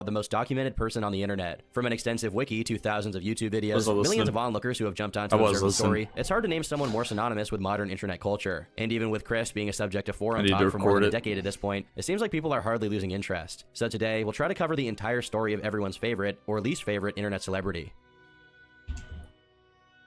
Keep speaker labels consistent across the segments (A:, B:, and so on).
A: the most documented person on the internet. From an extensive wiki to thousands of YouTube videos, millions of onlookers who have jumped on to observe the story, it's hard to name someone more synonymous with modern internet culture. And even with Chris being a subject of forum talk for more than a decade at this point, it seems like people are hardly losing interest. So today, we'll try to cover the entire story of everyone's favorite, or least favorite, internet celebrity.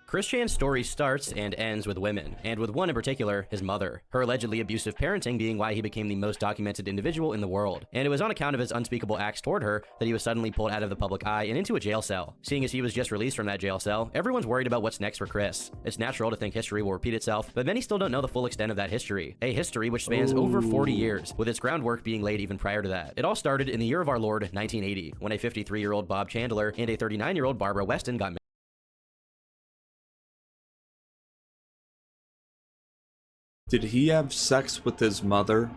A: Chris Chan's story starts and ends with women, and with one in particular, his mother. Her allegedly abusive parenting being why he became the most documented individual in the world. And it was on account of his unspeakable acts toward her that he was suddenly pulled out of the public eye and into a jail cell. Seeing as he was just released from that jail cell, everyone's worried about what's next for Chris. It's natural to think history will repeat itself, but many still don't know the full extent of that history. A history which spans over 40 years, with its groundwork being laid even prior to that. It all started in the year of our Lord, 1980, when a 53-year-old Bob Chandler and a 39-year-old Barbara Weston got married.
B: Did he have sex with his mother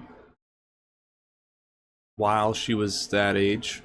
B: while she was that age?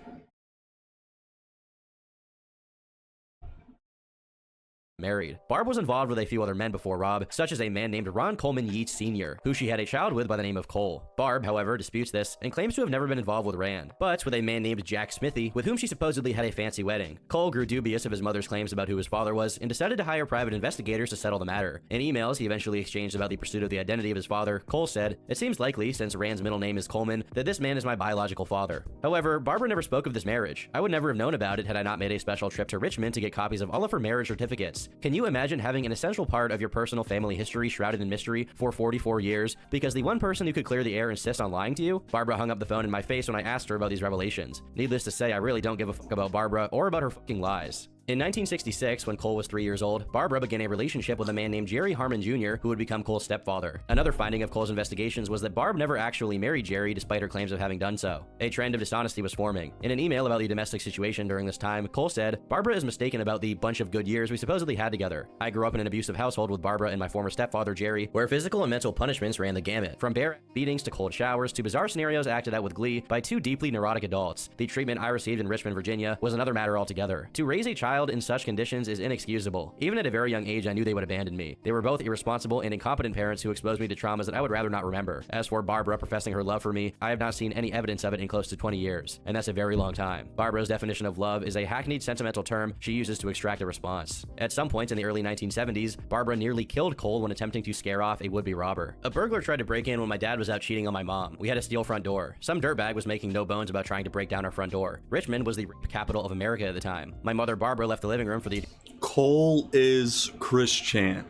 A: Married. Barb was involved with a few other men before Rob, such as a man named Ron Coleman Yeats Sr., who she had a child with by the name of Cole. Barb, however, disputes this and claims to have never been involved with Rand, but with a man named Jack Smithy, with whom she supposedly had a fancy wedding. Cole grew dubious of his mother's claims about who his father was and decided to hire private investigators to settle the matter. In emails he eventually exchanged about the pursuit of the identity of his father, Cole said, "It seems likely, since Rand's middle name is Coleman, that this man is my biological father." However, Barbara never spoke of this marriage. I would never have known about it had I not made a special trip to Richmond to get copies of all of her marriage certificates. Can you imagine having an essential part of your personal family history shrouded in mystery for 44 years because the one person who could clear the air insists on lying to you? Barbara hung up the phone in my face when I asked her about these revelations. Needless to say, I really don't give a fuck about Barbara or about her fucking lies. In 1966, when Cole was 3 years old, Barbara began a relationship with a man named Jerry Harmon Jr., who would become Cole's stepfather. Another finding of Cole's investigations was that Barb never actually married Jerry despite her claims of having done so. A trend of dishonesty was forming. In an email about the domestic situation during this time, Cole said, "Barbara is mistaken about the bunch of good years we supposedly had together. I grew up in an abusive household with Barbara and my former stepfather Jerry, where physical and mental punishments ran the gamut, from bare beatings to cold showers to bizarre scenarios acted out with glee by two deeply neurotic adults. The treatment I received in Richmond, Virginia was another matter altogether. To raise a child in such conditions is inexcusable. Even at a very young age, I knew they would abandon me. They were both irresponsible and incompetent parents who exposed me to traumas that I would rather not remember. As for Barbara professing her love for me, I have not seen any evidence of it in close to 20 years, and that's a very long time." Barbara's definition of love is a hackneyed sentimental term she uses to extract a response. At some point in the early 1970s, Barbara nearly killed Cole when attempting to scare off a would-be robber. A burglar tried to break in when my dad was out cheating on my mom. We had a steel front door. Some dirtbag was making no bones about trying to break down our front door. Richmond was the capital of America at the time. My mother Barbara left the living room for the
B: Cole is Chris Chan.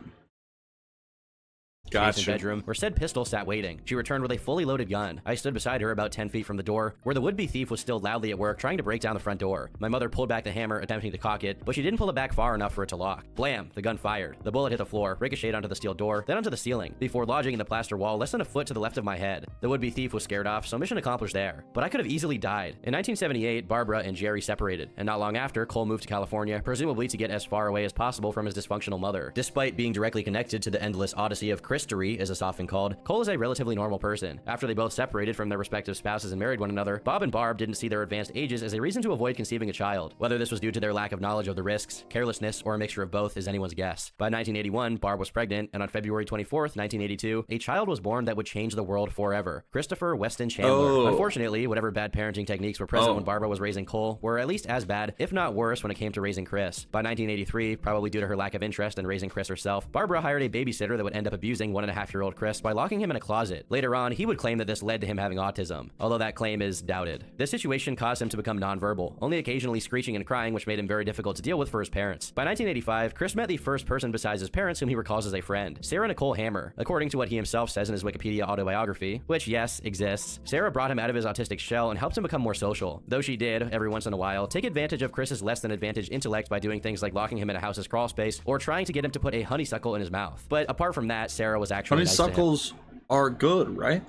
B: Gotcha.
A: Bedroom where said pistol sat waiting. She returned with a fully loaded gun. I stood beside her about 10 feet from the door, where the would-be thief was still loudly at work trying to break down the front door. My mother pulled back the hammer, attempting to cock it, but she didn't pull it back far enough for it to lock. Blam! The gun fired. The bullet hit the floor, ricocheted onto the steel door, then onto the ceiling, before lodging in the plaster wall less than a foot to the left of my head. The would-be thief was scared off, so mission accomplished there. But I could have easily died. In 1978, Barbara and Jerry separated, and not long after, Cole moved to California, presumably to get as far away as possible from his dysfunctional mother. Despite being directly connected to the endless odyssey of Christery, as it's often called, Cole is a relatively normal person. After they both separated from their respective spouses and married one another, Bob and Barb didn't see their advanced ages as a reason to avoid conceiving a child. Whether this was due to their lack of knowledge of the risks, carelessness, or a mixture of both is anyone's guess. By 1981, Barb was pregnant, and on February 24th, 1982, a child was born that would change the world forever. Christopher Weston Chandler. Unfortunately, whatever bad parenting techniques were present when Barbara was raising Cole were at least as bad, if not worse, when it came to raising Chris. By 1983, probably due to her lack of interest in raising Chris herself, Barbara hired a babysitter that would end up abusing 1.5-year-old Chris by locking him in a closet. Later on, he would claim that this led to him having autism, although that claim is doubted. This situation caused him to become nonverbal, only occasionally screeching and crying, which made him very difficult to deal with for his parents. By 1985, Chris met the first person besides his parents whom he recalls as a friend, Sarah Nicole Hammer. According to what he himself says in his Wikipedia autobiography, which, yes, exists, Sarah brought him out of his autistic shell and helped him become more social, though she did, every once in a while, take advantage of Chris's less than advantaged intellect by doing things like locking him in a house's crawl space or trying to get him to put a honeysuckle in his mouth. But apart from that, Sarah was actually
B: honeysuckles are good, right?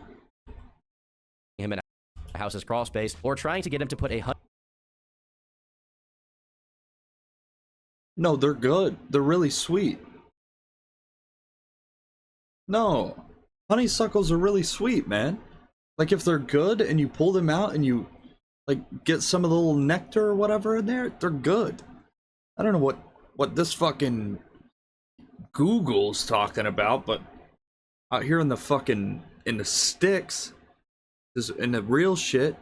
A: Him in a house's crawl space or trying to get him to put a
B: No, they're good. They're really sweet. No, honeysuckles are really sweet, man. Like if they're good and you pull them out and you like get some of the little nectar or whatever in there, they're good. I don't know what this fucking Google's talking about, but out here in the sticks, in the real shit,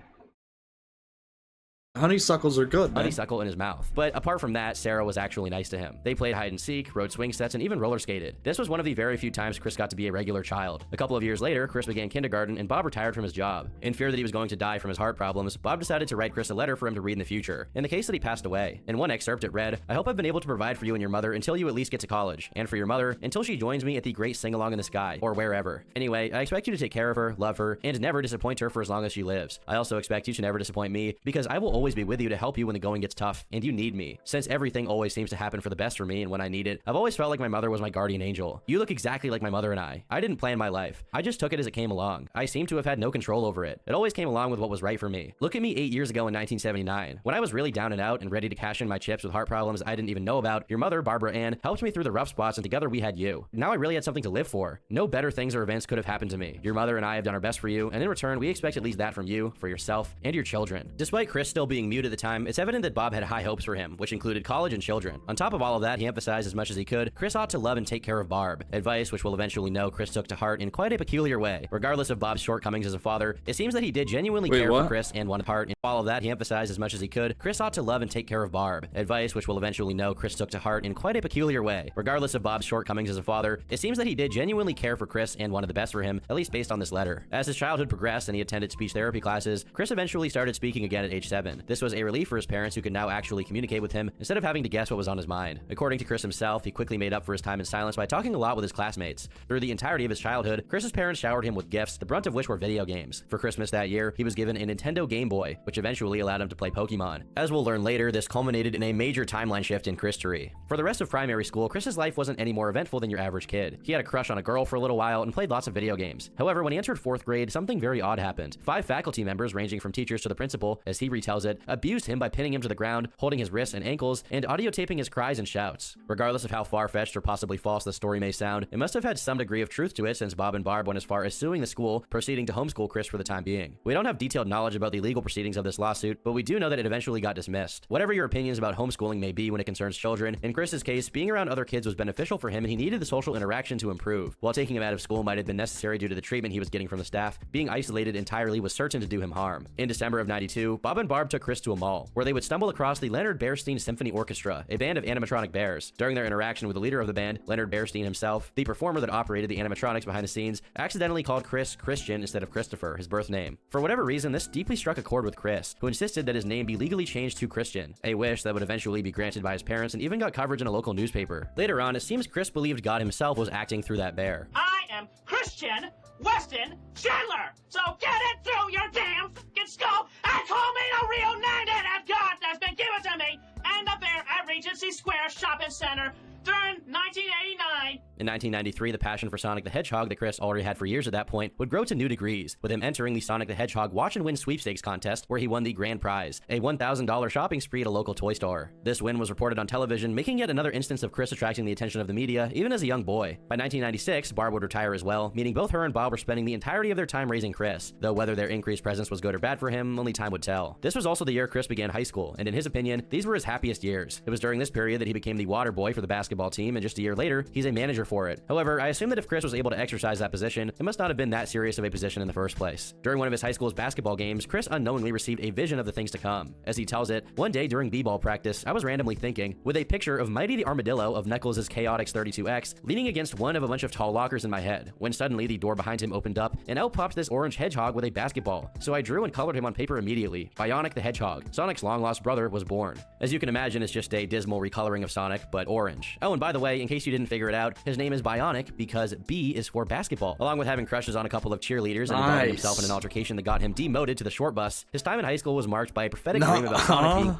B: Honeysuckles are good, man.
A: Honeysuckle in his mouth. But apart from that, Sarah was actually nice to him. They played hide and seek, rode swing sets, and even roller skated. This was one of the very few times Chris got to be a regular child. A couple of years later, Chris began kindergarten and Bob retired from his job. In fear that he was going to die from his heart problems, Bob decided to write Chris a letter for him to read in the future. In the case that he passed away, in one excerpt it read, "I hope I've been able to provide for you and your mother until you at least get to college, and for your mother until she joins me at the great sing-along in the sky, or wherever. Anyway, I expect you to take care of her, love her, and never disappoint her for as long as she lives. I also expect you to never disappoint me, because I will always be with you to help you when the going gets tough, and you need me. Since everything always seems to happen for the best for me and when I need it, I've always felt like my mother was my guardian angel. You look exactly like my mother and I. I didn't plan my life. I just took it as it came along. I seem to have had no control over it. It always came along with what was right for me. Look at me 8 years ago in 1979. When I was really down and out and ready to cash in my chips with heart problems I didn't even know about, your mother, Barbara Ann, helped me through the rough spots, and together we had you. Now I really had something to live for. No better things or events could have happened to me. Your mother and I have done our best for you, and in return, we expect at least that from you, for yourself, and your children." Despite Chris still being mute at the time, it's evident that Bob had high hopes for him, which included college and children. On top of all of that, he emphasized as much as he could, Chris ought to love and take care of Barb. Advice which we'll eventually know Chris took to heart in quite a peculiar way. Regardless of Bob's shortcomings as a father, it seems that he did genuinely care for Chris and wanted heart. In all of that, he emphasized as much as he could, Chris ought to love and take care of Barb. Advice which we'll eventually know Chris took to heart in quite a peculiar way. Regardless of Bob's shortcomings as a father, it seems that he did genuinely care for Chris and wanted the best for him, at least based on this letter. As his childhood progressed and he attended speech therapy classes, Chris eventually started speaking again at age 7. This was a relief for his parents, who could now actually communicate with him instead of having to guess what was on his mind. According to Chris himself, he quickly made up for his time in silence by talking a lot with his classmates. Through the entirety of his childhood, Chris's parents showered him with gifts, the brunt of which were video games. For Christmas that year, he was given a Nintendo Game Boy, which eventually allowed him to play Pokemon. As we'll learn later, this culminated in a major timeline shift in Chris-tory. For the rest of primary school, Chris's life wasn't any more eventful than your average kid. He had a crush on a girl for a little while and played lots of video games. However, when he entered 4th grade, something very odd happened. 5 faculty members, ranging from teachers to the principal, as he retells it, abused him by pinning him to the ground, holding his wrists and ankles, and audiotaping his cries and shouts. Regardless of how far-fetched or possibly false the story may sound, it must have had some degree of truth to it, since Bob and Barb went as far as suing the school, proceeding to homeschool Chris for the time being. We don't have detailed knowledge about the legal proceedings of this lawsuit, but we do know that it eventually got dismissed. Whatever your opinions about homeschooling may be when it concerns children, in Chris's case, being around other kids was beneficial for him and he needed the social interaction to improve. While taking him out of school might have been necessary due to the treatment he was getting from the staff, being isolated entirely was certain to do him harm. In December of '92, Bob and Barb took Chris to a mall, where they would stumble across the Leonard Bernstein Symphony Orchestra, a band of animatronic bears. During their interaction with the leader of the band, Leonard Bernstein himself, the performer that operated the animatronics behind the scenes, accidentally called Chris Christian instead of Christopher, his birth name. For whatever reason, this deeply struck a chord with Chris, who insisted that his name be legally changed to Christian, a wish that would eventually be granted by his parents and even got coverage in a local newspaper. Later on, it seems Chris believed God himself was acting through that bear.
C: I am Christian Weston Chandler, so get it through your damn fucking skull and call me the real name that of God that's been given to me and the bear at Regency Square Shopping Center during 1989.
A: In 1993, the passion for Sonic the Hedgehog that Chris already had for years at that point would grow to new degrees, with him entering the Sonic the Hedgehog Watch and Win sweepstakes contest, where he won the grand prize, a $1,000 shopping spree at a local toy store. This win was reported on television, making yet another instance of Chris attracting the attention of the media, even as a young boy. By 1996, Barb would retire as well, meaning both her and Bob were spending the entirety of their time raising Chris, though whether their increased presence was good or bad for him, only time would tell. This was also the year Chris began high school, and in his opinion, these were his happiest years. It was during this period that he became the water boy for the basketball team, and just a year later, he's a manager for it. However, I assume that if Chris was able to exercise that position, it must not have been that serious of a position in the first place. During one of his high school's basketball games, Chris unknowingly received a vision of the things to come. As he tells it, "One day during b-ball practice, I was randomly thinking, with a picture of Mighty the Armadillo of Knuckles' Chaotix 32X leaning against one of a bunch of tall lockers in my head, when suddenly the door behind him opened up, and out popped this orange hedgehog with a basketball. So I drew and colored him on paper immediately. Bionic the Hedgehog. Sonic's long-lost brother was born." As you can imagine, it's just a dismal recoloring of Sonic, but orange. Oh, and by the way, in case you didn't figure it out, his name is Bionic because B is for basketball. Along with having crushes on a couple of cheerleaders and involving himself in an altercation that got him demoted to the short bus, his time in high school was marked by a prophetic dream about Sonic being...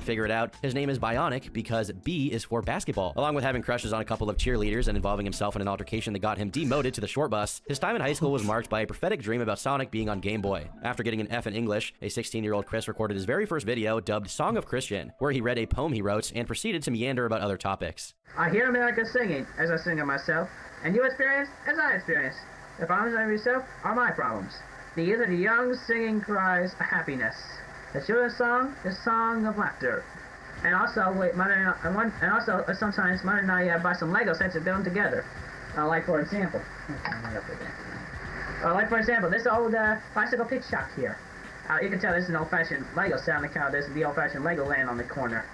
A: Figure it out. His name is Bionic because B is for basketball. Along with having crushes on a couple of cheerleaders and involving himself in an altercation that got him demoted to the short bus, his time in high school was marked by a prophetic dream about Sonic being on Game Boy. After getting an F in English, a 16-year-old Chris recorded his very first video dubbed Song of Christian, where he read a poem he wrote and proceeded to meander about other topics.
D: I hear America singing as I sing of myself, and you experience as I experience. The problems of yourself are my problems. These are the young singing cries of happiness. The children's song is song of laughter. And also, sometimes Mother and I buy some Lego sets and build them together. Like for example, Like, for example, this old bicycle pick shop here. You can tell this is an old-fashioned Lego sound account. This is the old-fashioned Lego land on the corner.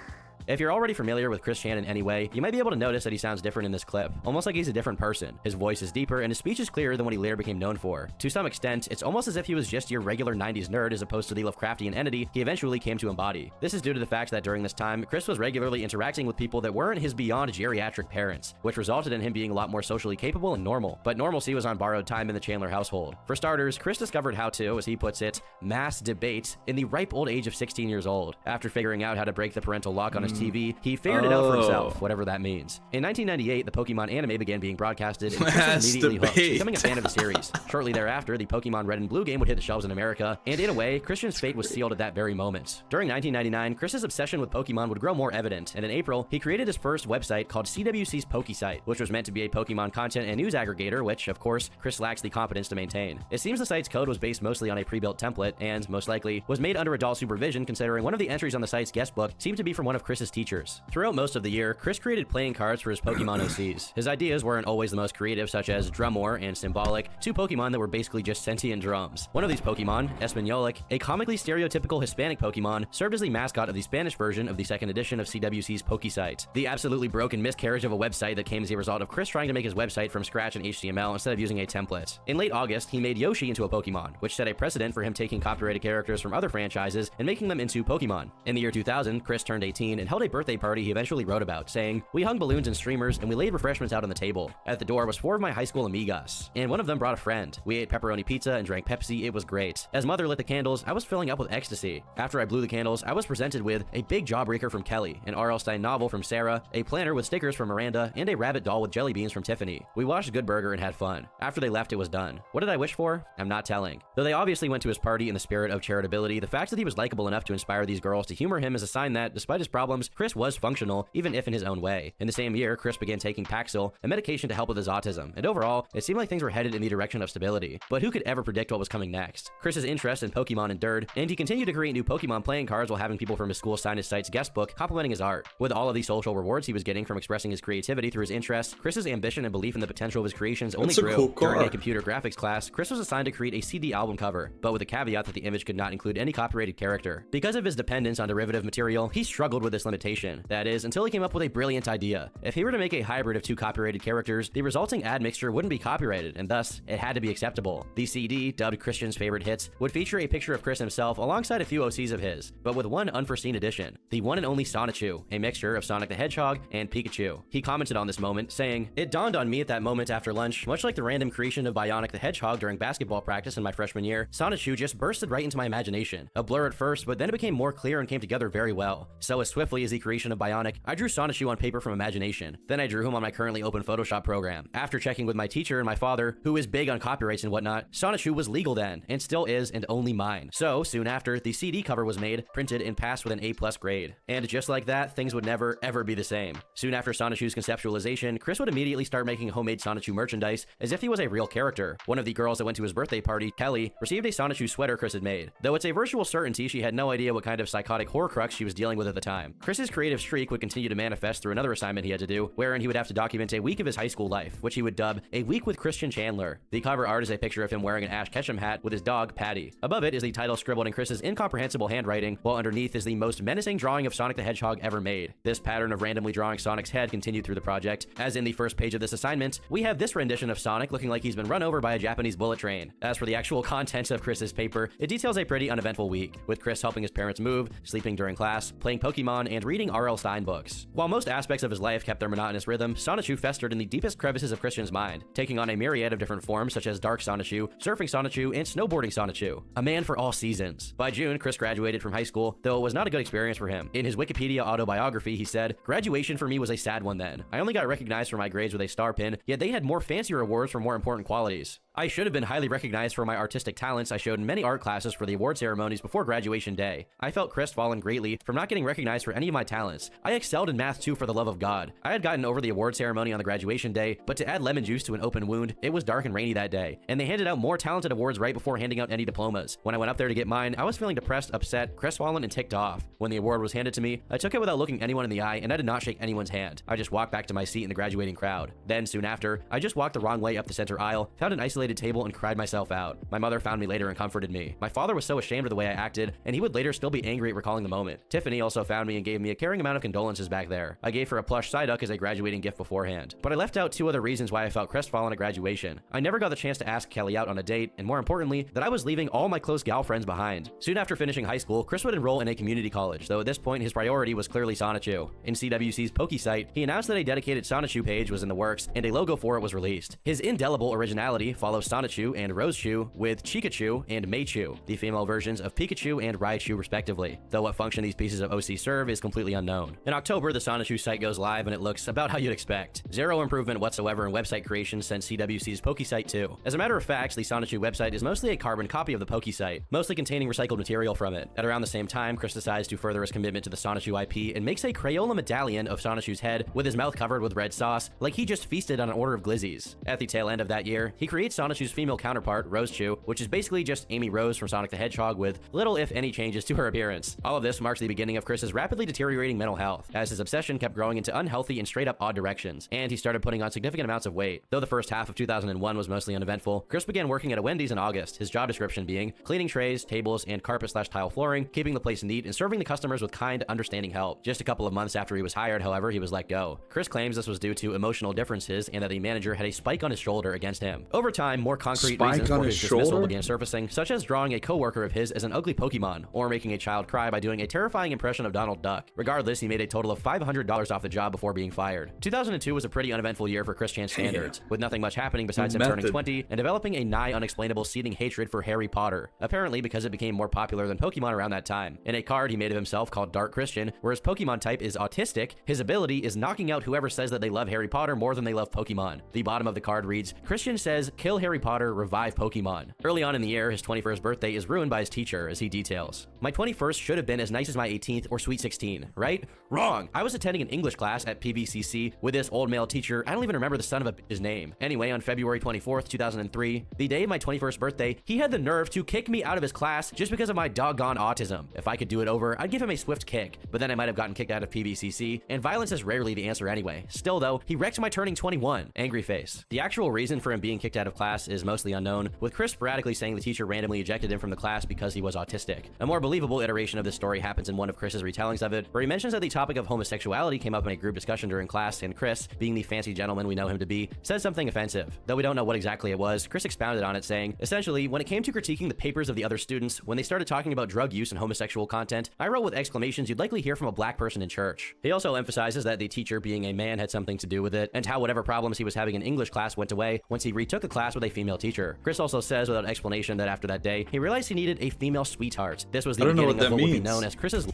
A: If you're already familiar with Chris Chan in any way, you might be able to notice that he sounds different in this clip, almost like he's a different person. His voice is deeper and his speech is clearer than what he later became known for. To some extent, it's almost as if he was just your regular 90s nerd as opposed to the Lovecraftian entity he eventually came to embody. This is due to the fact that during this time, Chris was regularly interacting with people that weren't his beyond geriatric parents, which resulted in him being a lot more socially capable and normal. But normalcy was on borrowed time in the Chandler household. For starters, Chris discovered how to, as he puts it, mass debate in the ripe old age of 16 years old. After figuring out how to break the parental lock on his TV, he figured it out for himself, whatever that means. In 1998, the Pokemon anime began being broadcasted, and Chris was immediately hooked, becoming a fan of the series. Shortly thereafter, the Pokemon Red and Blue game would hit the shelves in America, and in a way, Christian's fate was sealed at that very moment. During 1999, Chris's obsession with Pokemon would grow more evident, and in April, he created his first website called CWC's PokeSite, which was meant to be a Pokemon content and news aggregator, which, of course, Chris lacks the competence to maintain. It seems the site's code was based mostly on a pre-built template, and, most likely, was made under adult supervision considering one of the entries on the site's guest book seemed to be from one of Chris's teachers. Throughout most of the year, Chris created playing cards for his Pokemon OCs. His ideas weren't always the most creative, such as Drumore and Symbolic, two Pokemon that were basically just sentient drums. One of these Pokemon, Espanolik, a comically stereotypical Hispanic Pokemon, served as the mascot of the Spanish version of the second edition of CWC's PokeSite. The absolutely broken miscarriage of a website that came as a result of Chris trying to make his website from scratch in HTML instead of using a template. In late August, he made Yoshi into a Pokemon, which set a precedent for him taking copyrighted characters from other franchises and making them into Pokemon. In the year 2000, Chris turned 18 and held a birthday party he eventually wrote about, saying, "We hung balloons and streamers, and we laid refreshments out on the table. At the door was 4 of my high school amigas, and one of them brought a friend. We ate pepperoni pizza and drank Pepsi. It was great. As mother lit the candles, I was filling up with ecstasy. After I blew the candles, I was presented with a big jawbreaker from Kelly, an R.L. Stein novel from Sarah, a planner with stickers from Miranda, and a rabbit doll with jelly beans from Tiffany. We watched Good Burger and had fun. After they left, it was done. What did I wish for? I'm not telling." Though they obviously went to his party in the spirit of charitability, the fact that he was likable enough to inspire these girls to humor him is a sign that, despite his problems, Chris was functional, even if in his own way. In the same year, Chris began taking Paxil, a medication to help with his autism, and overall, it seemed like things were headed in the direction of stability. But who could ever predict what was coming next? Chris's interest in Pokemon endured, and he continued to create new Pokemon playing cards while having people from his school sign his site's guest book, complimenting his art. With all of the social rewards he was getting from expressing his creativity through his interests, Chris's ambition and belief in the potential of his creations only grew.
B: Cool car.
A: During a computer graphics class, Chris was assigned to create a CD album cover, but with a caveat that the image could not include any copyrighted character. Because of his dependence on derivative material, he struggled with this limitation. That is, until he came up with a brilliant idea. If he were to make a hybrid of 2 copyrighted characters, the resulting admixture wouldn't be copyrighted, and thus, it had to be acceptable. The CD, dubbed Christian's Favorite Hits, would feature a picture of Chris himself alongside a few OCs of his, but with one unforeseen addition: the one and only Sonichu, a mixture of Sonic the Hedgehog and Pikachu. He commented on this moment, saying, "It dawned on me at that moment after lunch, much like the random creation of Bionic the Hedgehog during basketball practice in my freshman year, Sonichu just bursted right into my imagination. A blur at first, but then it became more clear and came together very well. So as swiftly as the creation of Bionic, I drew Sonichu on paper from imagination. Then I drew him on my currently open Photoshop program. After checking with my teacher and my father, who is big on copyrights and whatnot, Sonichu was legal then, and still is, and only mine. So, soon after, the CD cover was made, printed, and passed with an A+ grade. And just like that, things would never, ever be the same. Soon after Sonichu's conceptualization, Chris would immediately start making homemade Sonichu merchandise as if he was a real character. One of the girls that went to his birthday party, Kelly, received a Sonichu sweater Chris had made. Though it's a virtual certainty she had no idea what kind of psychotic horcrux she was dealing with at the time. Chris's creative streak would continue to manifest through another assignment he had to do, wherein he would have to document a week of his high school life, which he would dub A Week with Christian Chandler. The cover art is a picture of him wearing an Ash Ketchum hat with his dog, Patty. Above it is the title scribbled in Chris's incomprehensible handwriting, while underneath is the most menacing drawing of Sonic the Hedgehog ever made. This pattern of randomly drawing Sonic's head continued through the project. As in the first page of this assignment, we have this rendition of Sonic looking like he's been run over by a Japanese bullet train. As for the actual contents of Chris's paper, it details a pretty uneventful week, with Chris helping his parents move, sleeping during class, playing Pokemon, and reading R.L. Stein books. While most aspects of his life kept their monotonous rhythm, Sonichu festered in the deepest crevices of Christian's mind, taking on a myriad of different forms such as Dark Sonichu, Surfing Sonichu, and Snowboarding Sonichu. A man for all seasons. By June, Chris graduated from high school, though it was not a good experience for him. In his Wikipedia autobiography, he said, "Graduation for me was a sad one then. I only got recognized for my grades with a star pin, yet they had more fancier awards for more important qualities. I should have been highly recognized for my artistic talents I showed in many art classes for the award ceremonies before graduation day. I felt crestfallen greatly from not getting recognized for any of my talents. I excelled in math too, for the love of God. I had gotten over the award ceremony on the graduation day, but to add lemon juice to an open wound, it was dark and rainy that day, and they handed out more talented awards right before handing out any diplomas. When I went up there to get mine, I was feeling depressed, upset, crestfallen, and ticked off. When the award was handed to me, I took it without looking anyone in the eye, and I did not shake anyone's hand. I just walked back to my seat in the graduating crowd. Then, soon after, I just walked the wrong way up the center aisle, found an isolated isolated table and cried myself out. My mother found me later and comforted me. My father was so ashamed of the way I acted, and he would later still be angry at recalling the moment. Tiffany also found me and gave me a caring amount of condolences back there. I gave her a plush Psyduck as a graduating gift beforehand. But I left out 2 other reasons why I felt crestfallen at graduation. I never got the chance to ask Kelly out on a date, and more importantly, that I was leaving all my close gal friends behind. Soon after finishing high school, Chris would enroll in a community college, though at this point his priority was clearly Sonichu. In CWC's Poke site, he announced that a dedicated Sonichu page was in the works, and a logo for it was released. His indelible originality follows Sonichu and Rosechu with Chikachu and Meichu, the female versions of Pikachu and Raichu respectively, though what function these pieces of OC serve is completely unknown. In October, the Sonichu site goes live and it looks about how you'd expect. Zero improvement whatsoever in website creation since CWC's Poke site too. As a matter of fact, the Sonichu website is mostly a carbon copy of the Poke site, mostly containing recycled material from it. At around the same time, Chris decides to further his commitment to the Sonichu IP and makes a Crayola medallion of Sonichu's head with his mouth covered with red sauce, like he just feasted on an order of glizzies. At the tail end of that year, he creates Sonichu's female counterpart, Rosechu, which is basically just Amy Rose from Sonic the Hedgehog with little if any changes to her appearance. All of this marks the beginning of Chris's rapidly deteriorating mental health, as his obsession kept growing into unhealthy and straight up odd directions, and he started putting on significant amounts of weight. Though the first half of 2001 was mostly uneventful, Chris began working at a Wendy's in August, his job description being cleaning trays, tables, and carpet/tile flooring, keeping the place neat, and serving the customers with kind, understanding help. Just a couple of months after he was hired, however, he was let go. Chris claims this was due to emotional differences and that the manager had a spike on his shoulder against him. Over time, more concrete reasons for his dismissal began surfacing, such as drawing a coworker of his as an ugly Pokemon, or making a child cry by doing a terrifying impression of Donald Duck. Regardless, he made a total of $500 off the job before being fired. 2002 was a pretty uneventful year for Chris Chan's standards, with nothing much happening besides him turning 20 and developing a nigh unexplainable seething hatred for Harry Potter, apparently because it became more popular than Pokemon around that time. In a card he made of himself called Dark Christian, where his Pokemon type is autistic, his ability is knocking out whoever says that they love Harry Potter more than they love Pokemon. The bottom of the card reads, Christian says, kill Harry Potter, revive Pokemon. Early on in the year, his 21st birthday is ruined by his teacher, as he details. My 21st should have been as nice as my 18th or sweet 16, right? Wrong! I was attending an English class at PBCC with this old male teacher. I don't even remember the son of a bitch's name. Anyway, on February 24th, 2003, the day of my 21st birthday, he had the nerve to kick me out of his class just because of my doggone autism. If I could do it over, I'd give him a swift kick, but then I might have gotten kicked out of PBCC, and violence is rarely the answer anyway. Still though, he wrecked my turning 21. Angry face. The actual reason for him being kicked out of class is mostly unknown, with Chris sporadically saying the teacher randomly ejected him from the class because he was autistic. A more believable iteration of this story happens in one of Chris's retellings of it, where he mentions that the topic of homosexuality came up in a group discussion during class, and Chris, being the fancy gentleman we know him to be, said something offensive. Though we don't know what exactly it was, Chris expounded on it, saying, essentially, when it came to critiquing the papers of the other students, when they started talking about drug use and homosexual content, I wrote with exclamations you'd likely hear from a black person in church. He also emphasizes that the teacher being a man had something to do with it, and how whatever problems he was having in English class went away once he retook the class with a female teacher. Chris also says without explanation that after that day, he realized he needed a female sweetheart. This was the beginning of what would be known as Chris's...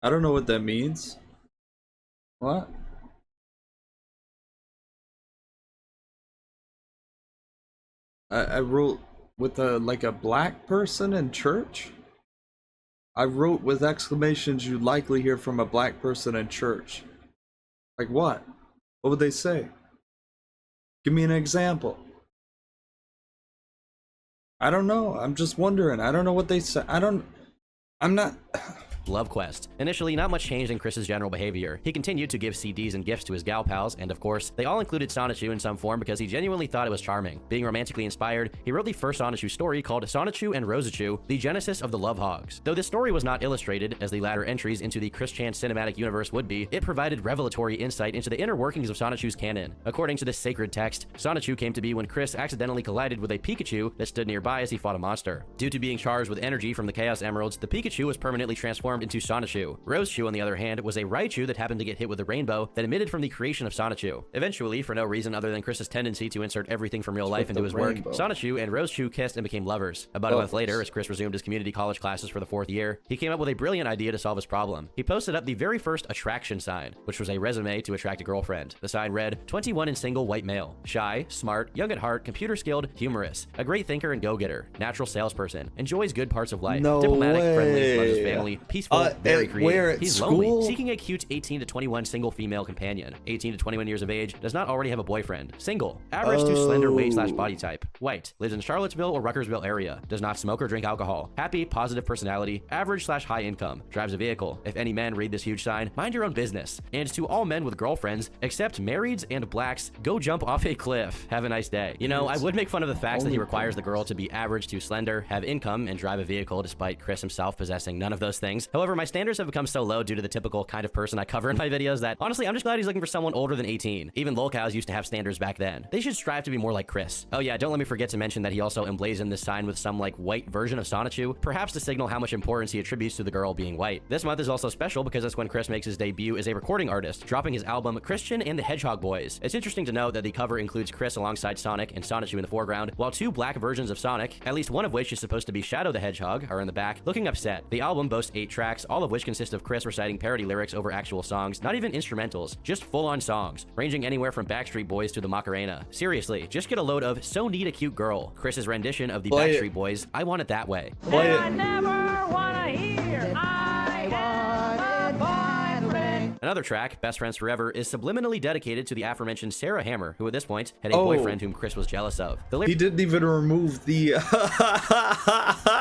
B: I don't know what that means. What? I wrote with like a black person in church? I wrote with exclamations you'd likely hear from a black person in church. Like what? What would they say? Give me an example. I don't know. I'm just wondering. I don't know what they say. I'm not...
A: Love Quest. Initially, not much changed in Chris's general behavior. He continued to give CDs and gifts to his gal pals, and of course, they all included Sonichu in some form because he genuinely thought it was charming. Being romantically inspired, he wrote the first Sonichu story called Sonichu and Rosechu, the genesis of the Love Hogs. Though this story was not illustrated, as the latter entries into the Chris Chan cinematic universe would be, it provided revelatory insight into the inner workings of Sonichu's canon. According to this sacred text, Sonichu came to be when Chris accidentally collided with a Pikachu that stood nearby as he fought a monster. Due to being charged with energy from the Chaos Emeralds, the Pikachu was permanently transformed into Sonichu. Rosechu, on the other hand, was a Raichu that happened to get hit with a rainbow that emitted from the creation of Sonichu. Eventually, for no reason other than Chris's tendency to insert everything from real life into his work, Sonichu and Rosechu kissed and became lovers. About a month later, as Chris resumed his community college classes for the 4th year, he came up with a brilliant idea to solve his problem. He posted up the very first attraction sign, which was a resume to attract a girlfriend. The sign read, 21 and single white male, shy, smart, young at heart, computer skilled, humorous, a great thinker and go-getter, natural salesperson, enjoys good parts of life, diplomatic, friendly, loves his family, peaceful, peaceful, very creative.
B: Where at
A: He's
B: school?
A: lonely, seeking a cute 18 to 21 single female companion. 18 to 21 years of age, does not already have a boyfriend. Single, average to slender weight/body type. White, lives in Charlottesville or Ruckersville area. Does not smoke or drink alcohol. Happy, positive personality, average/high income. Drives a vehicle. If any men read this huge sign, mind your own business. And to all men with girlfriends, except marrieds and blacks, go jump off a cliff. Have a nice day. You know, I would make fun of the facts that he requires the girl to be average to slender, have income, and drive a vehicle, despite Chris himself possessing none of those things. However, my standards have become so low due to the typical kind of person I cover in my videos that, honestly, I'm just glad he's looking for someone older than 18. Even lolcows used to have standards back then. They should strive to be more like Chris. Oh yeah, don't let me forget to mention that he also emblazoned this sign with some like white version of Sonichu, perhaps to signal how much importance he attributes to the girl being white. This month is also special because that's when Chris makes his debut as a recording artist, dropping his album Christian and the Hedgehog Boys. It's interesting to note that the cover includes Chris alongside Sonic and Sonichu in the foreground, while two black versions of Sonic, at least one of which is supposed to be Shadow the Hedgehog, are in the back, looking upset. The album boasts 8 tracks, all of which consist of Chris reciting parody lyrics over actual songs, not even instrumentals, just full-on songs, ranging anywhere from Backstreet Boys to the Macarena. Seriously, just get a load of So Need a Cute Girl, Chris's rendition of the Backstreet Boys, I Want It That Way.
B: Play it.
C: I never wanna hear I am a boyfriend.
A: Another track, Best Friends Forever, is subliminally dedicated to the aforementioned Sarah Hammer, who at this point had a boyfriend whom Chris was jealous of. The
B: He didn't even remove the...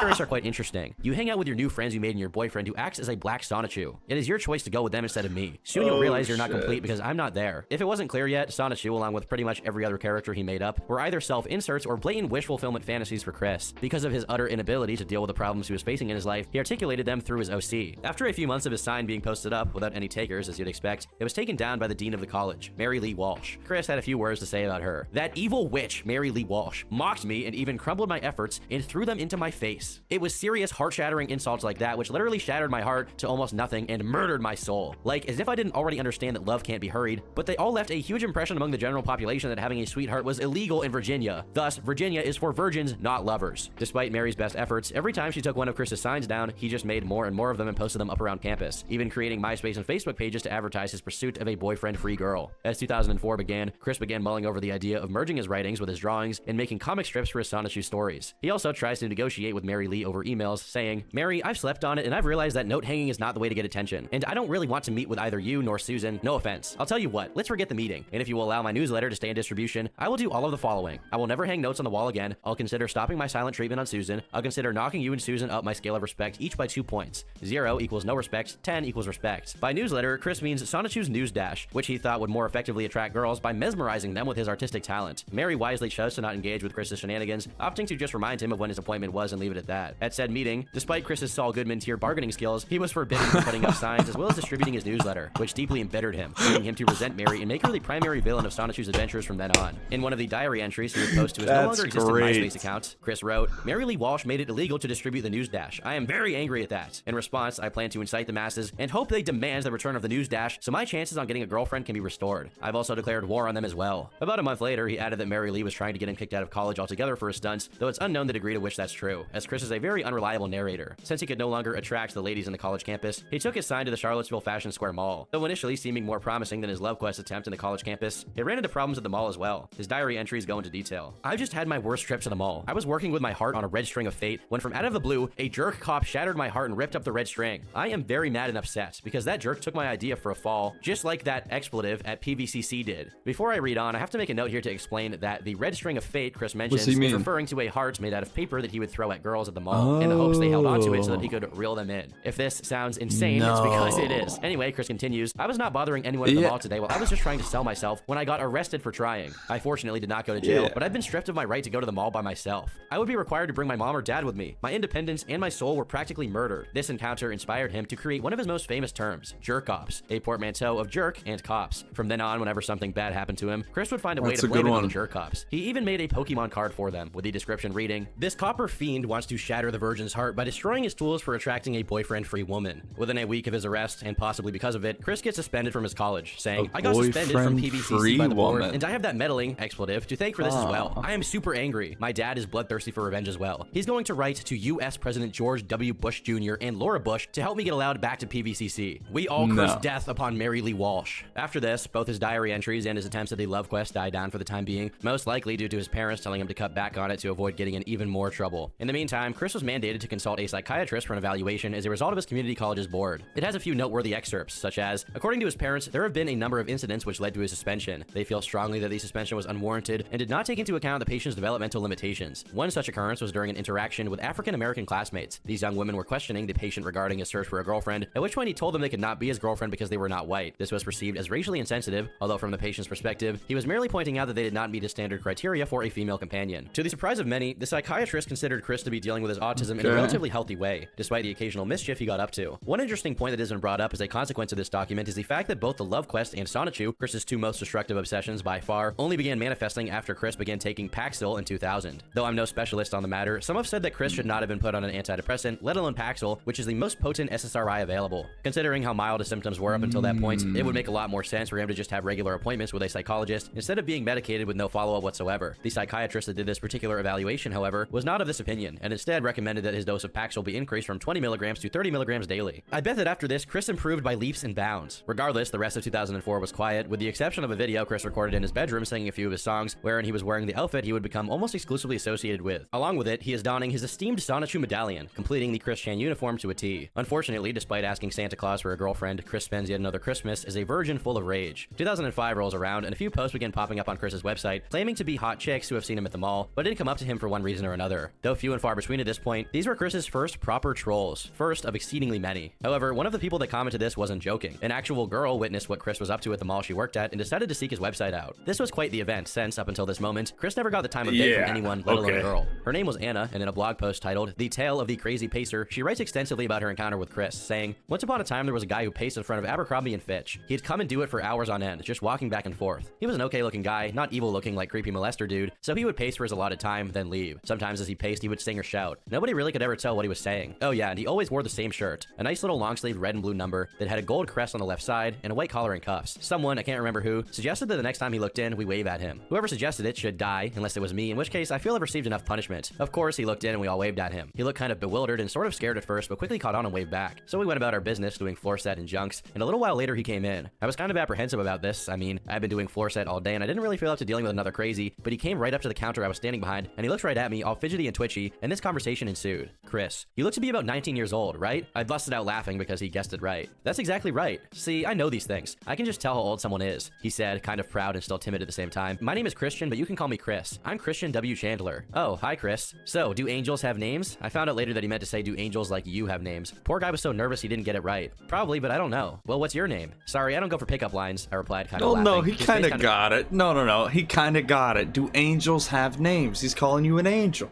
A: lyrics are quite interesting. You hang out with your new friends you made and your boyfriend who acts as a black Sonichu. It is your choice to go with them instead of me. Soon you'll realize you're not complete because I'm not there. If it wasn't clear yet, Sonichu, along with pretty much every other character he made up, were either self-inserts or blatant wish fulfillment fantasies for Chris. Because of his utter inability to deal with the problems he was facing in his life, he articulated them through his OC. After a few months of his sign being posted up, without any takers as you'd expect, it was taken down by the dean of the college, Mary Lee Walsh. Chris had a few words to say about her. That evil witch, Mary Lee Walsh, mocked me and even crumbled my efforts and threw them into my face. It was serious, heart-shattering insults like that which literally shattered my heart to almost nothing and murdered my soul. Like, as if I didn't already understand that love can't be hurried, but they all left a huge impression among the general population that having a sweetheart was illegal in Virginia. Thus, Virginia is for virgins, not lovers. Despite Mary's best efforts, every time she took one of Chris's signs down, he just made more and more of them and posted them up around campus, even creating MySpace and Facebook pages to advertise his pursuit of a boyfriend-free girl. As 2004 began, Chris began mulling over the idea of merging his writings with his drawings and making comic strips for his Sonichu stories. He also tries to negotiate with Mary Lee over emails, saying, Mary, I've slept on it and I've realized that note hanging is not the way to get attention, and I don't really want to meet with either you nor Susan, no offense. I'll tell you what, let's forget the meeting, and if you will allow my newsletter to stay in distribution, I will do all of the following. I will never hang notes on the wall again, I'll consider stopping my silent treatment on Susan, I'll consider knocking you and Susan up my scale of respect each by 2 points. 0 equals no respect, 10 equals respect. By newsletter, Chris means Sonichu's news dash, which he thought would more effectively attract girls by mesmerizing them with his artistic talent. Mary wisely chose to not engage with Chris's shenanigans, opting to just remind him of when his appointment was and leave it at that. At said meeting, despite Chris's Saul Goodman tier bargaining skills, he was forbidden from putting up signs as well as distributing his newsletter, which deeply embittered him, leading him to resent Mary and make her the primary villain of Sonichu's adventures from then on. In one of the diary entries he would post to his no longer existent MySpace account, Chris wrote, Mary Lee Walsh made it illegal to distribute the news dash. I am very angry at that. In response, I plan to incite the masses and hope they demand the return of the news dash so my chances on getting a girlfriend can be restored. I've also declared war on them as well. About a month later, he added that Mary Lee was trying to get him kicked out of college altogether for his stunts, though it's unknown the degree to which that's true, as Chris is a very unreliable narrator. Since he could no longer attract the ladies in the college campus, he took his sign to the Charlottesville Fashion Square Mall. Though initially seeming more promising than his Love Quest attempt in the college campus, he ran into problems at the mall as well. His diary entries go into detail. I've just had my worst trip to the mall. I was working with my heart on a red string of fate when from out of the blue, a jerk cop shattered my heart and ripped up the red string. I am very mad and upset because that jerk took my idea for a fall, just like that expletive at PVCC did. Before I read on, I have to make a note here to explain that the red string of fate Chris mentions is referring to a heart made out of paper that he would throw at girls at the mall in the hopes they held onto it so that he could reel them in. If this sounds insane, it's because it is. Anyway, Chris continues, I was not bothering anyone at the mall today while I was just trying to sell myself when I got arrested for trying. I fortunately did not go to jail, but I've been stripped of my right to go to the mall by myself. I would be required to bring my mom or dad with me. My independence and my soul were practically murdered. This encounter inspired him to create one of his most famous terms, jerk-ops, a portmanteau of jerk and cops. From then on, whenever something bad happened to him, Chris would find a way to blame it on the jerk-cops. He even made a Pokemon card for them, with the description reading, this copper fiend wants to shatter the virgin's heart by destroying his tools for attracting a boyfriend-free woman. Within a week of his arrest, and possibly because of it, Chris gets suspended from his college, saying, I got suspended from PVCC by the board, and I have that meddling expletive to thank for this as well. I am super angry. My dad is bloodthirsty for revenge as well. He's going to write to U.S. President George W. Bush Jr. and Laura Bush to help me get allowed back to PVCC. We all curse death death upon Mary Lee Walsh. After this, both his diary entries and his attempts at the love quest died down for the time being, most likely due to his parents telling him to cut back on it to avoid getting in even more trouble. In the meantime, Chris was mandated to consult a psychiatrist for an evaluation as a result of his community college's board. It has a few noteworthy excerpts, such as, according to his parents, there have been a number of incidents which led to his suspension. They feel strongly that the suspension was unwarranted and did not take into account the patient's developmental limitations. One such occurrence was during an interaction with African-American classmates. These young women were questioning the patient regarding his search for a girlfriend, at which point he told them they could not be his girlfriend because they were not white. This was perceived as racially insensitive, although from the patient's perspective, he was merely pointing out that they did not meet his standard criteria for a female companion. To the surprise of many, the psychiatrist considered Chris to be dealing with his autism in a relatively healthy way, despite the occasional mischief he got up to. One interesting point that has been brought up as a consequence of this document is the fact that both the love quest and Sonichu, Chris's two most destructive obsessions by far, only began manifesting after Chris began taking Paxil in 2000. Though I'm no specialist on the matter, some have said that Chris should not have been put on an antidepressant, let alone Paxil, which is the most potent SSRI available. Considering how mild his symptoms were up until that point, it would make a lot more sense for him to just have regular appointments with a psychologist instead of being medicated with no follow-up whatsoever. The psychiatrist that did this particular evaluation, however, was not of this opinion, and instead recommended that his dose of Paxil be increased from 20 milligrams to 30 milligrams daily. I bet that after this, Chris improved by leaps and bounds. Regardless, the rest of 2004 was quiet, with the exception of a video Chris recorded in his bedroom singing a few of his songs, wherein he was wearing the outfit he would become almost exclusively associated with. Along with it, he is donning his esteemed Sonichu medallion, completing the Chris Chan uniform to a T. Unfortunately, despite asking Santa Claus for a girlfriend, Chris spends yet another Christmas as a virgin full of rage. 2005 rolls around, and a few posts begin popping up on Chris's website, claiming to be hot chicks who have seen him at the mall, but didn't come up to him for one reason or another. Though few and far between at this point, these were Chris's first proper trolls, first of exceedingly many. However, one of the people that commented this wasn't joking. An actual girl witnessed what Chris was up to at the mall she worked at and decided to seek his website out. This was quite the event, since up until this moment, Chris never got the time of day from anyone, let alone a girl. Her name was Anna, and in a blog post titled The Tale of the Crazy Pacer, she writes extensively about her encounter with Chris, saying, "Once upon a time there was a guy who paced in front of Abercrombie and Fitch. He'd come and do it for hours on end, just walking back and forth. He was an okay looking guy, not evil looking like creepy molester dude, so he would pace for his allotted time, then leave. Sometimes as he paced, he would sing or shout. Nobody really could ever tell what he was saying. Oh yeah, and he always wore the same shirt, a nice little long sleeved red and blue number that had a gold crest on the left side and a white collar and cuffs. Someone, I can't remember who, suggested that the next time he looked in, we wave at him. Whoever suggested it should die, unless it was me, in which case I feel I've received enough punishment. Of course, he looked in and we all waved at him. He looked kind of bewildered and sort of scared at first, but quickly caught on and waved back. So we went about our business doing floor set and junks, and a little while later he came in. I was kind of apprehensive about this. I mean, I've been doing floor set all day and I didn't really feel up to dealing with another crazy, but he came right up to the counter I was standing behind, and he looked right at me, all fidgety and twitchy, and this conversation ensued. Chris, you look to be about 19 years old, right? I busted out laughing because he guessed it right. That's exactly right. See, I know these things. I can just tell how old someone is, he said, kind of proud and still timid at the same time. My name is Christian, but you can call me Chris. I'm Christian W. Chandler. Oh, hi Chris. So, do angels have names? I found out later that he meant to say do angels like you have names. Poor guy was so nervous he didn't get it right. Probably, but I don't know. Well, what's your name? Sorry, I don't go for pickup lines, I replied, kind of laughing.
B: No, he kind of got it. No, he kind of got it. Do angels have names? He's calling you an angel.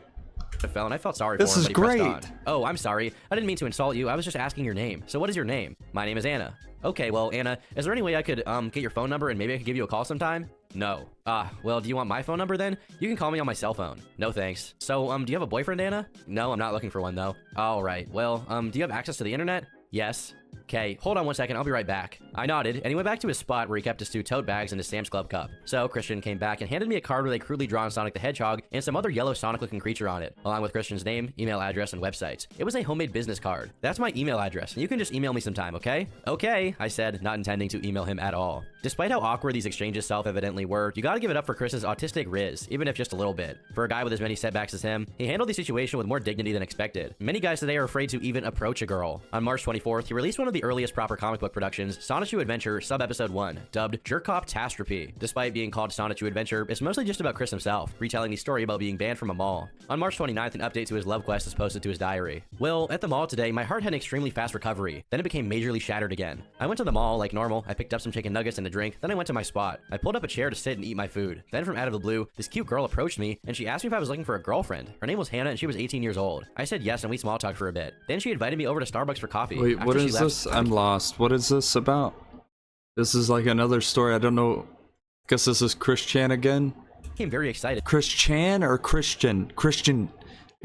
A: Fell and I felt sorry for him,
B: This is
A: but he pressed on.
B: great.
A: Oh, I'm sorry. I didn't mean to insult you. I was just asking your name. So what is your name? My name is Anna. Okay, well, Anna, is there any way I could get your phone number and maybe I could give you a call sometime? No. Well, do you want my phone number then? You can call me on my cell phone. No thanks. So, do you have a boyfriend, Anna? No, I'm not looking for one though. All right. Well, do you have access to the internet? Yes. Okay, hold on one second, I'll be right back. I nodded, and he went back to his spot where he kept his 2 tote bags and his Sam's Club cup. So Christian came back and handed me a card with a crudely drawn Sonic the Hedgehog and some other yellow Sonic-looking creature on it, along with Christian's name, email address, and website. It was a homemade business card. That's my email address, and you can just email me sometime, okay? Okay, I said, not intending to email him at all. Despite how awkward these exchanges self-evidently were, you gotta give it up for Chris's autistic riz, even if just a little bit. For a guy with as many setbacks as him, he handled the situation with more dignity than expected. Many guys today are afraid to even approach a girl. On March 24th, he released one of the earliest proper comic book productions, Sonichu Adventure Sub-Episode 1, dubbed Jerkoptastrophe. Despite being called Sonichu Adventure, it's mostly just about Chris himself, retelling the story about being banned from a mall. On March 29th, an update to his love quest is posted to his diary. Well, at the mall today, my heart had an extremely fast recovery. Then it became majorly shattered again. I went to the mall like normal. I picked up some chicken nuggets and a drink. Then I went to my spot. I pulled up a chair to sit and eat my food. Then from out of the blue, this cute girl approached me and she asked me if I was looking for a girlfriend. Her name was Hannah and she was 18 years old. I said yes and we small talked for a bit. Then she invited me over to Starbucks for coffee.
B: Wait, what is this? I'm lost. What is this about? This is like another story. I don't know. Guess this is Chris Chan again.
A: Became very excited.
B: Chris Chan or Christian? Christian.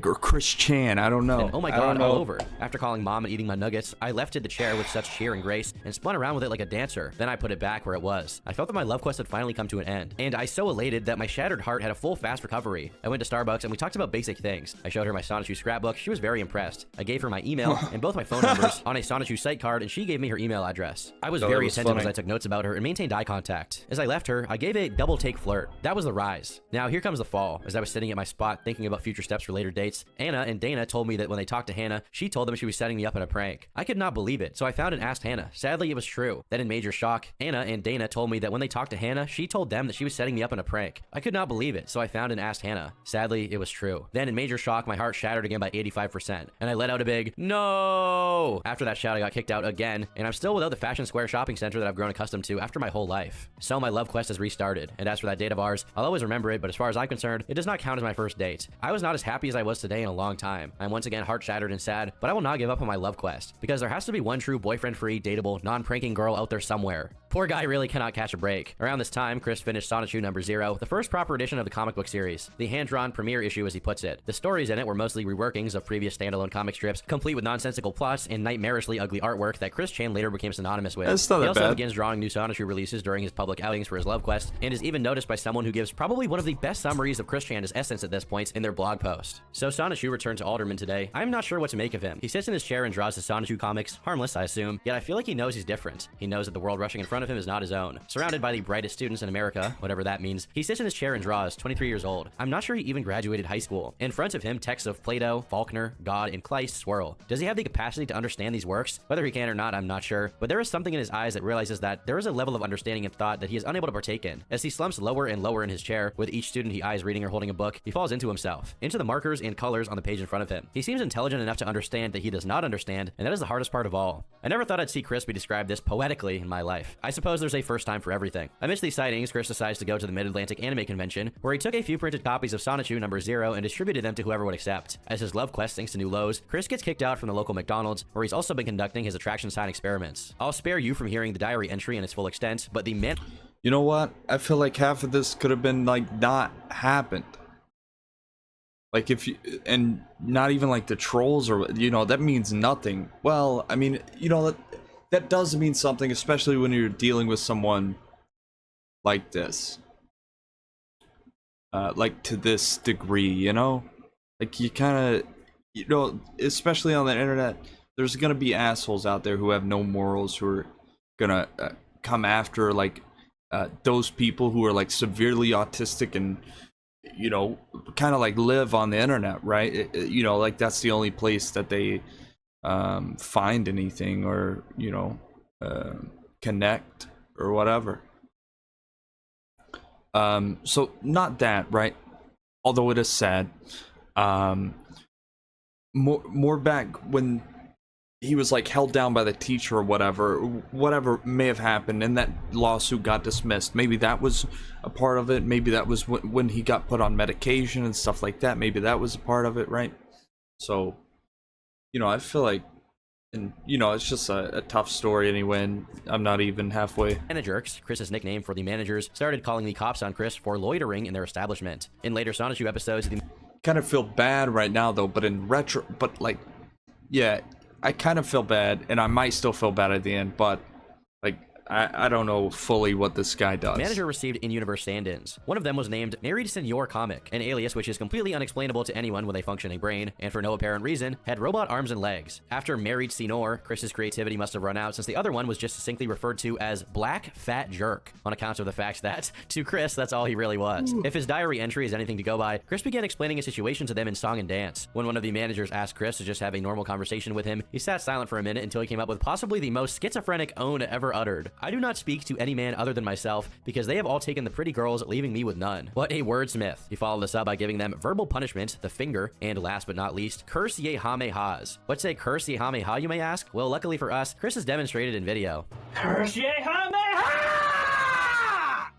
B: Or Chris Chan, I don't know.
A: And, oh my
B: I don't
A: god,
B: know.
A: all over. After calling mom and eating my nuggets, I lifted the chair with such cheer and grace and spun around with it like a dancer. Then I put it back where it was. I felt that my love quest had finally come to an end, and I so elated that my shattered heart had a full fast recovery. I went to Starbucks and we talked about basic things. I showed her my Sonichu scrapbook. She was very impressed. I gave her my email and both my phone numbers on a Sonichu site card, and she gave me her email address. I was very attentive as I took notes about her and maintained eye contact. As I left her, I gave a double take flirt. That was the rise. Now here comes the fall. As I was sitting at my spot thinking about future steps for later dates, Anna and Dana told me that when they talked to Hannah, she told them she was setting me up in a prank. I could not believe it, so I found and asked Hannah. Sadly, it was true. Then in major shock, Anna and Dana told me that when they talked to Hannah, she told them that she was setting me up in a prank. I could not believe it, so I found and asked Hannah. Sadly, it was true. Then in major shock, my heart shattered again by 85%, and I let out a big no. After that shout, I got kicked out again, and I'm still without the Fashion Square shopping center that I've grown accustomed to after my whole life. So my love quest has restarted, and as for that date of ours, I'll always remember it, but as far as I'm concerned, it does not count as my first date. I was not as happy as I was today in a long time. I'm once again heart shattered and sad, but I will not give up on my love quest, because there has to be one true boyfriend-free, dateable, non-pranking girl out there somewhere. Poor guy really cannot catch a break. Around this time, Chris finished Sonichu number 0, the first proper edition of the comic book series, the hand-drawn premiere issue as he puts it. The stories in it were mostly reworkings of previous standalone comic strips, complete with nonsensical plots and nightmarishly ugly artwork that Chris Chan later became synonymous with.
B: That's not
A: He
B: that
A: also
B: bad.
A: begins drawing new Sonichu releases during his public outings for his love quest, and is even noticed by someone who gives probably one of the best summaries of Chris Chan as Essence at this point in their blog post. So Sonichu returned to Alderman today. I'm not sure what to make of him. He sits in his chair and draws his Sonichu comics, harmless I assume, yet I feel like he knows he's different. He knows that the world rushing in front of him is not his own. Surrounded by the brightest students in America, whatever that means, he sits in his chair and draws, 23 years old. I'm not sure he even graduated high school. In front of him, texts of Plato, Faulkner, God, and Kleist swirl. Does he have the capacity to understand these works? Whether he can or not, I'm not sure, but there is something in his eyes that realizes that there is a level of understanding and thought that he is unable to partake in. As he slumps lower and lower in his chair, with each student he eyes reading or holding a book, he falls into himself, into the markers and colors on the page in front of him. He seems intelligent enough to understand that he does not understand, and that is the hardest part of all. I never thought I'd see Chris be described this poetically in my life. I suppose there's a first time for everything. Amidst these sightings, Chris decides to go to the Mid-Atlantic Anime Convention, where he took a few printed copies of Sonichu number 0 and distributed them to whoever would accept. As his love quest sinks to new lows, Chris gets kicked out from the local McDonald's, where he's also been conducting his attraction sign experiments. I'll spare you from hearing the diary entry in its full extent, but the man—
B: You know what? I feel like half of this could have been like not happened. Like if you, and not even like the trolls or, you know, that means nothing. Well, I mean, you know, that does mean something, especially when you're dealing with someone like this. Like to this degree, you know? Like you kind of, you know, especially on the internet, there's gonna be assholes out there who have no morals, who are gonna come after like those people who are like severely autistic and, you know, kind of like live on the internet, right? You know, like that's the only place that they find anything or, you know, connect or whatever. So not that, right? Although it is sad. More back when he was like held down by the teacher or whatever may have happened, and that lawsuit got dismissed. Maybe that was a part of it. Maybe that was when he got put on medication and stuff like that. Maybe that was a part of it, right? So, you know, I feel like, and you know, it's just a tough story anyway, and I'm not even halfway.
A: Jerks, Chris's nickname for the managers, started calling the cops on Chris for loitering in their establishment. In later Sonichu episodes, the
B: Kind of feel bad right now though, but in retro, but like, yeah, I kind of feel bad, and I might still feel bad at the end, but like, I don't know fully what this guy does.
A: manager received in-universe stand-ins. One of them was named Married Senor Comic, an alias which is completely unexplainable to anyone with a functioning brain, and for no apparent reason, had robot arms and legs. After Married Senor, Chris's creativity must have run out, since the other one was just succinctly referred to as Black Fat Jerk, on account of the fact that, to Chris, that's all he really was. If his diary entry is anything to go by, Chris began explaining his situation to them in song and dance. When one of the managers asked Chris to just have a normal conversation with him, he sat silent for a minute until he came up with possibly the most schizophrenic own ever uttered. I do not speak to any man other than myself, because they have all taken the pretty girls, leaving me with none. What a wordsmith. He followed this up by giving them verbal punishment, the finger, and last but not least, curse ye ha-me-has. What's a curse ye ha-me-ha, you may ask? Well, luckily for us, Chris has demonstrated in video.
C: Curse ye ha!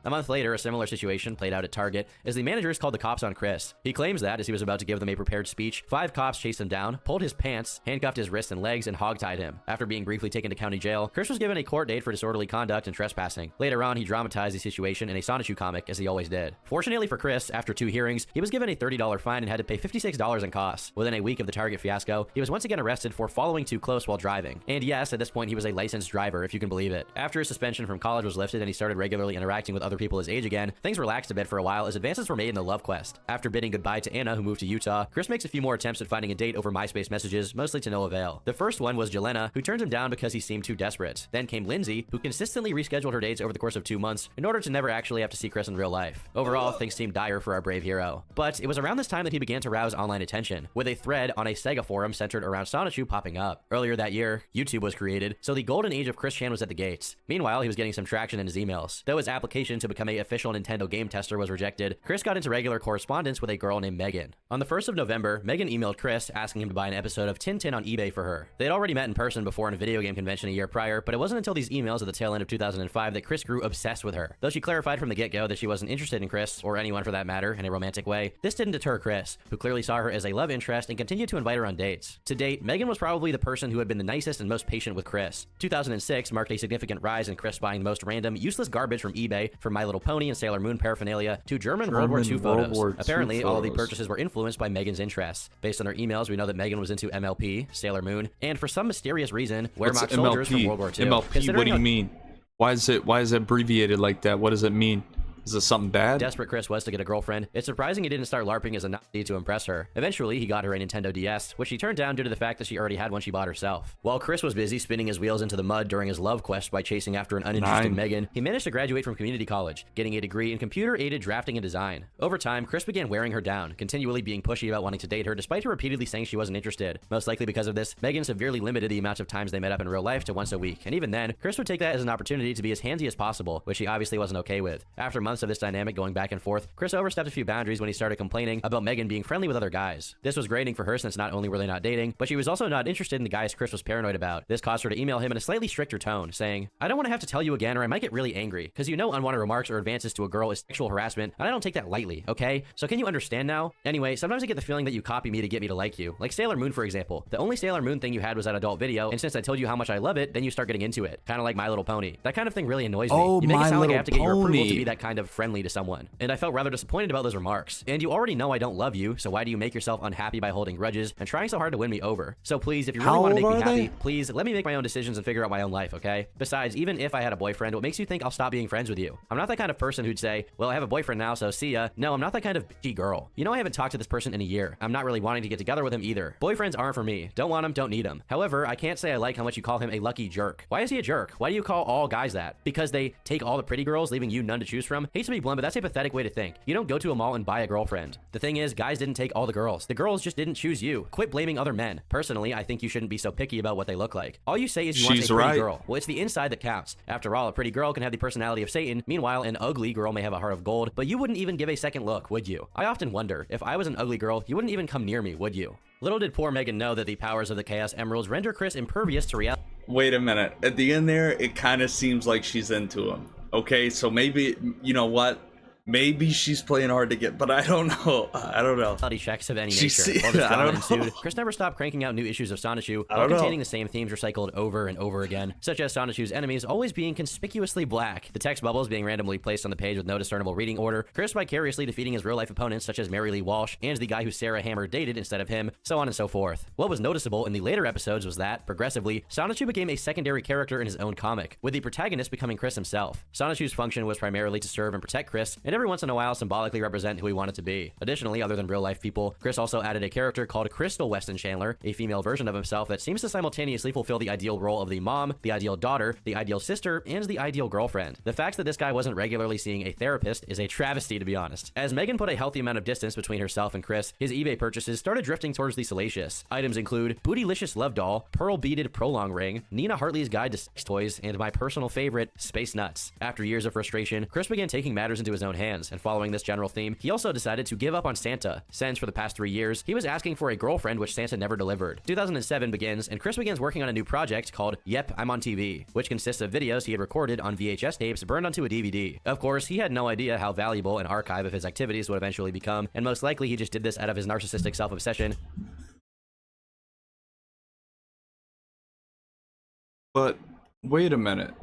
A: A month later, a similar situation played out at Target as the managers called the cops on Chris. He claims that, as he was about to give them a prepared speech, 5 cops chased him down, pulled his pants, handcuffed his wrists and legs, and hogtied him. After being briefly taken to county jail, Chris was given a court date for disorderly conduct and trespassing. Later on, he dramatized the situation in a Sonichu comic, as he always did. Fortunately for Chris, after 2 hearings, he was given a $30 fine and had to pay $56 in costs. Within a week of the Target fiasco, he was once again arrested for following too close while driving. And yes, at this point, he was a licensed driver, if you can believe it. After his suspension from college was lifted and he started regularly interacting with other people his age again, things relaxed a bit for a while as advances were made in the love quest. After bidding goodbye to Anna, who moved to Utah, Chris makes a few more attempts at finding a date over MySpace messages, mostly to no avail. The first one was Jelena, who turned him down because he seemed too desperate. Then came Lindsay, who consistently rescheduled her dates over the course of 2 months in order to never actually have to see Chris in real life. Overall, things seemed dire for our brave hero. But it was around this time that he began to rouse online attention, with a thread on a Sega forum centered around Sonichu popping up. Earlier that year, YouTube was created, so the golden age of Chris Chan was at the gates. Meanwhile, he was getting some traction in his emails. Though his application to become an official Nintendo game tester was rejected, Chris got into regular correspondence with a girl named Megan. On the 1st of November, Megan emailed Chris asking him to buy an episode of Tintin on eBay for her. They had already met in person before in a video game convention a year prior, but it wasn't until these emails at the tail end of 2005 that Chris grew obsessed with her. Though she clarified from the get-go that she wasn't interested in Chris, or anyone for that matter, in a romantic way, this didn't deter Chris, who clearly saw her as a love interest and continued to invite her on dates. To date, Megan was probably the person who had been the nicest and most patient with Chris. 2006 marked a significant rise in Chris buying the most random, useless garbage from eBay, from My Little Pony and Sailor Moon paraphernalia to German World War II photos. Apparently, all of the purchases were influenced by Megan's interests. Based on her emails, we know that Megan was into MLP, Sailor Moon, and for some mysterious reason, Wehrmacht soldiers from World War II.
E: MLP, what do you mean? Why is it abbreviated like that? What does it mean? Is this something bad?
A: Desperate Chris was to get a girlfriend. It's surprising he didn't start LARPing as a Nazi to impress her. Eventually, he got her a Nintendo DS, which she turned down due to the fact that she already had one she bought herself. While Chris was busy spinning his wheels into the mud during his love quest by chasing after an uninterested Megan, he managed to graduate from community college, getting a degree in computer-aided drafting and design. Over time, Chris began wearing her down, continually being pushy about wanting to date her despite her repeatedly saying she wasn't interested. Most likely because of this, Megan severely limited the amount of times they met up in real life to once a week, and even then, Chris would take that as an opportunity to be as handsy as possible, which he obviously wasn't okay with. After months of this dynamic going back and forth, Chris overstepped a few boundaries when he started complaining about Megan being friendly with other guys. This was grating for her since not only were they not dating, but she was also not interested in the guys Chris was paranoid about. This caused her to email him in a slightly stricter tone, saying, "I don't want to have to tell you again or I might get really angry, because you know unwanted remarks or advances to a girl is sexual harassment, and I don't take that lightly, okay? So can you understand now? Anyway, sometimes I get the feeling that you copy me to get me to like you. Like Sailor Moon, for example. The only Sailor Moon thing you had was that adult video, and since I told you how much I love it, then you start getting into it. Kind of like My Little Pony. That kind of thing really annoys me.
E: Oh,
A: you make it sound like I
E: My
A: have to get your
E: Little
A: approval to
E: Pony.
A: be that kind of friendly to someone. And I felt rather disappointed about those remarks. And you already know I don't love you, so why do you make yourself unhappy by holding grudges and trying so hard to win me over? So please, if you really
E: How
A: want to make
E: old
A: me
E: are
A: happy,
E: they?
A: please let me make my own decisions and figure out my own life, okay? Besides, even if I had a boyfriend, what makes you think I'll stop being friends with you? I'm not that kind of person who'd say, well, I have a boyfriend now, so see ya. No, I'm not that kind of bitchy girl. You know I haven't talked to this person in a year. I'm not really wanting to get together with him either. Boyfriends aren't for me. Don't want them, don't need them. However, I can't say I like how much you call him a lucky jerk. Why is he a jerk? Why do you call all guys that? Because they take all the pretty girls, leaving you none to choose from? Hate to be blunt, but that's a pathetic way to think. You don't go to a mall and buy a girlfriend. The thing is, guys didn't take all the girls. The girls just didn't choose you. Quit blaming other men. Personally, I think you shouldn't be so picky about what they look like. All you say is you want a pretty girl. Well, it's the inside that counts. After all, a pretty girl can have the personality of Satan. Meanwhile, an ugly girl may have a heart of gold, but you wouldn't even give a second look, would you? I often wonder, if I was an ugly girl, you wouldn't even come near me, would you? Little did poor Megan know that the powers of the Chaos Emeralds render Chris impervious to reality.
B: Wait a minute. At the end there, it kind of seems like she's into him. Okay, so maybe, you know what? Maybe she's playing hard to get, but I don't know. I don't know.
A: Checks of any
B: She's-
A: nature. While this
B: I
A: drama
B: don't know.
A: ensued, Chris never stopped cranking out new issues of Sonichu
B: I
A: while
B: don't know.
A: containing the same themes recycled over and over again, such as Sonichu's enemies always being conspicuously black, the text bubbles being randomly placed on the page with no discernible reading order, Chris vicariously defeating his real-life opponents such as Mary Lee Walsh and the guy who Sarah Hammer dated instead of him, so on and so forth. What was noticeable in the later episodes was that, progressively, Sonichu became a secondary character in his own comic, with the protagonist becoming Chris himself. Sonichu's function was primarily to serve and protect Chris, and every once in a while symbolically represent who he wanted to be. Additionally, other than real-life people, Chris also added a character called Crystal Weston Chandler, a female version of himself that seems to simultaneously fulfill the ideal role of the mom, the ideal daughter, the ideal sister, and the ideal girlfriend. The fact that this guy wasn't regularly seeing a therapist is a travesty, to be honest. As Megan put a healthy amount of distance between herself and Chris, his eBay purchases started drifting towards the salacious. Items include Bootylicious Love Doll, Pearl Beaded Prolong Ring, Nina Hartley's Guide to Sex Toys, and my personal favorite, Space Nuts. After years of frustration, Chris began taking matters into his own hands hands, and following this general theme, he also decided to give up on Santa, since for the past 3 years, he was asking for a girlfriend which Santa never delivered. 2007 begins, and Chris begins working on a new project called Yep, I'm on TV, which consists of videos he had recorded on VHS tapes burned onto a DVD. Of course, he had no idea how valuable an archive of his activities would eventually become, and most likely he just did this out of his narcissistic self-obsession.
B: But wait a minute.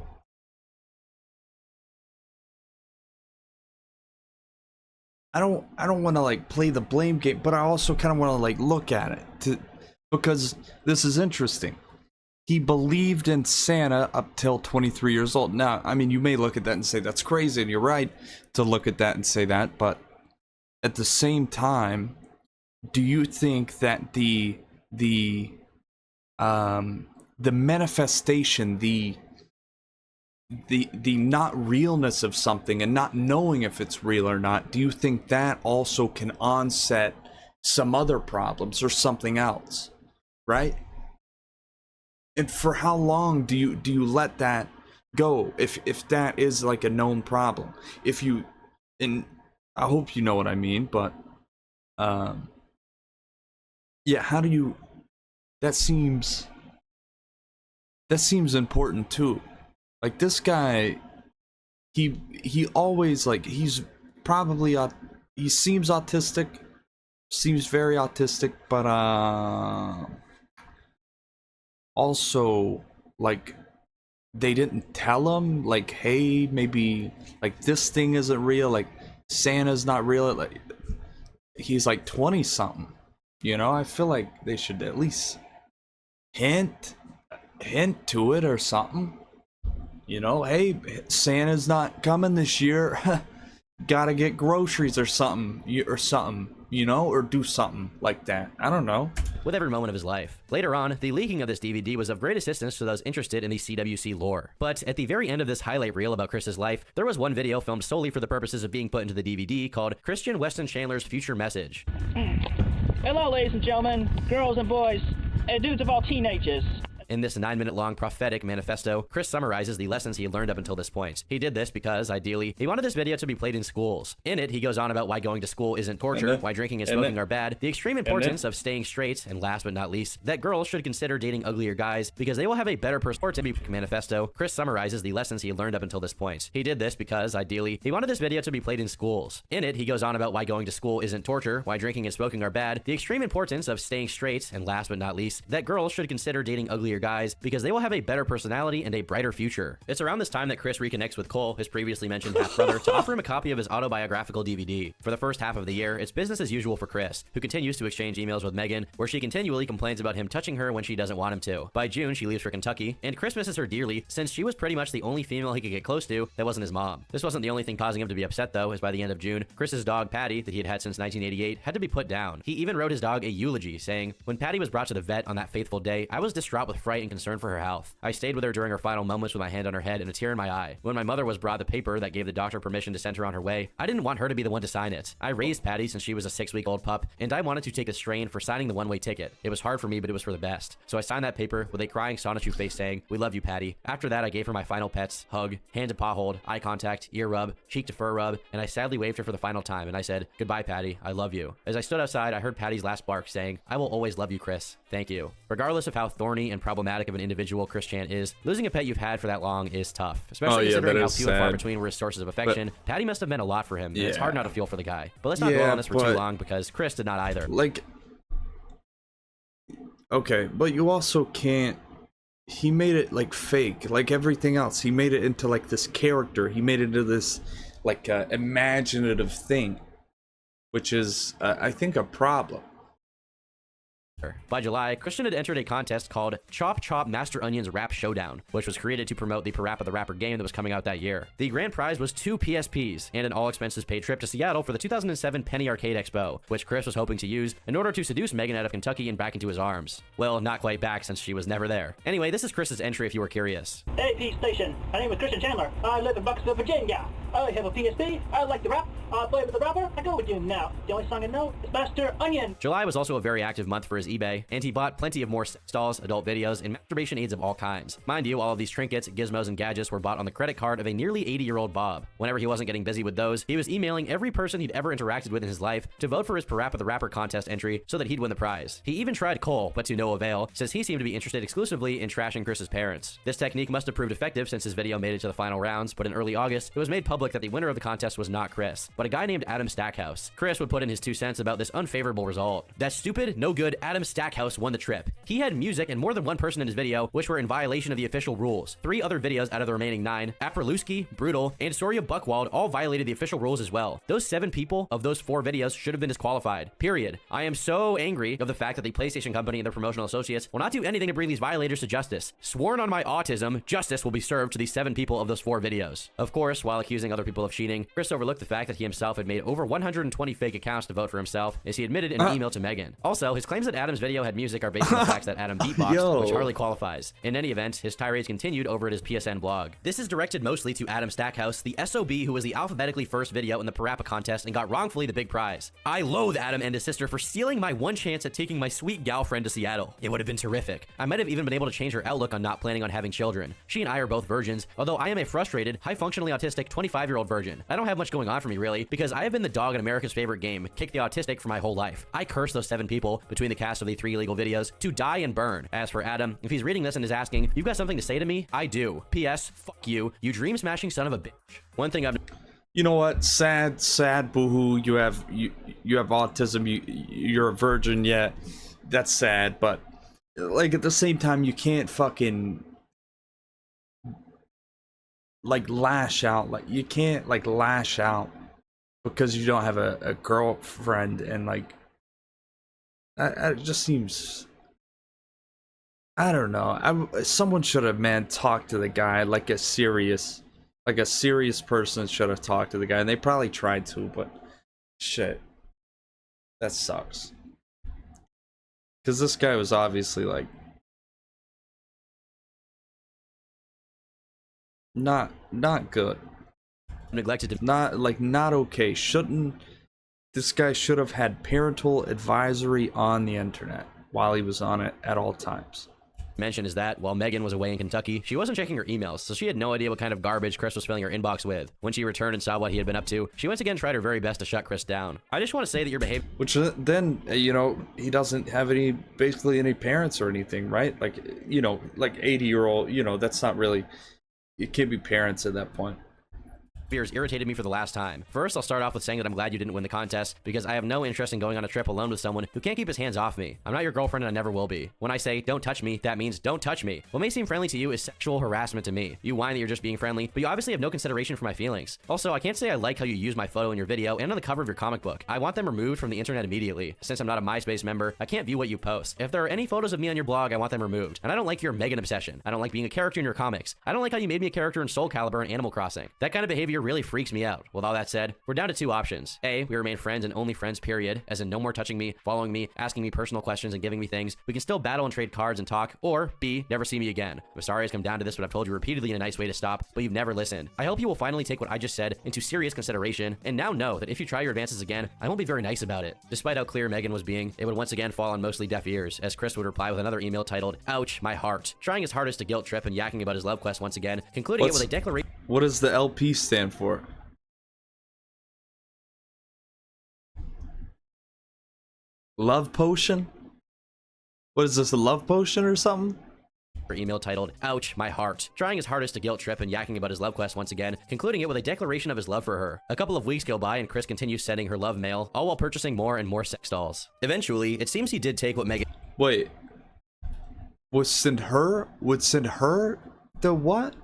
B: I don't want to like play the blame game, but I also kind of want to like look at it because this is interesting. He believed in Santa up till 23 years old. Now, I mean, you may look at that and say that's crazy, and you're right to look at that and say that, but at the same time, do you think that the manifestation, the not realness of something and not knowing if it's real or not, do you think that also can onset some other problems or something else, right? And for how long do you let that go if that is like a known problem? If you, and I hope you know what I mean, but yeah, how do you, that seems important too. Like this guy, he always like, he's probably he seems autistic, seems very autistic, but also like they didn't tell him like, hey, maybe like this thing isn't real, like Santa's not real. Like he's like 20 something, you know. I feel like they should at least hint to it or something. You know, hey, Santa's not coming this year. Gotta get groceries or something, you know, or do something like that. I don't know.
A: With every moment of his life. Later on, the leaking of this DVD was of great assistance to those interested in the CWC lore. But at the very end of this highlight reel about Chris's life, there was one video filmed solely for the purposes of being put into the DVD called Christian Weston Chandler's Future Message.
F: Hello, ladies and gentlemen, girls and boys, and dudes of all teenagers.
A: In this 9-minute-long prophetic manifesto, Chris summarizes the lessons he learned up until this point. He did this because, ideally, he wanted this video to be played in schools. In it, he goes on about why going to school isn't torture, why drinking and smoking are bad, the extreme importance of staying straight, and last but not least, that girls should consider dating uglier guys because they will have a better personality. Manifesto, Chris summarizes the lessons he learned up until this point. He did this because, ideally, he wanted this video to be played in schools. In it, he goes on about why going to school isn't torture, why drinking and smoking are bad, the extreme importance of staying straight, and last but not least, that girls should consider dating uglier guys because they will have a better personality and a brighter future. It's around this time that Chris reconnects with Cole, his previously mentioned half-brother, to offer him a copy of his autobiographical DVD. For the first half of the year, it's business as usual for Chris, who continues to exchange emails with Megan, where she continually complains about him touching her when she doesn't want him to. By June, she leaves for Kentucky, and Chris misses her dearly since she was pretty much the only female he could get close to that wasn't his mom. This wasn't the only thing causing him to be upset though, as by the end of June, Chris's dog Patty, that he had had since 1988, had to be put down. He even wrote his dog a eulogy, saying, "When Patty was brought to the vet on that faithful day, I was distraught with fright and concern for her health. I stayed with her during her final moments with my hand on her head and a tear in my eye. When my mother was brought the paper that gave the doctor permission to send her on her way, I didn't want her to be the one to sign it. I raised Patty since she was a 6-week-old pup, and I wanted to take the strain for signing the one-way ticket. It was hard for me, but it was for the best. So I signed that paper with a crying sonnet face saying, 'We love you, Patty.' After that, I gave her my final pets, hug, hand to paw hold, eye contact, ear rub, cheek to fur rub, and I sadly waved her for the final time, and I said, 'Goodbye, Patty. I love you.' As I stood outside, I heard Patty's last bark saying, 'I will always love you, Chris. Thank you.' Regardless of how thorny and problematic of an individual Chris Chan is, losing a pet you've had for that long is tough, especially considering how few and far between were his sources of affection. Patty must have meant a lot for him, and it's hard not to feel for the guy. But let's not dwell on this for too long, because Chris did not either.
B: Like, okay, but you also can't, he made it like fake, like everything else. He made it into like this character. He made it into this like imaginative thing, which is, I think, a problem.
A: By July, Christian had entered a contest called Chop Chop Master Onion's Rap Showdown, which was created to promote the Parappa the Rapper game that was coming out that year. The grand prize was 2 PSPs and an all-expenses-paid trip to Seattle for the 2007 Penny Arcade Expo, which Chris was hoping to use in order to seduce Megan out of Kentucky and back into his arms. Well, not quite back since she was never there. Anyway, this is Chris's entry if you were curious.
F: AP Station. My name is Christian Chandler. I live in Bucksville, Virginia. I have a PSP. I like to rap. I play with the rapper. I go with you now. The only song I know is Master Onion.
A: July was also a very active month for his eBay, and he bought plenty of more sex dolls, adult videos, and masturbation aids of all kinds. Mind you, all of these trinkets, gizmos, and gadgets were bought on the credit card of a nearly 80-year-old Bob. Whenever he wasn't getting busy with those, he was emailing every person he'd ever interacted with in his life to vote for his Parappa the Rapper contest entry so that he'd win the prize. He even tried Cole, but to no avail, since he seemed to be interested exclusively in trashing Chris's parents. This technique must have proved effective since his video made it to the final rounds, but in early August, it was made public that the winner of the contest was not Chris, but a guy named Adam Stackhouse. Chris would put in his 2 cents about this unfavorable result. That stupid, no good Adam Stackhouse won the trip. He had music and more than one person in his video, which were in violation of the official rules. 3 other videos out of the remaining 9, Apralewski, Brutal, and Soria Buckwald all violated the official rules as well. Those 7 people of those 4 videos should have been disqualified. Period. I am so angry of the fact that the PlayStation Company and their promotional associates will not do anything to bring these violators to justice. Sworn on my autism, justice will be served to these 7 people of those 4 videos. Of course, while accusing other people of cheating, Chris overlooked the fact that he himself had made over 120 fake accounts to vote for himself, as he admitted in an email to Megan. Also, his claims that Adam's video had music are based on the fact that Adam beatboxed, which hardly qualifies. In any event, his tirades continued over at his PSN blog. This is directed mostly to Adam Stackhouse, the SOB who was the alphabetically first video in the Parappa contest and got wrongfully the big prize. I loathe Adam and his sister for stealing my one chance at taking my sweet gal friend to Seattle. It would have been terrific. I might have even been able to change her outlook on not planning on having children. She and I are both virgins, although I am a frustrated, high-functionally autistic 25-year-old virgin. I don't have much going on for me, really, because I have been the dog in America's favorite game, Kick the Autistic, for my whole life. I curse those 7 people between the cast of the 3 illegal videos to die and burn. As for Adam, if he's reading this and is asking, "You got something to say to me?" I do. P.S. Fuck you, you dream-smashing son of a bitch. One thing I've...
E: You know what? Sad, boohoo. You have autism. You're a virgin. Yeah, that's sad. But like at the same time, you can't fucking like lash out. Like you can't like lash out because you don't have a girlfriend, and like it just seems. I don't know. Someone should have, man, talked to the guy like a serious person should have talked to the guy, and they probably tried to, but shit, that sucks. Because this guy was obviously like not good,
A: neglected to...
E: not okay. This guy should have had parental advisory on the internet while he was on it at all times.
A: Mention is that while Megan was away in Kentucky, she wasn't checking her emails, so she had no idea what kind of garbage Chris was filling her inbox with. When she returned and saw what he had been up to, she once again tried her very best to shut Chris down. I just want to say that your behavior...
E: Which then, you know, he doesn't have basically any parents or anything, right? Like, you know, like 80-year-old, you know, that's not really... It can't be parents at that point.
A: Fears irritated me for the last time. First, I'll start off with saying that I'm glad you didn't win the contest, because I have no interest in going on a trip alone with someone who can't keep his hands off me. I'm not your girlfriend and I never will be. When I say don't touch me, that means don't touch me. What may seem friendly to you is sexual harassment to me. You whine that you're just being friendly, but you obviously have no consideration for my feelings. Also, I can't say I like how you use my photo in your video and on the cover of your comic book. I want them removed from the internet immediately. Since I'm not a MySpace member, I can't view what you post. If there are any photos of me on your blog, I want them removed. And I don't like your Megan obsession. I don't like being a character in your comics. I don't like how you made me a character in Soul Calibur and Animal Crossing. That kind of behavior really freaks me out. With all that said, we're down to 2 options. A, we remain friends and only friends, period, as in no more touching me, following me, asking me personal questions, and giving me things. We can still battle and trade cards and talk. Or B, never see me again. I'm sorry it's come down to this, but I've told you repeatedly in a nice way to stop, but you've never listened. I hope you will finally take what I just said into serious consideration, and now know that if you try your advances again, I won't be very nice about it. Despite how clear Megan was being, it would once again fall on mostly deaf ears, as Chris would reply with another email titled, "Ouch, my heart," trying his hardest to guilt trip and yakking about his love quest once again, concluding it with a declaration.
E: What does the LP stand for? Love potion? What is this, a love potion or something?
A: Email titled, "Ouch, my heart," trying his hardest to guilt trip and yakking about his love quest once again, concluding it with a declaration of his love for her. A couple of weeks go by and Chris continues sending her love mail, all while purchasing more and more sex dolls. Eventually, it seems he did take what Megan...
E: Wait. Would send her the what?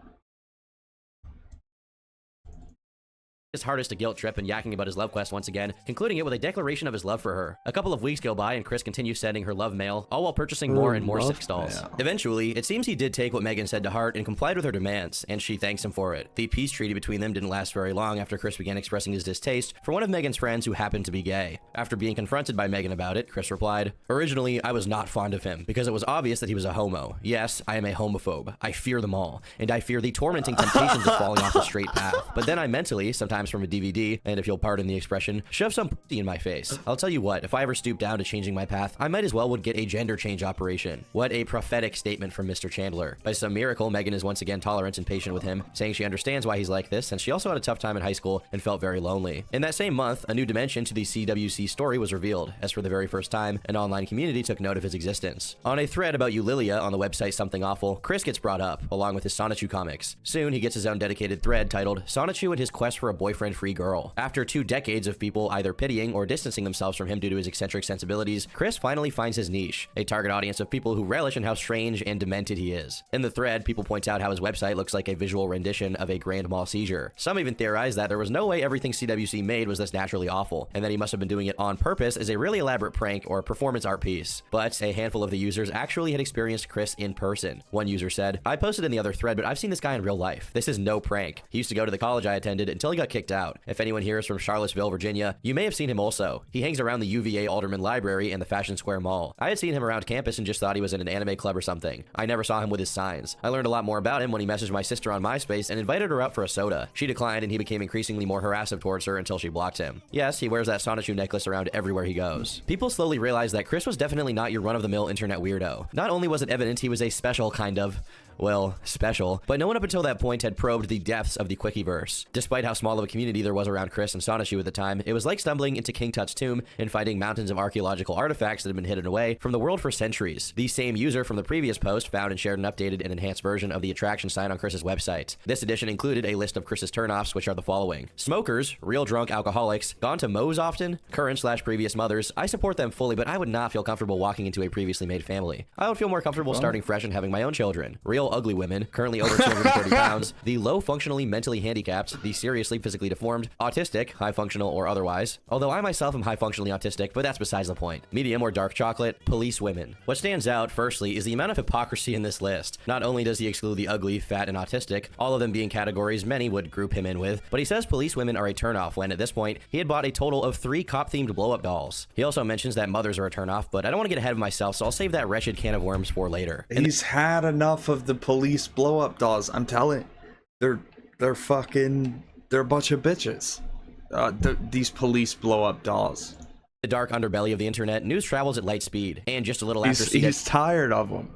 A: his hardest to guilt trip and yakking about his love quest once again, concluding it with a declaration of his love for her. A couple of weeks go by and Chris continues sending her love mail, all while purchasing more and more sex dolls. Eventually, it seems he did take what Megan said to heart and complied with her demands, and she thanks him for it. The peace treaty between them didn't last very long after Chris began expressing his distaste for one of Megan's friends who happened to be gay. After being confronted by Megan about it, Chris replied, "Originally, I was not fond of him because it was obvious that he was a homo. Yes, I am a homophobe. I fear them all, and I fear the tormenting temptations of falling off the straight path. But then I mentally, sometimes from a DVD, and if you'll pardon the expression, shove some pussy in my face. I'll tell you what, if I ever stoop down to changing my path, I might as well would get a gender change operation." What a prophetic statement from Mr. Chandler. By some miracle, Megan is once again tolerant and patient with him, saying she understands why he's like this, and she also had a tough time in high school and felt very lonely. In that same month, a new dimension to the CWC story was revealed, as for the very first time, an online community took note of his existence. On a thread about Eulilia on the website Something Awful, Chris gets brought up, along with his Sonichu comics. Soon, he gets his own dedicated thread titled Sonichu and His Quest for a Boyfriend-Free Girl. After 2 decades of people either pitying or distancing themselves from him due to his eccentric sensibilities, Chris finally finds his niche, a target audience of people who relish in how strange and demented he is. In the thread, people point out how his website looks like a visual rendition of a grand mal seizure. Some even theorize that there was no way everything CWC made was this naturally awful, and that he must have been doing it on purpose as a really elaborate prank or performance art piece. But a handful of the users actually had experienced Chris in person. One user said, "I posted in the other thread, but I've seen this guy in real life. This is no prank. He used to go to the college I attended until he got kicked out. If anyone here is from Charlottesville, Virginia, you may have seen him also. He hangs around the UVA Alderman Library and the Fashion Square Mall. I had seen him around campus and just thought he was in an anime club or something. I never saw him with his signs. I learned a lot more about him when he messaged my sister on MySpace and invited her out for a soda. She declined and he became increasingly more harassive towards her until she blocked him. Yes, he wears that Sonichu necklace around everywhere he goes." People slowly realized that Chris was definitely not your run-of-the-mill internet weirdo. Not only was it evident he was a special kind of, well, special, but no one up until that point had probed the depths of the Quickiverse. Despite how small of a community there was around Chris and Sonichu at the time, it was like stumbling into King Tut's tomb and finding mountains of archaeological artifacts that had been hidden away from the world for centuries. The same user from the previous post found and shared an updated and enhanced version of the attraction sign on Chris's website. This edition included a list of Chris's turnoffs, which are the following: smokers, real drunk alcoholics, gone to Moe's often, current/previous mothers. I support them fully, but I would not feel comfortable walking into a previously made family. I would feel more comfortable starting fresh and having my own children. Real ugly women, currently over 230 pounds, the low functionally mentally handicapped, the seriously physically deformed, autistic, high functional or otherwise, although I myself am high functionally autistic, but that's besides the point, medium or dark chocolate, police women. What stands out, firstly, is the amount of hypocrisy in this list. Not only does he exclude the ugly, fat, and autistic, all of them being categories many would group him in with, but he says police women are a turnoff when, at this point, he had bought a total of 3 cop-themed blow-up dolls. He also mentions that mothers are a turnoff, but I don't want to get ahead of myself, so I'll save that wretched can of worms for later.
E: He's had enough of the police blow-up dolls. I'm telling you, they're a bunch of bitches. These police blow-up dolls.
A: The dark underbelly of the internet, news travels at light speed, and just a little after
E: He's tired of them.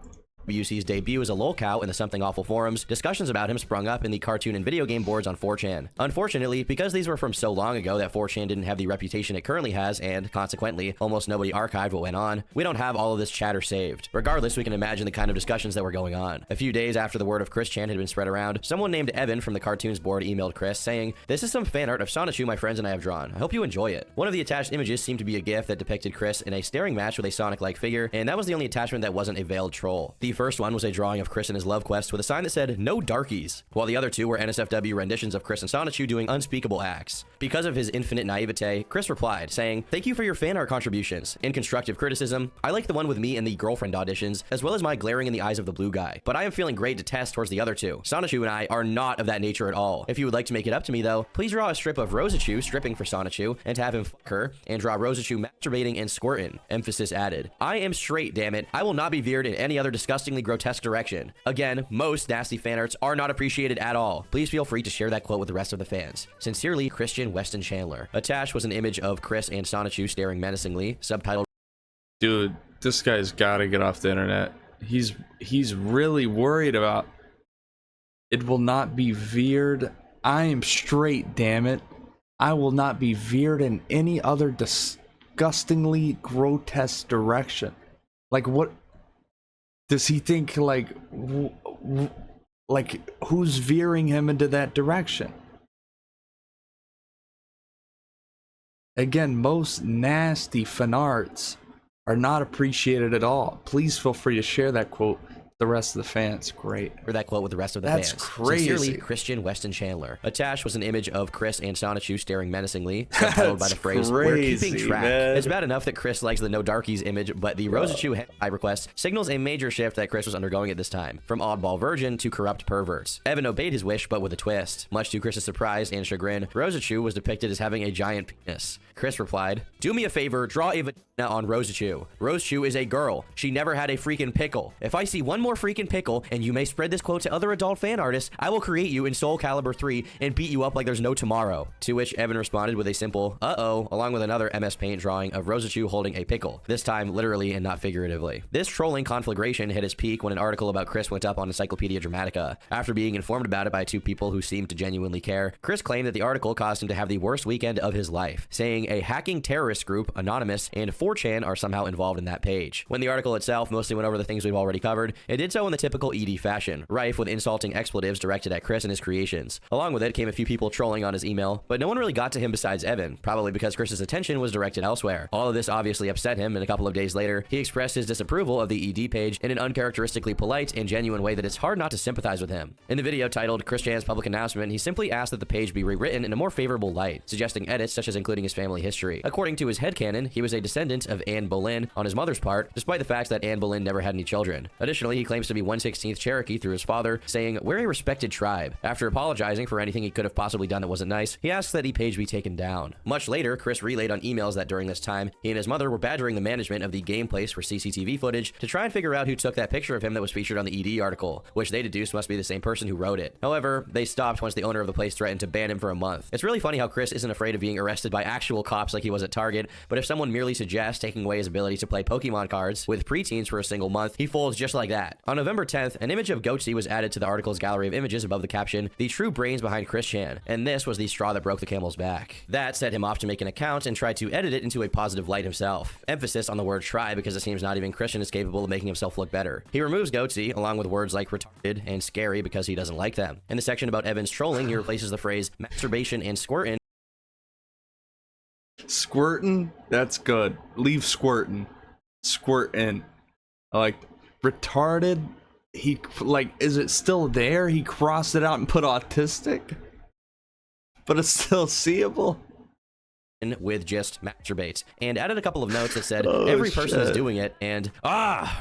A: WC's debut as a lolcow in the Something Awful forums, discussions about him sprung up in the cartoon and video game boards on 4chan. Unfortunately, because these were from so long ago that 4chan didn't have the reputation it currently has, and consequently, almost nobody archived what went on, we don't have all of this chatter saved. Regardless, we can imagine the kind of discussions that were going on. A few days after the word of Chris Chan had been spread around, someone named Evan from the cartoons board emailed Chris saying, "This is some fan art of Sonichu my friends and I have drawn. I hope you enjoy it." One of the attached images seemed to be a gif that depicted Chris in a staring match with a Sonic-like figure, and that was the only attachment that wasn't a veiled troll. The first one was a drawing of Chris and his love quest with a sign that said, "No darkies," while the other 2 were NSFW renditions of Chris and Sonichu doing unspeakable acts. Because of his infinite naivete, Chris replied, saying, "Thank you for your fan art contributions. In constructive criticism, I like the one with me in the girlfriend auditions, as well as my glaring in the eyes of the blue guy. But I am feeling great to test towards the other 2. Sonichu and I are not of that nature at all. If you would like to make it up to me, though, please draw a strip of Rosachu stripping for Sonichu, and to have him fuck her, and draw Rosachu masturbating and squirting." Emphasis added. "I am straight, damn it. I will not be veered in any other disgustingly grotesque direction." Again, most nasty fan arts are not appreciated at all. Please feel free to share that quote with the rest of the fans. Sincerely, Christian Weston Chandler. Attached was an image of Chris and Sonichu staring menacingly, subtitled,
E: Dude, this guy's gotta get off the internet. He's really worried about it will not be veered. I am straight, damn it. I will not be veered in any other disgustingly grotesque direction. Like, what does he think? Like who's veering him into that direction? Again, most nasty fan arts are not appreciated at all. Please feel free to share that quote the rest of the fans. Great.
A: For that quote with the rest of the
E: That's
A: fans.
E: crazy.
A: Sincerely, Christian Weston Chandler. Attached was an image of Chris and Sonichu staring menacingly, subtitled by the phrase, "We're keeping
E: crazy,
A: track."
E: man.
A: It's bad enough that Chris likes the No Darkies image, but the Rosachu hentai request signals a major shift that Chris was undergoing at this time, from oddball virgin to corrupt perverts. Evan obeyed his wish, but with a twist. Much to Chris's surprise and chagrin, Rosachu was depicted as having a giant penis. Chris replied, "Do me a favor, draw a vagina on Rosachu. Rosachu is a girl. She never had a freaking pickle. If I see one more freaking pickle, and you may spread this quote to other adult fan artists, I will create you in Soul Calibur 3 and beat you up like there's no tomorrow." To which Evan responded with a simple, "Uh-oh," along with another MS Paint drawing of Rosachu holding a pickle, this time literally and not figuratively. This trolling conflagration hit its peak when an article about Chris went up on Encyclopedia Dramatica. After being informed about it by two people who seemed to genuinely care, Chris claimed that the article caused him to have the worst weekend of his life, saying a hacking terrorist group, Anonymous, and 4chan are somehow involved in that page. When the article itself mostly went over the things we've already covered, it did so in the typical ED fashion, rife with insulting expletives directed at Chris and his creations. Along with it came a few people trolling on his email, but no one really got to him besides Evan, probably because Chris's attention was directed elsewhere. All of this obviously upset him, and a couple of days later, he expressed his disapproval of the ED page in an uncharacteristically polite and genuine way that it's hard not to sympathize with him. In the video titled Chris Chan's Public Announcement, he simply asked that the page be rewritten in a more favorable light, suggesting edits such as including his family history. According to his headcanon, he was a descendant of Anne Boleyn on his mother's part, despite the fact that Anne Boleyn never had any children. Additionally, he claims to be 1/16th Cherokee through his father, saying, "We're a respected tribe." After apologizing for anything he could have possibly done that wasn't nice, he asks that the page be taken down. Much later, Chris relayed on emails that during this time, he and his mother were badgering the management of the game place for CCTV footage to try and figure out who took that picture of him that was featured on the ED article, which they deduced must be the same person who wrote it. However, they stopped once the owner of the place threatened to ban him for a month. It's really funny how Chris isn't afraid of being arrested by actual cops like he was at Target, but if someone merely suggests taking away his ability to play Pokemon cards with preteens for a single month, he folds just like that. On November 10th, an image of Goatsy was added to the article's gallery of images above the caption, "The true brains behind Chris Chan," and this was the straw that broke the camel's back. That set him off to make an account and try to edit it into a positive light himself. Emphasis on the word try because it seems not even Christian is capable of making himself look better. He removes Goatsy, along with words like retarded and scary because he doesn't like them. In the section about Evan's trolling, he replaces the phrase masturbation and squirtin'.
E: Squirtin'? That's good. Leave squirtin'. Squirtin'. I like retarded. He, like, is it still there? He crossed it out and put autistic? But it's still seeable?
A: With just masturbates, and added a couple of notes that said, "Every person is doing it," and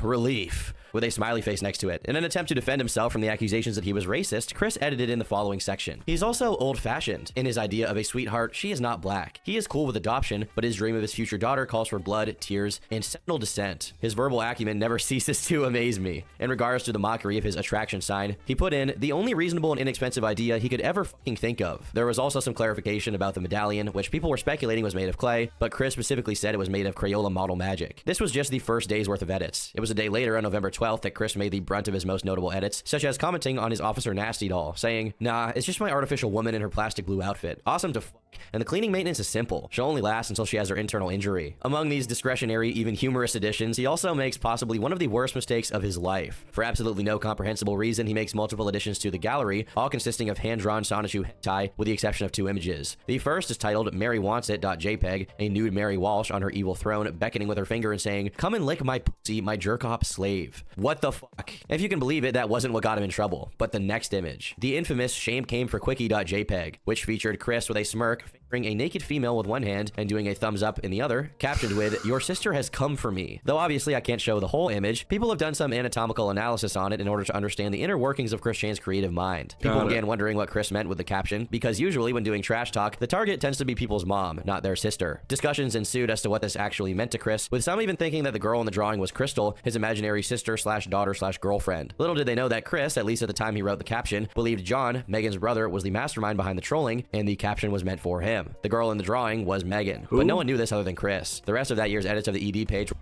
A: relief, with a smiley face next to it. In an attempt to defend himself from the accusations that he was racist, Chris edited in the following section. He's also old-fashioned. In his idea of a sweetheart, she is not black. He is cool with adoption, but his dream of his future daughter calls for blood, tears, and sentinel descent. His verbal acumen never ceases to amaze me. In regards to the mockery of his attraction sign, he put in the only reasonable and inexpensive idea he could ever fucking think of. There was also some clarification about the medallion, which people were speculating was made of clay, but Chris specifically said it was made of Crayola model magic. This was just the first day's worth of edits. It was a day later on November 12th that Chris made the brunt of his most notable edits, such as commenting on his Officer Nasty doll, saying, "Nah, it's just my artificial woman in her plastic blue outfit. Awesome to fuck, and the cleaning maintenance is simple. She'll only last until she has her internal injury." Among these discretionary, even humorous additions, he also makes possibly one of the worst mistakes of his life. For absolutely no comprehensible reason, he makes multiple additions to the gallery, all consisting of hand-drawn Sonichu hentai, with the exception of two images. The first is titled Mary Wants It.jpg, a nude Mary Walsh on her evil throne, beckoning with her finger and saying, "Come and lick my pussy, my jerk-off slave." What the fuck? If you can believe it, that wasn't what got him in trouble. But the next image, the infamous Shame Came for Quickie.jpg, which featured Chris with a smirk, fingering a naked female with one hand and doing a thumbs up in the other, captioned with, "Your sister has come for me." Though obviously I can't show the whole image, people have done some anatomical analysis on it in order to understand the inner workings of Chris Chan's creative mind. People began wondering what Chris meant with the caption, because usually when doing trash talk, the target tends to be people's mom, not their sister. Discussions ensued as to what this actually meant to Chris, with some even thinking that the girl in the drawing was Crystal, his imaginary sister/daughter/girlfriend. Little did they know that Chris, at least at the time he wrote the caption, believed John, Megan's brother, was the mastermind behind the trolling, and the caption was meant for him. The girl in the drawing was Megan, but no one knew this other than Chris. The rest of that year's edits of the ED page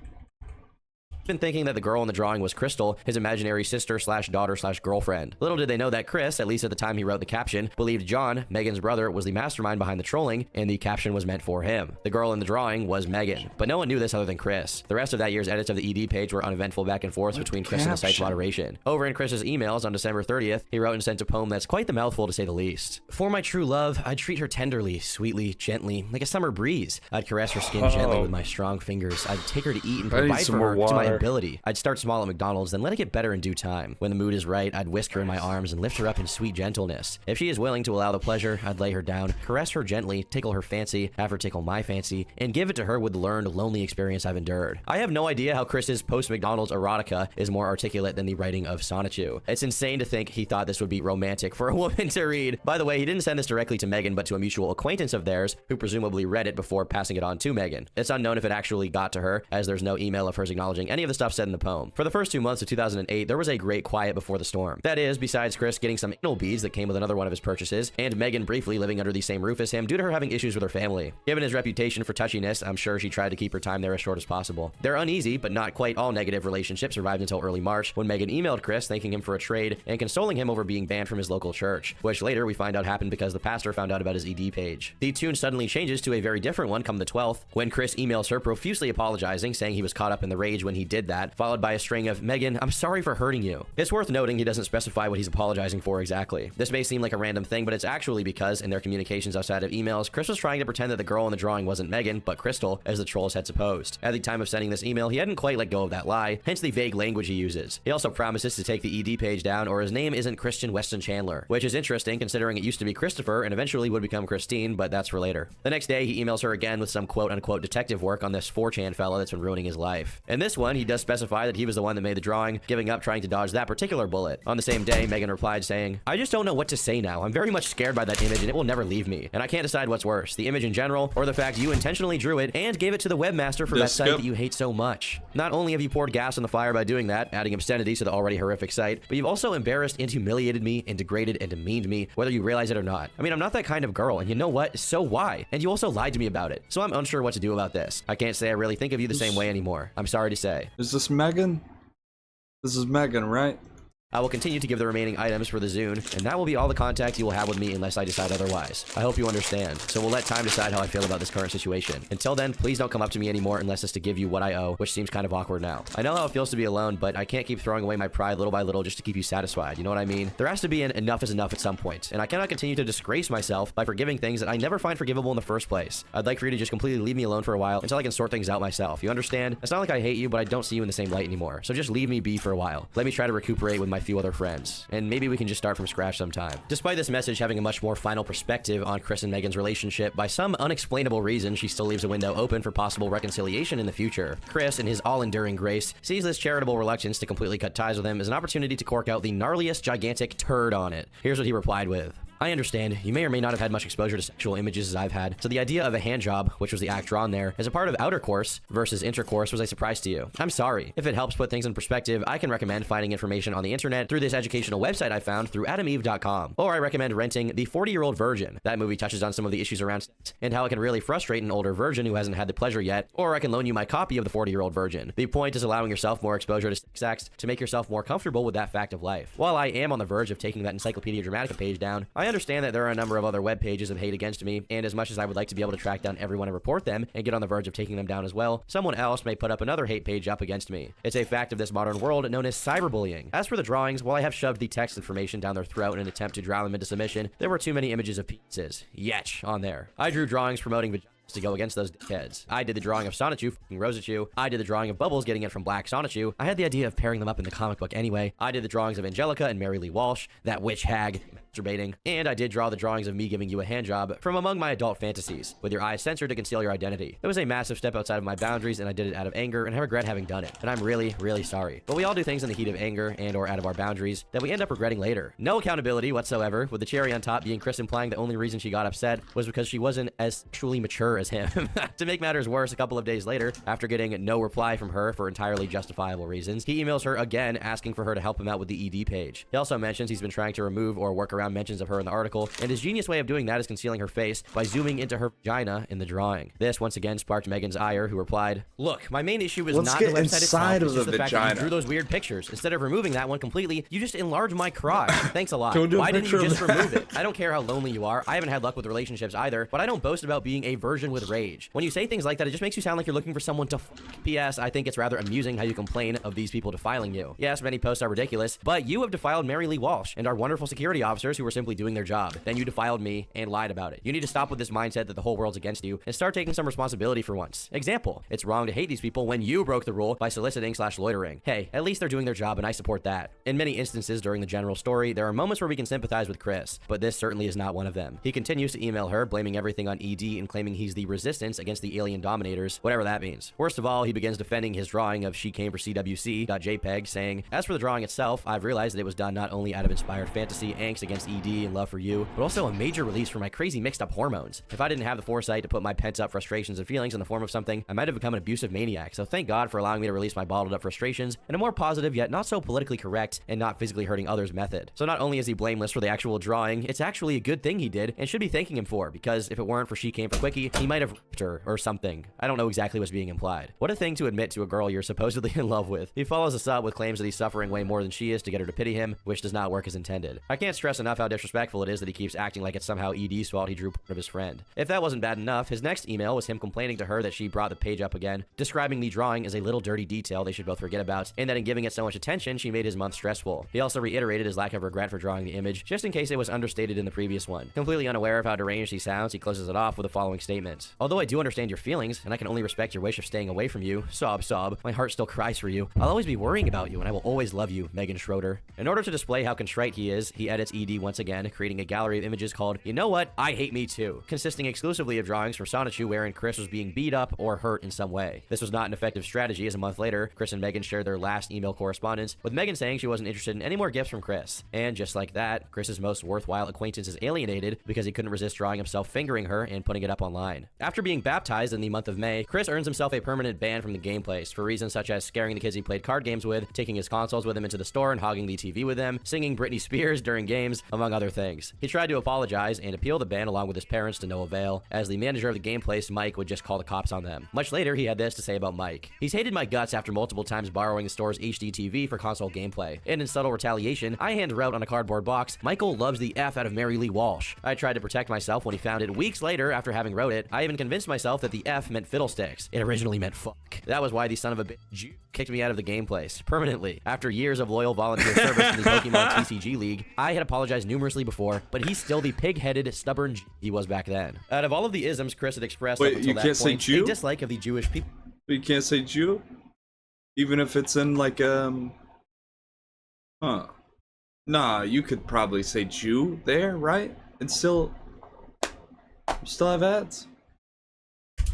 A: been thinking that the girl in the drawing was Crystal, his imaginary sister/daughter/girlfriend. Little did they know that Chris, at least at the time he wrote the caption, believed John, Megan's brother, was the mastermind behind the trolling, and the caption was meant for him. The girl in the drawing was Megan, but no one knew this other than Chris. The rest of that year's edits of the ED page were uneventful back and forth between Chris and the site's moderation. Over in Chris's emails on December 30th, he wrote and sent a poem that's quite the mouthful to say the least. "For my true love, I'd treat her tenderly, sweetly, gently, like a summer breeze. I'd caress her skin gently with my strong fingers. I'd take her to eat and provide for her to my sustainability. I'd start small at McDonald's, then let it get better in due time. When the mood is right, I'd whisk her in my arms and lift her up in sweet gentleness. If she is willing to allow the pleasure, I'd lay her down, caress her gently, tickle her fancy, have her tickle my fancy, and give it to her with the learned, lonely experience I've endured. I have no idea how Chris's post-McDonald's erotica is more articulate than the writing of Sonichu. It's insane to think he thought this would be romantic for a woman to read. By the way, he didn't send this directly to Megan, but to a mutual acquaintance of theirs, who presumably read it before passing it on to Megan. It's unknown if it actually got to her, as there's no email of hers acknowledging any of the stuff said in the poem. For the first 2 months of 2008, there was a great quiet before the storm. That is, besides Chris getting some anal beads that came with another one of his purchases, and Megan briefly living under the same roof as him due to her having issues with her family. Given his reputation for touchiness, I'm sure she tried to keep her time there as short as possible. Their uneasy, but not quite all negative relationship survived until early March, when Megan emailed Chris thanking him for a trade and consoling him over being banned from his local church, which later we find out happened because the pastor found out about his ED page. The tune suddenly changes to a very different one come the 12th, when Chris emails her profusely apologizing, saying he was caught up in the rage when he did that, followed by a string of, "Megan, I'm sorry for hurting you." It's worth noting he doesn't specify what he's apologizing for exactly. This may seem like a random thing, but it's actually because, in their communications outside of emails, Chris was trying to pretend that the girl in the drawing wasn't Megan, but Crystal, as the trolls had supposed. At the time of sending this email, he hadn't quite let go of that lie, hence the vague language he uses. He also promises to take the ED page down, or his name isn't Christian Weston Chandler, which is interesting considering it used to be Christopher and eventually would become Christine, but that's for later. The next day, he emails her again with some quote-unquote detective work on this 4chan fella that's been ruining his life. In this one, he does specify that he was the one that made the drawing, giving up trying to dodge that particular bullet. On the same day, Megan replied saying, "I just don't know what to say now. I'm very much scared by that image and it will never leave me. And I can't decide what's worse, the image in general, or the fact you intentionally drew it and gave it to the webmaster for that site that you hate so much. Not only have you poured gas on the fire by doing that, adding obscenity to the already horrific site, but you've also embarrassed and humiliated me and degraded and demeaned me, whether you realize it or not. I mean, I'm not that kind of girl, and you know what? So why? And you also lied to me about it. So I'm unsure what to do about this. I can't say I really think of you the same way anymore. I'm sorry to say."
B: Is this Megan? This is Megan, right?
A: I will continue to give the remaining items for the Zune, and that will be all the contact you will have with me unless I decide otherwise. I hope you understand, so we'll let time decide how I feel about this current situation. Until then, please don't come up to me anymore unless it's to give you what I owe, which seems kind of awkward now. I know how it feels to be alone, but I can't keep throwing away my pride little by little just to keep you satisfied, you know what I mean? There has to be an enough is enough at some point, and I cannot continue to disgrace myself by forgiving things that I never find forgivable in the first place. I'd like for you to just completely leave me alone for a while until I can sort things out myself, you understand? It's not like I hate you, but I don't see you in the same light anymore, so just leave me be for a while. Let me try to recuperate with my few other friends. And maybe we can just start from scratch sometime. Despite this message having a much more final perspective on Chris and Megan's relationship, by some unexplainable reason, she still leaves a window open for possible reconciliation in the future. Chris, in his all-enduring grace, sees this charitable reluctance to completely cut ties with him as an opportunity to cork out the gnarliest, gigantic turd on it. Here's what he replied with. "I understand, you may or may not have had much exposure to sexual images as I've had, so the idea of a hand job, which was the act drawn there, as a part of outer course versus intercourse was a surprise to you. I'm sorry. If it helps put things in perspective, I can recommend finding information on the internet through this educational website I found through adameve.com. Or I recommend renting The 40-Year-Old Virgin. That movie touches on some of the issues around sex and how it can really frustrate an older virgin who hasn't had the pleasure yet, or I can loan you my copy of The 40-Year-Old Virgin. The point is allowing yourself more exposure to sex acts to make yourself more comfortable with that fact of life. While I am on the verge of taking that Encyclopedia Dramatica page down, I understand that there are a number of other web pages of hate against me, and as much as I would like to be able to track down everyone and report them and get on the verge of taking them down as well, someone else may put up another hate page up against me. It's a fact of this modern world known as cyberbullying. As for the drawings, while I have shoved the text information down their throat in an attempt to drown them into submission, there were too many images of penises, yetch, on there. I drew drawings promoting vaginas to go against those dickheads. I did the drawing of Sonichu fucking Rosachu. I did the drawing of Bubbles getting it from Black Sonichu. I had the idea of pairing them up in the comic book anyway. I did the drawings of Angelica and Mary Lee Walsh, that witch hag, masturbating. And I did draw the drawings of me giving you a hand job from among my adult fantasies, with your eyes censored to conceal your identity. It was a massive step outside of my boundaries, and I did it out of anger, and I regret having done it. And I'm really, really sorry. But we all do things in the heat of anger and or out of our boundaries that we end up regretting later. No accountability whatsoever, with the cherry on top being Chris implying the only reason she got upset was because she wasn't as sexually mature as him. To make matters worse, a couple of days later, after getting no reply from her for entirely justifiable reasons, he emails her again asking for her to help him out with the ED page. He also mentions he's been trying to remove or work around mentions of her in the article, and his genius way of doing that is concealing her face by zooming into her vagina in the drawing. This once again sparked Megan's ire, who replied, "Look, my main issue is not the website itself, it's just the fact that you drew those weird pictures. Instead of removing that one completely, you just enlarged my crotch. Thanks a lot. Why didn't you just remove it? I don't care how lonely you are. I haven't had luck with relationships either, but I don't boast about being a virgin with rage. When you say things like that, it just makes you sound like you're looking for someone to f***. P.S. I think it's rather amusing how you complain of these people defiling you. Yes, many posts are ridiculous, but you have defiled Mary Lee Walsh, and our wonderful security officer officers who were simply doing their job. Then you defiled me and lied about it. You need to stop with this mindset that the whole world's against you and start taking some responsibility for once. Example, it's wrong to hate these people when you broke the rule by soliciting/loitering. Hey, at least they're doing their job and I support that. In many instances during the general story, there are moments where we can sympathize with Chris, but this certainly is not one of them. He continues to email her, blaming everything on ED and claiming he's the resistance against the alien dominators, whatever that means. Worst of all, he begins defending his drawing of She Came for CWC.jpg, saying, as for the drawing itself, I've realized that it was done not only out of inspired fantasy, angst against ED and love for you, but also a major release for my crazy mixed up hormones. If I didn't have the foresight to put my pent up frustrations and feelings in the form of something, I might have become an abusive maniac, so thank God for allowing me to release my bottled up frustrations in a more positive yet not so politically correct and not physically hurting others method. So not only is he blameless for the actual drawing, it's actually a good thing he did and should be thanking him for, because if it weren't for She Came for Quickie, he might have raped her or something. I don't know exactly what's being implied. What a thing to admit to a girl you're supposedly in love with. He follows us up with claims that he's suffering way more than she is to get her to pity him, which does not work as intended. I can't stress enough how disrespectful it is that he keeps acting like it's somehow ED's fault he drew part of his friend. If that wasn't bad enough, his next email was him complaining to her that she brought the page up again, describing the drawing as a little dirty detail they should both forget about, and that in giving it so much attention, she made his month stressful. He also reiterated his lack of regret for drawing the image, just in case it was understated in the previous one. Completely unaware of how deranged he sounds, he closes it off with the following statement. Although I do understand your feelings, and I can only respect your wish of staying away from you, sob, my heart still cries for you. I'll always be worrying about you, and I will always love you, Megan Schroeder. In order to display how contrite he is, he edits ED once again, creating a gallery of images called You Know What? I Hate Me Too, consisting exclusively of drawings from Sonichu wherein Chris was being beat up or hurt in some way. This was not an effective strategy, as a month later, Chris and Megan shared their last email correspondence, with Megan saying she wasn't interested in any more gifts from Chris. And just like that, Chris's most worthwhile acquaintance is alienated because he couldn't resist drawing himself fingering her and putting it up online. After being baptized in the month of May, Chris earns himself a permanent ban from the gameplace for reasons such as scaring the kids he played card games with, taking his consoles with him into the store and hogging the TV with them, singing Britney Spears during games, among other things. He tried to apologize and appeal the ban along with his parents to no avail, as the manager of the game place, Mike, would just call the cops on them. Much later, he had this to say about Mike. He's hated my guts after multiple times borrowing the store's HD TV for console gameplay, and in subtle retaliation, I hand her out on a cardboard box, Michael loves the F out of Mary Lee Walsh. I tried to protect myself when he found it weeks later after having wrote it. I even convinced myself that the F meant fiddlesticks. It originally meant fuck. That was why the son of a bitch kicked me out of the game place, permanently. After years of loyal volunteer service in the Pokemon TCG League, I had apologized numerously before, but he's still the pig-headed, stubborn he was back then. Out of all of the isms Chris had expressed up until that point, a dislike of the Jewish people.
E: You can't say Jew? Even if it's in like, Nah, you could probably say Jew there, right? And still have ads?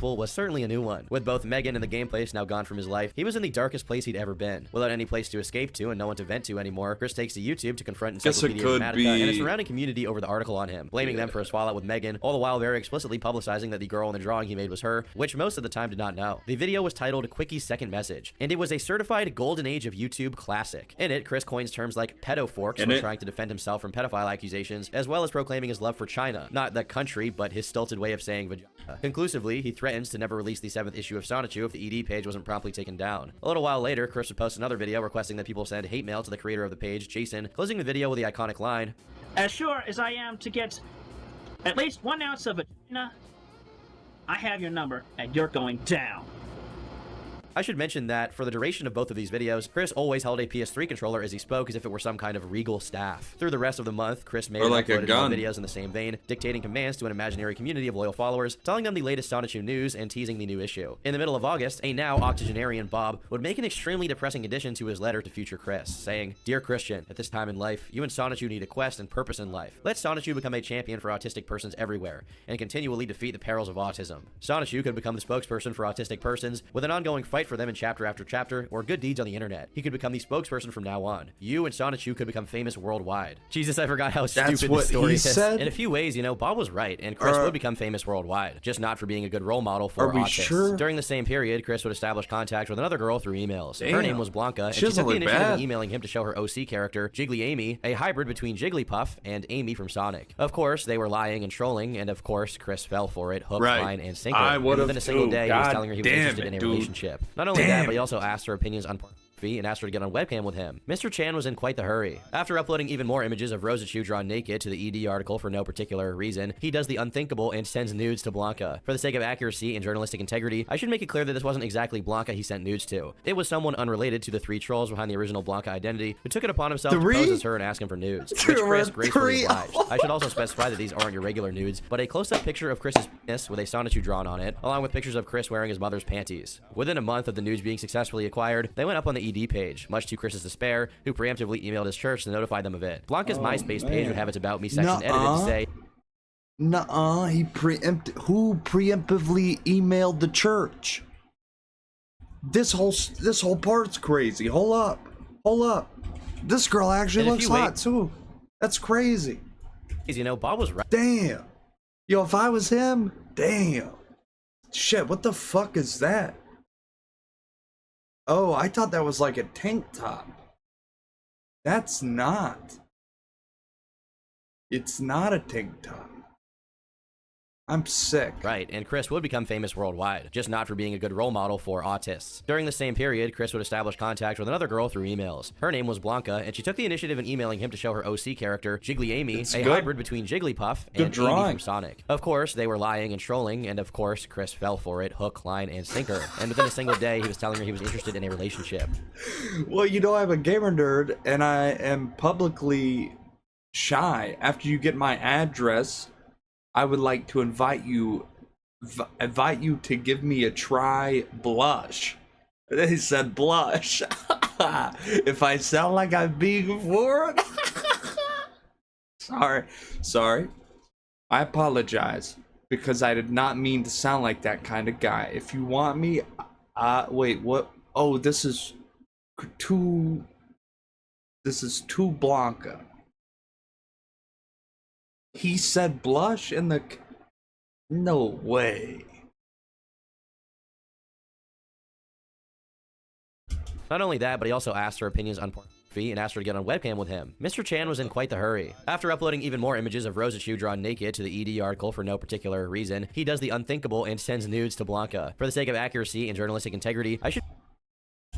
A: Was certainly a new one. With both Megan and the game place now gone from his life, he was in the darkest place he'd ever been. Without any place to escape to and no one to vent to anymore, Chris takes to YouTube to confront Encyclopedia Dramatica and a surrounding community over the article on him, blaming them for his fallout with Megan, all the while very explicitly publicizing that the girl in the drawing he made was her, which most of the time did not know. The video was titled Quickie's Second Message, and it was a certified golden age of YouTube classic. In it, Chris coins terms like pedoforks when trying to defend himself from pedophile accusations, as well as proclaiming his love for China, not the country, but his stilted way of saying vagina. Conclusively, he threatens to never release the 7th issue of Sonichu if the ED page wasn't promptly taken down. A little while later, Chris would post another video requesting that people send hate mail to the creator of the page, Jason, closing the video with the iconic line,
C: As sure as I am to get at least 1 ounce of vagina, I have your number, and you're going down.
A: I should mention that for the duration of both of these videos, Chris always held a PS3 controller as he spoke as if it were some kind of regal staff. Through the rest of the month, Chris made and uploaded more videos in the same vein, dictating commands to an imaginary community of loyal followers, telling them the latest Sonichu news and teasing the new issue. In the middle of August, a now octogenarian Bob would make an extremely depressing addition to his letter to future Chris, saying, Dear Christian, at this time in life, you and Sonichu need a quest and purpose in life. Let Sonichu become a champion for autistic persons everywhere, and continually defeat the perils of autism. Sonichu could become the spokesperson for autistic persons, with an ongoing fight for them in chapter after chapter, or good deeds on the internet. He could become the spokesperson from now on. You and Sonichu could become famous worldwide. Jesus, I forgot how stupid this story is.
E: Said?
A: In a few ways, you know, Bob was right, and Chris would become famous worldwide, just not for being a good role model for autists.
E: Sure?
A: During the same period, Chris would establish contact with another girl through emails. Her name was Blanca, and she took the initiative of emailing him to show her OC character, Jiggly Amy, a hybrid between Jigglypuff and Amy from Sonic. Of course, they were lying and trolling, and of course, Chris fell for it, hook, line, and sinker. And within a single day, he was telling her he was interested in a relationship. Not only that, but he also asked her opinions on and asked her to get on webcam with him. Mr. Chan was in quite the hurry. After uploading even more images of Rosachu drawn naked to the ED article for no particular reason, he does the unthinkable and sends nudes to Blanca. For the sake of accuracy and journalistic integrity, I should make it clear that this wasn't exactly Blanca he sent nudes to. It was someone unrelated to the 3 trolls behind the original Blanca identity who took it upon himself to pose as her and ask him for nudes, which Chris gracefully obliged. I should also specify that these aren't your regular nudes, but a close-up picture of Chris's penis with a Sonichu drawn on it, along with pictures of Chris wearing his mother's panties. Within a month of the nudes being successfully acquired, they went up on the ED page, much to Chris's despair, who preemptively emailed his church to notify them of it. Blanca's MySpace page would have its About Me section edited to say,
B: Nuh-uh, who preemptively emailed the church? This whole part's crazy. Hold up. This girl actually looks hot too. That's crazy.
A: You know, Bob was right.
B: Damn. Yo, if I was him, damn. Shit, what the fuck is that? Oh, I thought that was like a tank top. That's not. It's not a tank top. I'm sick.
A: Right, and Chris would become famous worldwide, just not for being a good role model for autists. During the same period, Chris would establish contact with another girl through emails. Her name was Blanca, and she took the initiative in emailing him to show her OC character, Jiggly Amy, hybrid between Jigglypuff and Amy from Sonic. Of course, they were lying and trolling, and of course, Chris fell for it, hook, line, and sinker. And within a single day, he was telling her he was interested in a relationship.
B: Well, you know, I'm a gamer nerd, and I am publicly shy. After you get my address, I would like to invite you to give me a try blush. They said blush. If I sound like I'm being foreign. Sorry. I apologize because I did not mean to sound like that kind of guy. If you want me, wait, what? Oh, this is too Blanca. He said blush in the... No way.
A: Not only that, but he also asked her opinions on pornography and asked her to get on webcam with him. Mr. Chan was in quite the hurry. After uploading even more images of Rosachu drawn naked to the ED article for no particular reason, he does the unthinkable and sends nudes to Blanca. For the sake of accuracy and journalistic integrity, I should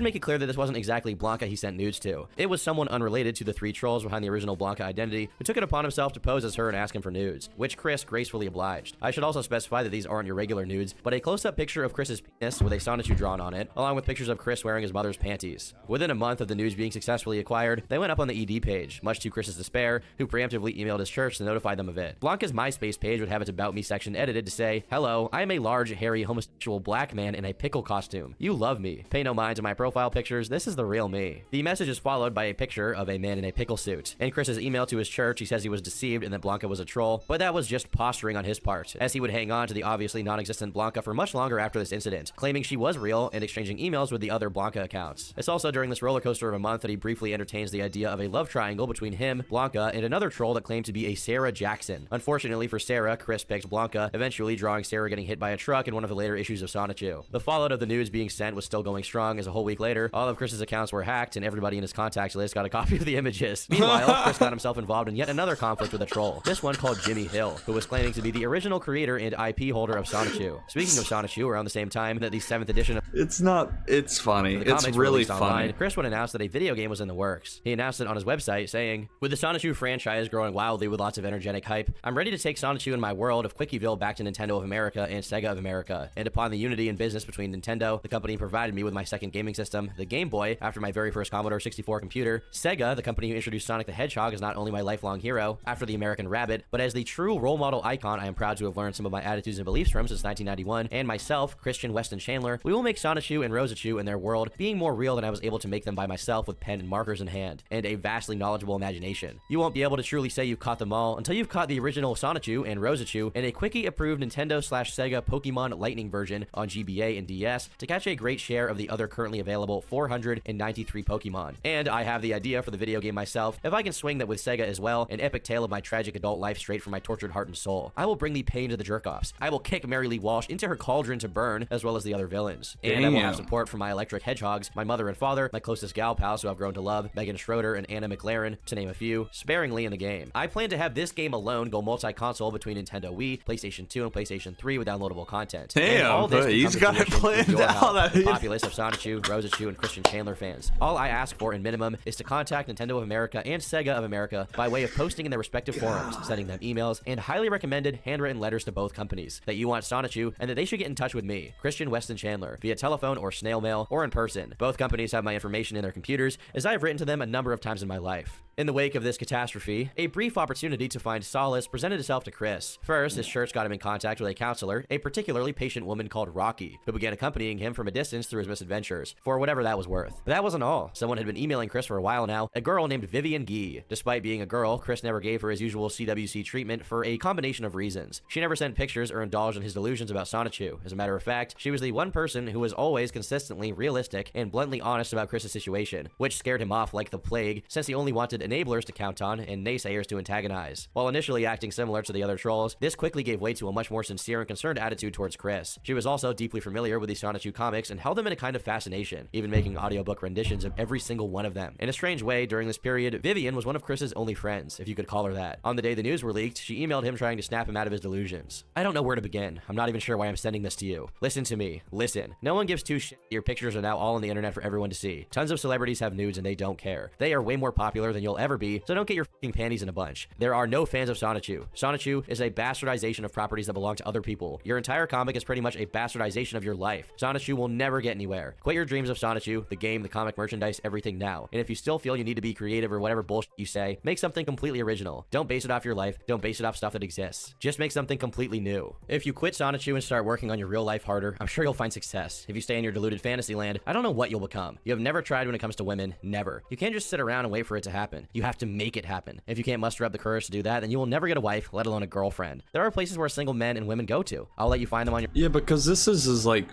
A: make it clear that this wasn't exactly Blanca he sent nudes to. It was someone unrelated to the 3 trolls behind the original Blanca identity who took it upon himself to pose as her and ask him for nudes, which Chris gracefully obliged. I should also specify that these aren't your regular nudes, but a close-up picture of Chris's penis with a Sonichu drawn on it, along with pictures of Chris wearing his mother's panties. Within a month of the nudes being successfully acquired, they went up on the ED page, much to Chris's despair, who preemptively emailed his church to notify them of it. Blanca's MySpace page would have its About Me section edited to say, "Hello, I am a large, hairy, homosexual black man in a pickle costume. You love me. Pay no mind to my profile pictures. This is the real me." The message is followed by a picture of a man in a pickle suit. In Chris's email to his church, he says he was deceived and that Blanca was a troll, but that was just posturing on his part, as he would hang on to the obviously non-existent Blanca for much longer after this incident, claiming she was real and exchanging emails with the other Blanca accounts. It's also during this roller coaster of a month that he briefly entertains the idea of a love triangle between him, Blanca, and another troll that claimed to be a Sarah Jackson. Unfortunately for Sarah, Chris picked Blanca, eventually drawing Sarah getting hit by a truck in one of the later issues of Sonichu. The fallout of the news being sent was still going strong, as a whole week later, all of Chris's accounts were hacked and everybody in his contacts list got a copy of the images. Meanwhile, Chris got himself involved in yet another conflict with a troll, this one called Jimmy Hill, who was claiming to be the original creator and IP holder of Sonichu. Speaking of Sonichu, around the same time that the 7th edition of
B: It's funny. It's really funny.
A: Online, Chris would announce that a video game was in the works. He announced it on his website, saying, "With the Sonichu franchise growing wildly with lots of energetic hype, I'm ready to take Sonichu and my world of Quickieville back to Nintendo of America and Sega of America. And upon the unity in business between Nintendo, the company provided me with my second gaming system, the Game Boy, after my very first Commodore 64 computer. Sega, the company who introduced Sonic the Hedgehog, is not only my lifelong hero, after the American Rabbit, but as the true role model icon I am proud to have learned some of my attitudes and beliefs from since 1991, and myself, Christian Weston Chandler, we will make Sonichu and Rosachu and their world being more real than I was able to make them by myself with pen and markers in hand, and a vastly knowledgeable imagination. You won't be able to truly say you've caught them all until you've caught the original Sonichu and Rosachu in a quickie-approved Nintendo/Sega Pokemon Lightning version on GBA and DS to catch a great share of the other currently available 493 Pokemon. And I have the idea for the video game myself. If I can swing that with Sega as well, an epic tale of my tragic adult life straight from my tortured heart and soul. I will bring the pain to the jerk-offs. I will kick Mary Lee Walsh into her cauldron to burn, as well as the other villains. And I will have support from my electric hedgehogs, my mother and father, my closest gal pals who I've grown to love, Megan Schroeder and Anna McLaren, to name a few, sparingly in the game. I plan to have this game alone go multi-console between Nintendo Wii, PlayStation 2, and PlayStation 3 with downloadable content.
B: Damn,
A: all this
B: he's got it planned out.
A: The populace of Sonichu, Mosachu and Christian Chandler fans. All I ask for in minimum is to contact Nintendo of America and Sega of America by way of posting in their respective forums, sending them emails, and highly recommended handwritten letters to both companies that you want Sonichu and that they should get in touch with me, Christian Weston Chandler, via telephone or snail mail or in person. Both companies have my information in their computers, as I have written to them a number of times in my life. In the wake of this catastrophe, a brief opportunity to find solace presented itself to Chris. First, his church got him in contact with a counselor, a particularly patient woman called Rocky, who began accompanying him from a distance through his misadventures, for whatever that was worth. But that wasn't all. Someone had been emailing Chris for a while now, a girl named Vivian Gee. Despite being a girl, Chris never gave her his usual CWC treatment for a combination of reasons. She never sent pictures or indulged in his delusions about Sonichu. As a matter of fact, she was the one person who was always consistently realistic and bluntly honest about Chris's situation, which scared him off like the plague, since he only wanted enablers to count on and naysayers to antagonize. While initially acting similar to the other trolls, this quickly gave way to a much more sincere and concerned attitude towards Chris. She was also deeply familiar with the Sonichu comics and held them in a kind of fascination, even making audiobook renditions of every single one of them. In a strange way, during this period, Vivian was one of Chris's only friends, if you could call her that. On the day the news were leaked, she emailed him trying to snap him out of his delusions. I don't know where to begin. I'm not even sure why I'm sending this to you. Listen to me. Listen. No one gives two shit. Your pictures are now all on the internet for everyone to see. Tons of celebrities have nudes and they don't care. They are way more popular than you'll ever be, so don't get your fucking panties in a bunch. There are no fans of Sonichu. Sonichu is a bastardization of properties that belong to other people. Your entire comic is pretty much a bastardization of your life. Sonichu will never get anywhere. Quit your dreams of Sonichu, the game, the comic, merchandise, everything now. And if you still feel you need to be creative or whatever bullshit you say, make something completely original. Don't base it off your life. Don't base it off stuff that exists. Just make something completely new. If you quit Sonichu and start working on your real life harder, I'm sure you'll find success. If you stay in your deluded fantasy land, I don't know what you'll become. You have never tried when it comes to women. Never. You can't just sit around and wait for it to happen. You have to make it happen. If you can't muster up the courage to do that, then you will never get a wife, let alone a girlfriend. There are places where single men and women go to. I'll let you find them on your—
E: Yeah, because this is like,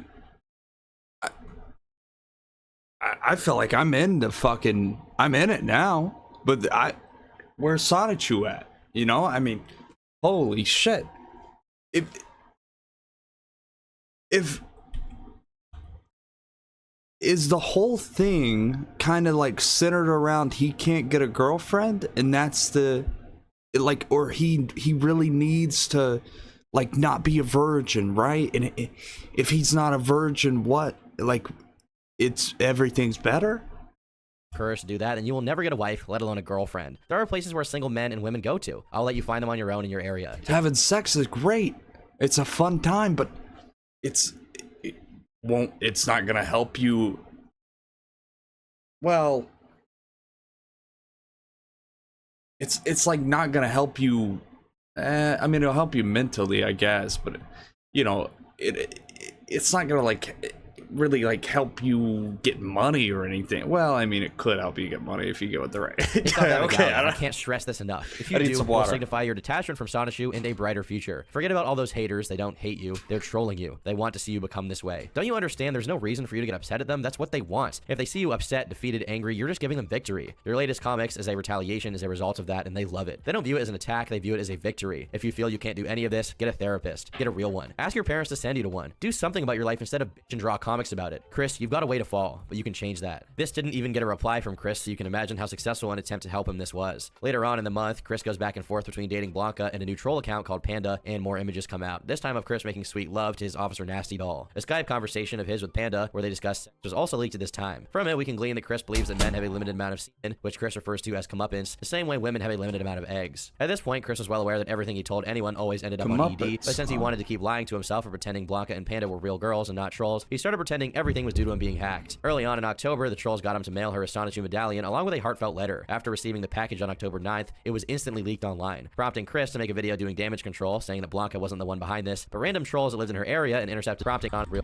E: I feel like I'm in it now. But where's Sonichu at? You know, I mean, holy shit. If is the whole thing kind of like centered around he can't get a girlfriend, and that's the, like, or he really needs to like not be a virgin, right? And if he's not a virgin, what, like, it's everything's better?
A: courage to do that, then you will never get a wife, let alone a girlfriend. There are places where single men and women go to. I'll let you find them on your own in your area.
E: Having sex is great. It's a fun time, but it's not gonna help you. Well, it's like not gonna help you. I mean, it'll help you mentally, I guess, but you know, it's not gonna like really like help you get money or anything. Well, I mean, it could help you get money if you go with the right.
A: Okay, I can't stress this enough. If you do, it will signify your detachment from Sonichu and a brighter future. Forget about all those haters. They don't hate you. They're trolling you. They want to see you become this way. Don't you understand? There's no reason for you to get upset at them. That's what they want. If they see you upset, defeated, angry, you're just giving them victory. Their latest comics is a retaliation, is a result of that, and they love it. They don't view it as an attack. They view it as a victory. If you feel you can't do any of this, get a therapist. Get a real one. Ask your parents to send you to one. Do something about your life instead of bitch and draw comics about it. Chris, you've got a way to fall, but you can change that. This didn't even get a reply from Chris, so you can imagine how successful an attempt to help him this was. Later on in the month, Chris goes back and forth between dating Blanca and a new troll account called Panda, and more images come out. This time of Chris making sweet love to his Officer Nasty doll. A Skype conversation of his with Panda, where they discuss sex, was also leaked at this time. From it, we can glean that Chris believes that men have a limited amount of semen, which Chris refers to as comeuppance, the same way women have a limited amount of eggs. At this point, Chris was well aware that everything he told anyone always ended up on ED, but since he wanted to keep lying to himself and pretending Blanca and Panda were real girls and not trolls, he started pretending everything was due to him being hacked. Early on in October, the trolls got him to mail her a Sonichu medallion along with a heartfelt letter. After receiving the package on October 9th, it was instantly leaked online, prompting Chris to make a video doing damage control, saying that Blanca wasn't the one behind this, but random trolls that lived in her area and intercepted, prompting on real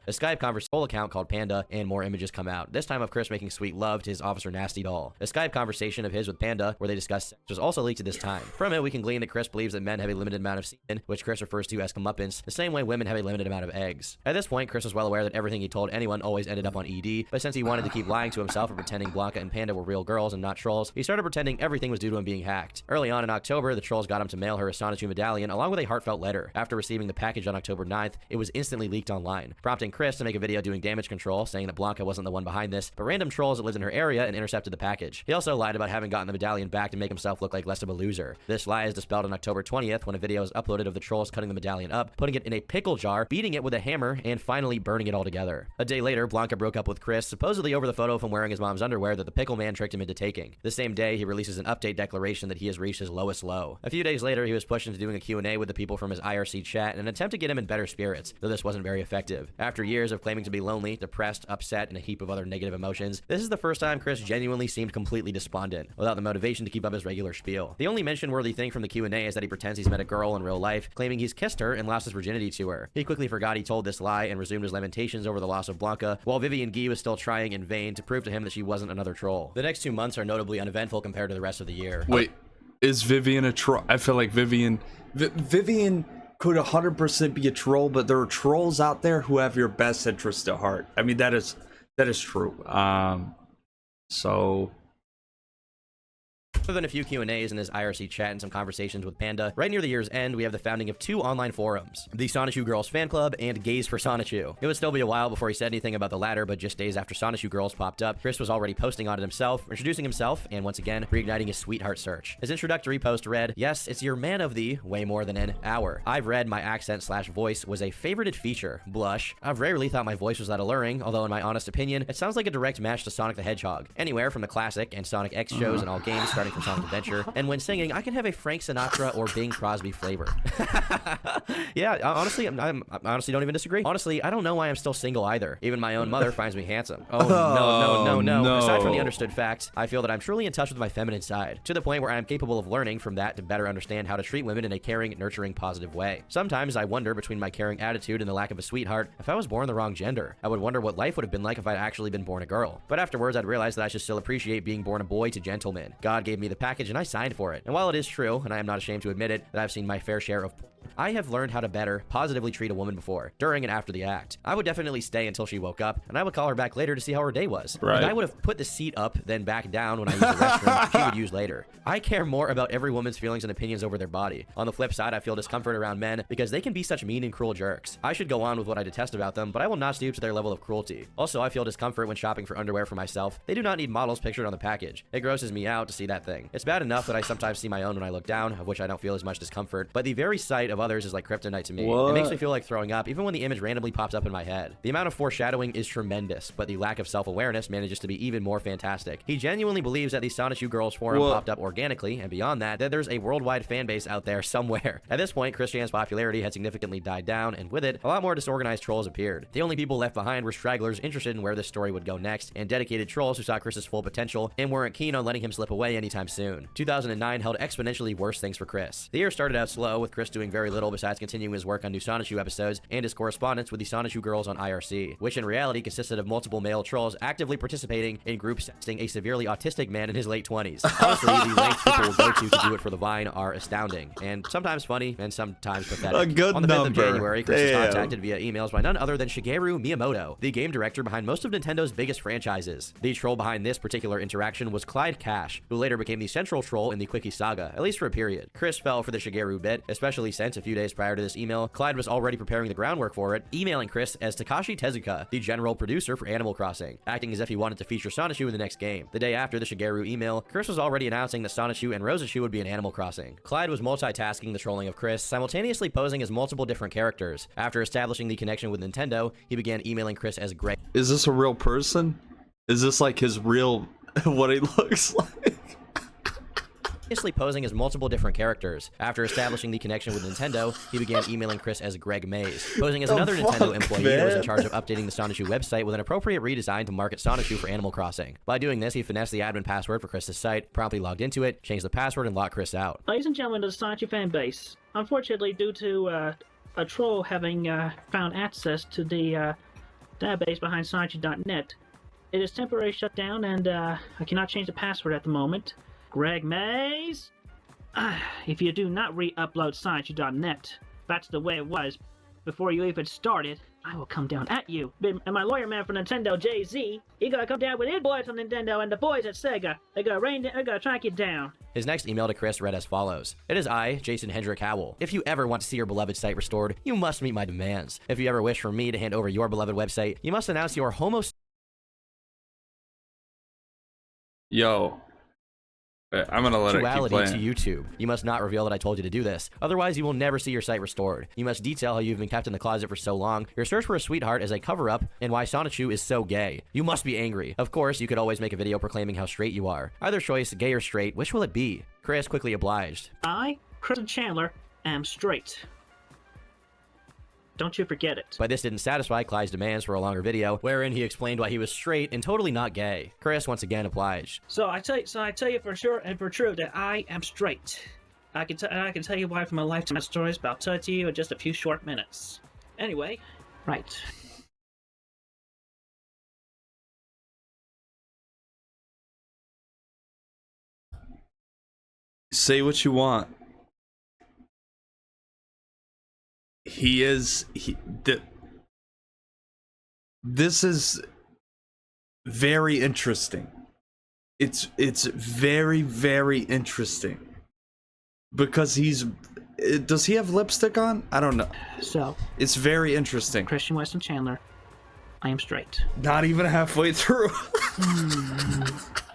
A: a Skype conversation account called Panda, and more images come out. This time of Chris making sweet love to his Officer Nasty doll. A Skype conversation of his with Panda, where they discuss sex, was also leaked at this time. From it, we can glean that Chris believes that men have a limited amount of semen, which Chris refers to as comeuppance, the same way women have a limited amount of eggs. At this point, Chris was well aware that everything he told anyone always ended up on ED, but since he wanted to keep lying to himself and pretending Blanca and Panda were real girls and not trolls, he started pretending everything was due to him being hacked. Early on in October, the trolls got him to mail her a Sonichu medallion along with a heartfelt letter. After receiving the package on October 9th, it was instantly leaked online, prompting Chris to make a video doing damage control, saying that Blanca wasn't the one behind this, but random trolls that lived in her area and intercepted the package. He also lied about having gotten the medallion back to make himself look like less of a loser. This lie is dispelled on October 20th when a video is uploaded of the trolls cutting the medallion up, putting it in a pickle jar, beating it with a hammer, and finally burning it all altogether. A day later, Blanca broke up with Chris, supposedly over the photo of him wearing his mom's underwear that the pickle man tricked him into taking. The same day, he releases an update declaration that he has reached his lowest low. A few days later, he was pushed into doing a Q&A with the people from his IRC chat in an attempt to get him in better spirits, though this wasn't very effective. After years of claiming to be lonely, depressed, upset, and a heap of other negative emotions, this is the first time Chris genuinely seemed completely despondent, without the motivation to keep up his regular spiel. The only mention-worthy thing from the Q&A is that he pretends he's met a girl in real life, claiming he's kissed her and lost his virginity to her. He quickly forgot he told this lie and resumed his lamentations over the loss of Blanca, while Vivian Guy was still trying in vain to prove to him that she wasn't another troll. The next 2 months are notably uneventful compared to the rest of the year.
E: Wait, is Vivian a troll? I feel like Vivian
B: could 100% be a troll, but there are trolls out there who have your best interest at heart. I mean, that is true. So
A: Other than a few Q&As in his IRC chat and some conversations with Panda, right near the year's end, we have the founding of 2 online forums, the Sonichu Girls Fan Club and Gays for Sonichu. It would still be a while before he said anything about the latter, but just days after Sonichu Girls popped up, Chris was already posting on it himself, introducing himself, and once again, reigniting his sweetheart search. His introductory post read, "Yes, it's your man of the way more than an hour. I've read my accent/voice was a favorited feature. Blush. I've rarely thought my voice was that alluring, although in my honest opinion, it sounds like a direct match to Sonic the Hedgehog. Anywhere from the classic and Sonic X shows and all games starting from Sonic Adventure, and when singing, I can have a Frank Sinatra or Bing Crosby flavor." Yeah, honestly, I honestly don't even disagree. Honestly, I don't know why I'm still single either. Even my own mother finds me handsome. Oh, no. Aside from the understood facts, I feel that I'm truly in touch with my feminine side, to the point where I'm capable of learning from that to better understand how to treat women in a caring, nurturing, positive way. Sometimes I wonder, between my caring attitude and the lack of a sweetheart, if I was born the wrong gender. I would wonder what life would have been like if I'd actually been born a girl. But afterwards, I'd realize that I should still appreciate being born a boy to gentlemen. God gave me the package and I signed for it. And while it is true, and I am not ashamed to admit it, that I've seen my fair share of I have learned how to better positively treat a woman before, during and after the act. I would definitely stay until she woke up, and I would call her back later to see how her day was.
E: Right.
A: And I would have put the seat up, then back down when I used the restroom she would use later. I care more about every woman's feelings and opinions over their body. On the flip side, I feel discomfort around men because they can be such mean and cruel jerks. I should go on with what I detest about them, but I will not stoop to their level of cruelty. Also, I feel discomfort when shopping for underwear for myself. They do not need models pictured on the package. It grosses me out to see that thing. It's bad enough that I sometimes see my own when I look down, of which I don't feel as much discomfort, but the very sight of others is like kryptonite to me.
B: What?
A: It makes me feel like throwing up, even when the image randomly pops up in my head. The amount of foreshadowing is tremendous, but the lack of self-awareness manages to be even more fantastic. He genuinely believes that the Sonichu Girls forum popped up organically, and beyond that, that there's a worldwide fan base out there somewhere. At this point, Chris Chan's popularity had significantly died down, and with it, a lot more disorganized trolls appeared. The only people left behind were stragglers interested in where this story would go next, and dedicated trolls who saw Chris's full potential and weren't keen on letting him slip away anytime soon. 2009 held exponentially worse things for Chris. The year started out slow, with Chris doing very little besides continuing his work on new Sonichu episodes and his correspondence with the Sonichu Girls on IRC, which in reality consisted of multiple male trolls actively participating in group sexting a severely autistic man in his late 20s. Honestly, the lengths people will go to do it for the Vine are astounding, and sometimes funny, and sometimes pathetic.
B: A good
A: on the 5th of
B: number.
A: January, Chris was
B: Damn.
A: contacted via emails by none other than Shigeru Miyamoto, the game director behind most of Nintendo's biggest franchises. The troll behind this particular interaction was Clyde Cash, who later became the central troll in the Quickie saga, at least for a period. Chris fell for the Shigeru bit, especially since a few days prior to this email, Clyde was already preparing the groundwork for it, emailing Chris as Takashi Tezuka, the general producer for Animal Crossing, acting as if he wanted to feature Sonichu in the next game. The day after the Shigeru email, Chris was already announcing that Sonichu and Rosashu would be in Animal Crossing. Clyde was multitasking the trolling of Chris, simultaneously posing as multiple different characters. After establishing the connection with Nintendo, he began emailing Chris as Greg.
B: is this a real person? Is this like his real what he looks like?
A: Posing as multiple different characters. After establishing the connection with Nintendo, he began emailing Chris as Greg Mays, posing as another Nintendo employee that was in charge of updating the Sonichu website with an appropriate redesign to market Sonichu for Animal Crossing. By doing this, he finessed the admin password for Chris's site, promptly logged into it, changed the password, and locked Chris out.
F: Ladies and gentlemen of the Sonichu fan base, unfortunately, due to a troll having found access to the database behind Sonichu.net, it is temporarily shut down, and I cannot change the password at the moment. Greg Mays, if you do not re-upload Sonichu.net back to the way it was before you even started, I will come down at you. And my lawyer man from Nintendo, Jay-Z, he gonna come down with his boys from Nintendo and the boys at Sega. They're gonna track you down.
A: His next email to Chris read as follows. It is I, Jason Hendrick Howell. If you ever want to see your beloved site restored, you must meet my demands. If you ever wish for me to hand over your beloved website, you must announce your
E: Yo. I'm gonna let it keep
A: to
E: playing.
A: YouTube. You must not reveal that I told you to do this. Otherwise, you will never see your site restored. You must detail how you've been kept in the closet for so long, your search for a sweetheart as a cover-up, and why Sonichu is so gay. You must be angry. Of course, you could always make a video proclaiming how straight you are. Either choice, gay or straight, which will it be? Chris quickly obliged.
F: I, Kristen Chandler, am straight. Don't you forget it.
A: But this didn't satisfy Clyde's demands for a longer video, wherein he explained why he was straight and totally not gay. Chris once again obliged.
F: So I tell you for sure and for true that I am straight. I can tell you why from a lifetime of stories, but I'll tell it to you in just a few short minutes. Anyway, right.
E: Say what you want. This is very interesting. It's very, very interesting. Because does he have lipstick on? I don't know.
F: So,
E: it's very interesting.
F: Christian Weston Chandler, I am straight.
E: Not even halfway through.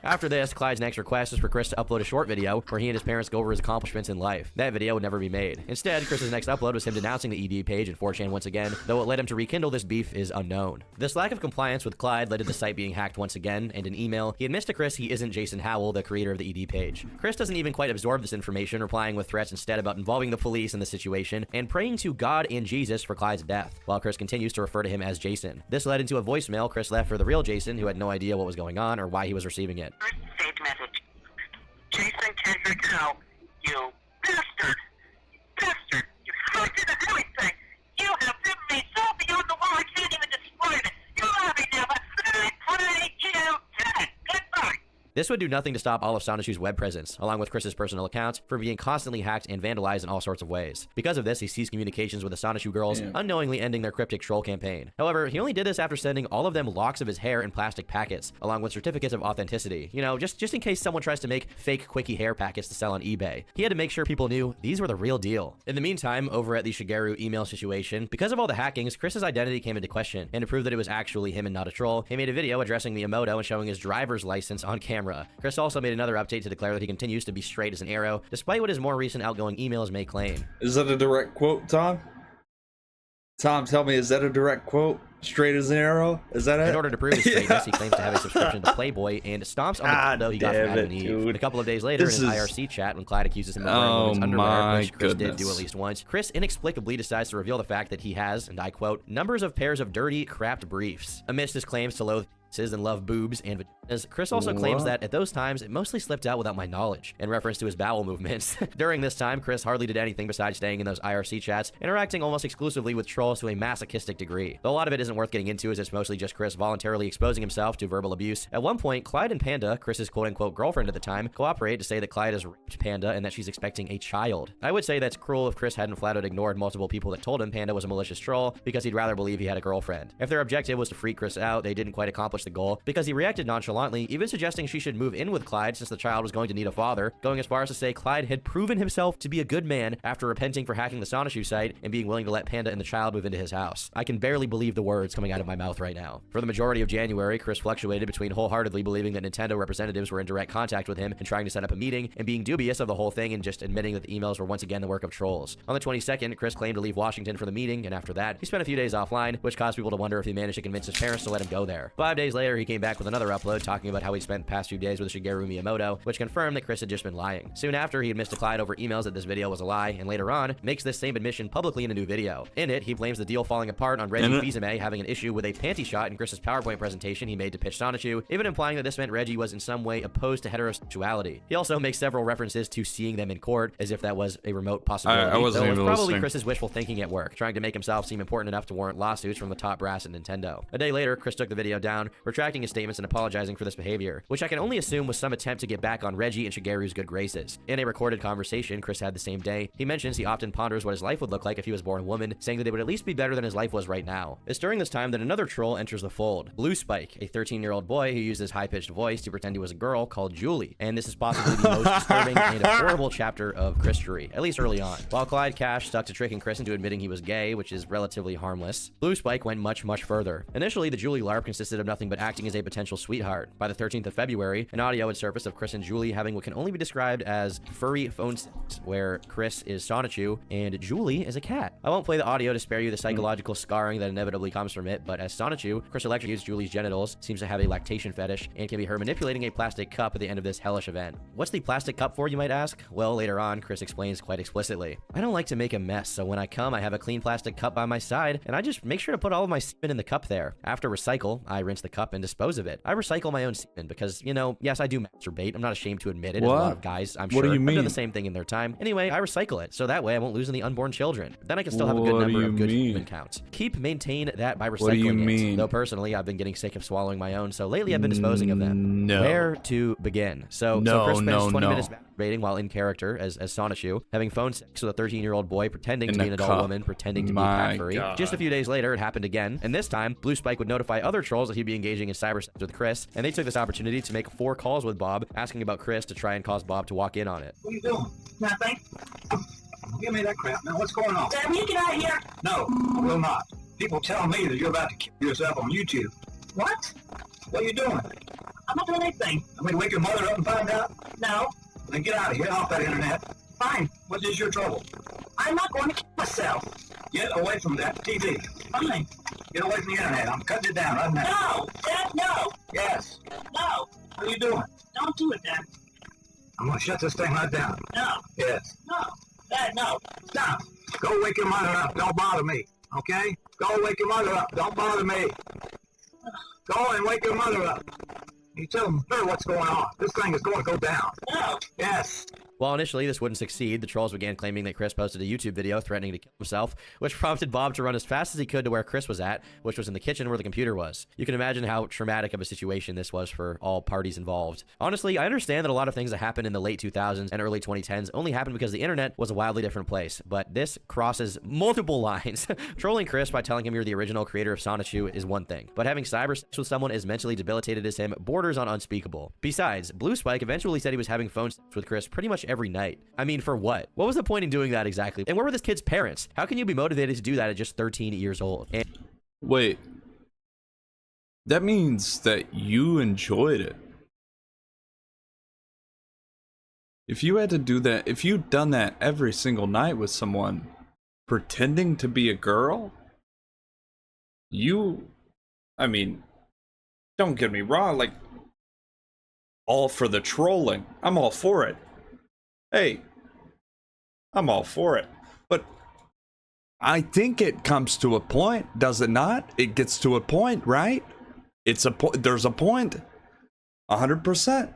A: After this, Clyde's next request is for Chris to upload a short video where he and his parents go over his accomplishments in life. That video would never be made. Instead, Chris's next upload was him denouncing the ED page and 4chan once again, though what led him to rekindle this beef is unknown. This lack of compliance with Clyde led to the site being hacked once again, and in email, he admits to Chris he isn't Jason Howell, the creator of the ED page. Chris doesn't even quite absorb this information, replying with threats instead about involving the police in the situation and praying to God and Jesus for Clyde's death, while Chris continues to refer to him as Jason. This led into a voicemail Chris left for the real Jason, who had no idea what was going on or why he was receiving it.
C: Saved message. Jason Kendrick Howe, you bastard! Bastard! You fucking everything! You have driven me so beyond the wall I can't even describe it! You love me now, but I pray you dead! Goodbye!
A: This would do nothing to stop all of Sonichu's web presence, along with Chris's personal accounts, from being constantly hacked and vandalized in all sorts of ways. Because of this, he seized communications with the Sonichu girls, unknowingly ending their cryptic troll campaign. However, he only did this after sending all of them locks of his hair in plastic packets, along with certificates of authenticity. You know, just in case someone tries to make fake quickie hair packets to sell on eBay. He had to make sure people knew these were the real deal. In the meantime, over at the Shigeru email situation, because of all the hackings, Chris's identity came into question, and to prove that it was actually him and not a troll, he made a video addressing Miyamoto and showing his driver's license on camera. Chris also made another update to declare that he continues to be straight as an arrow, despite what his more recent outgoing emails may claim.
E: Is that a direct quote, Tom? Tom, tell me, is that a direct quote? Straight as an arrow? Is that it?
A: In order to prove his straightness, he claims to have a subscription to Playboy and stomps on the dildo he got from Adam and Eve.
E: Dude.
A: A couple of days later, in an IRC chat, when Clyde accuses him of wearing women's underwear, which Chris did do at least once, Chris inexplicably decides to reveal the fact that he has, and I quote, numbers of pairs of dirty, crapped briefs. Amidst his claims to loathe and love boobs and vaginas, Chris also claims that at those times it mostly slipped out without my knowledge, in reference to his bowel movements. During this time, Chris hardly did anything besides staying in those IRC chats, interacting almost exclusively with trolls to a masochistic degree. Though a lot of it isn't worth getting into, as it's mostly just Chris voluntarily exposing himself to verbal abuse. At one point, Clyde and Panda, Chris's quote-unquote girlfriend at the time, cooperate to say that Clyde has raped Panda and that she's expecting a child. I would say that's cruel if Chris hadn't flat out ignored multiple people that told him Panda was a malicious troll because he'd rather believe he had a girlfriend. If their objective was to freak Chris out, they didn't quite accomplish the goal, because he reacted nonchalantly, even suggesting she should move in with Clyde since the child was going to need a father, going as far as to say Clyde had proven himself to be a good man after repenting for hacking the Sonichu site and being willing to let Panda and the child move into his house. I can barely believe the words coming out of my mouth right now. For the majority of January, Chris fluctuated between wholeheartedly believing that Nintendo representatives were in direct contact with him and trying to set up a meeting, and being dubious of the whole thing and just admitting that the emails were once again the work of trolls. On the 22nd, Chris claimed to leave Washington for the meeting, and after that, he spent a few days offline, which caused people to wonder if he managed to convince his parents to let him go there. 5 days later, he came back with another upload talking about how he spent the past few days with Shigeru Miyamoto, which confirmed that Chris had just been lying. Soon after, he admits to Clyde over emails that this video was a lie, and later on, makes this same admission publicly in a new video. In it, he blames the deal falling apart on Reggie Fils-Aimé having an issue with a panty shot in Chris's PowerPoint presentation he made to pitch Sonichu, even implying that this meant Reggie was in some way opposed to heterosexuality. He also makes several references to seeing them in court, as if that was a remote possibility.
E: I wasn't
A: though it
E: even
A: was probably
E: listening.
A: Chris's wishful thinking at work, trying to make himself seem important enough to warrant lawsuits from the top brass at Nintendo. A day later, Chris took the video down, retracting his statements and apologizing for this behavior, which I can only assume was some attempt to get back on Reggie and Shigeru's good graces. In a recorded conversation Chris had the same day, he mentions he often ponders what his life would look like if he was born a woman, saying that it would at least be better than his life was right now. It's during this time that another troll enters the fold, Blue Spike, a 13-year-old boy who used his high-pitched voice to pretend he was a girl called Julie, and this is possibly the most disturbing and horrible chapter of Christery, at least early on. While Clyde Cash stuck to tricking Chris into admitting he was gay, which is relatively harmless, Blue Spike went much further. Initially, the Julie LARP consisted of nothing but acting as a potential sweetheart, start. By the 13th of February, an audio had surfaced of Chris and Julie having what can only be described as furry phone sex, where Chris is Sonichu and Julie is a cat. I won't play the audio to spare you the psychological scarring that inevitably comes from it, but as Sonichu, Chris electrocutes Julie's genitals, seems to have a lactation fetish, and can be heard manipulating a plastic cup at the end of this hellish event. What's the plastic cup for, you might ask? Well, later on, Chris explains quite explicitly. I don't like to make a mess, so when I come, I have a clean plastic cup by my side, and I just make sure to put all of my semen in the cup there. After recycle, I rinse the cup and dispose of it. I recycle my own semen because, you know, yes, I do masturbate. I'm not ashamed to admit it.
E: What?
A: A lot of guys, I'm
E: What
A: sure,
E: do you mean?
A: have done the same thing in their time. Anyway, I recycle it, so that way I won't lose any unborn children. Then I can still have a good number of good human counts. Maintain that by recycling
E: What do you mean?
A: it. Though personally, I've been getting sick of swallowing my own, so lately I've been disposing of them.
E: No.
A: Where to begin? So Chris spends 20 minutes masturbating while in character as Sonichu, having phone sex with a 13-year-old boy pretending to be an adult woman, pretending to be a cat furry. Just a few days later, it happened again, and this time, Blue Spike would notify other trolls that he'd be engaging in cyber sex with Chris, and they took this opportunity to make 4 calls with Bob, asking about Chris to try and cause Bob to walk in on it.
G: What are you doing? Nothing. Give me that crap. Now, what's going on?
C: Damn, you get out of here!
G: No, I will not. People tell me that you're about to kill yourself on YouTube.
C: What?
G: What are you doing?
C: I'm not doing anything.
G: I'm going to wake your mother up and find out?
C: No.
G: Then get out of here, off that internet.
C: Fine.
G: What is your trouble?
C: I'm not going to kill myself.
G: Get away from that TV.
C: Fine.
G: Get away from the internet. I'm cutting it down right now.
C: No! Dad, no!
G: Yes.
C: No!
G: What are you doing?
C: Don't do it, Dad.
G: I'm going to shut this thing right down.
C: No.
G: Yes.
C: No. Dad, no.
G: Stop. Go wake your mother up. Don't bother me. Okay? Go wake your mother up. Don't bother me. Go and wake your mother up. You tell her what's going on. This thing is going to go down.
C: No.
G: Yes.
A: While initially this wouldn't succeed, the trolls began claiming that Chris posted a YouTube video threatening to kill himself, which prompted Bob to run as fast as he could to where Chris was at, which was in the kitchen where the computer was. You can imagine how traumatic of a situation this was for all parties involved. Honestly, I understand that a lot of things that happened in the late 2000s and early 2010s only happened because the internet was a wildly different place, but this crosses multiple lines. Trolling Chris by telling him you're the original creator of Sonichu is one thing, but having cyber sex with someone as mentally debilitated as him borders on unspeakable. Besides, Blue Spike eventually said he was having phone sex with Chris pretty much every night. I mean, for what? What was the point in doing that exactly? And where were this kid's parents? How can you be motivated to do that at just 13 years old? And
E: Wait. That means that you enjoyed it. If you had to do that, if you'd done that every single night with someone pretending to be a girl, I mean, don't get me wrong, like, all for the trolling. I'm all for it. Hey, I'm all for it. But I think it comes to a point, does it not? It gets to a point, right? It's a point. There's a point. 100%.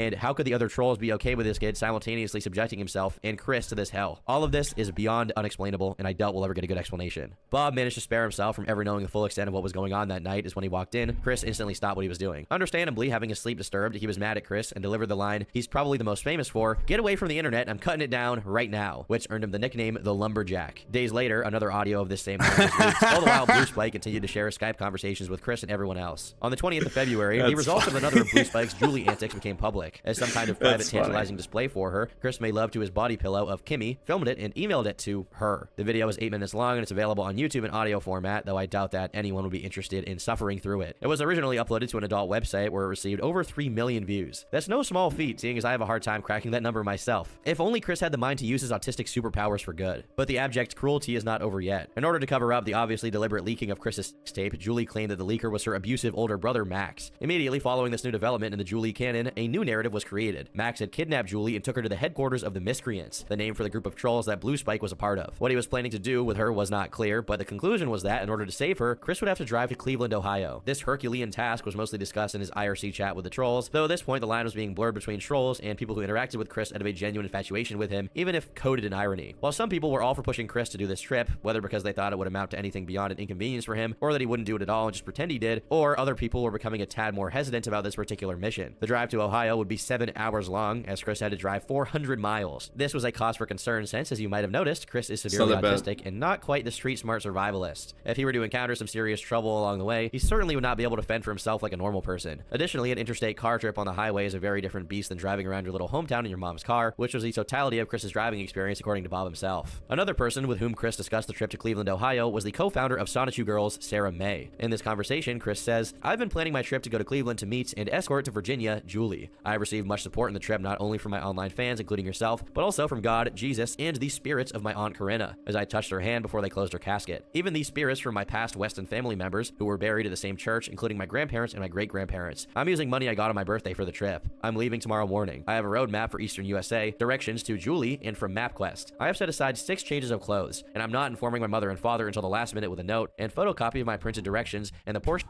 A: And how could the other trolls be okay with this kid simultaneously subjecting himself and Chris to this hell? All of this is beyond unexplainable, and I doubt we'll ever get a good explanation. Bob managed to spare himself from ever knowing the full extent of what was going on that night, as when he walked in, Chris instantly stopped what he was doing. Understandably, having his sleep disturbed, he was mad at Chris and delivered the line he's probably the most famous for, "Get away from the internet, I'm cutting it down right now," which earned him the nickname The Lumberjack. Days later, another audio of this same line was leaked, all the while Blue Spike continued to share Skype conversations with Chris and everyone else. On the 20th of February, the results of another of Blue Spike's Julie antics became public. As some kind of private tantalizing display for her, Chris made love to his body pillow of Kimmy, filmed it, and emailed it to her. The video is 8 minutes long and it's available on YouTube in audio format, though I doubt that anyone would be interested in suffering through it. It was originally uploaded to an adult website where it received over 3 million views. That's no small feat, seeing as I have a hard time cracking that number myself. If only Chris had the mind to use his autistic superpowers for good. But the abject cruelty is not over yet. In order to cover up the obviously deliberate leaking of Chris's sex tape, Julie claimed that the leaker was her abusive older brother, Max. Immediately following this new development in the Julie canon, a new narrative was created. Max had kidnapped Julie and took her to the headquarters of the Miscreants, the name for the group of trolls that Blue Spike was a part of. What he was planning to do with her was not clear, but the conclusion was that in order to save her, Chris would have to drive to Cleveland, Ohio. This Herculean task was mostly discussed in his IRC chat with the trolls, though at this point the line was being blurred between trolls and people who interacted with Chris out of a genuine infatuation with him, even if coded in irony. While some people were all for pushing Chris to do this trip, whether because they thought it would amount to anything beyond an inconvenience for him, or that he wouldn't do it at all and just pretend he did, or other people were becoming a tad more hesitant about this particular mission. The drive to Ohio would would be 7 hours long, as Chris had to drive 400 miles. This was a cause for concern since, as you might have noticed, Chris is severely autistic and not quite the street-smart survivalist. If he were to encounter some serious trouble along the way, he certainly would not be able to fend for himself like a normal person. Additionally, an interstate car trip on the highway is a very different beast than driving around your little hometown in your mom's car, which was the totality of Chris's driving experience according to Bob himself. Another person with whom Chris discussed the trip to Cleveland, Ohio was the co-founder of Sonichu Girls, Sarah May. In this conversation, Chris says, "I've been planning my trip to go to Cleveland to meet and escort to Virginia, Julie. I have received much support in the trip not only from my online fans, including yourself, but also from God, Jesus, and the spirits of my Aunt Corinna, as I touched her hand before they closed her casket. Even these spirits from my past Weston family members who were buried at the same church, including my grandparents and my great-grandparents. I'm using money I got on my birthday for the trip. I'm leaving tomorrow morning. I have a road map for Eastern USA, directions to Julie, and from MapQuest. I have set aside 6 changes of clothes, and I'm not informing my mother and father until the last minute with a note and photocopy of my printed directions and the portion."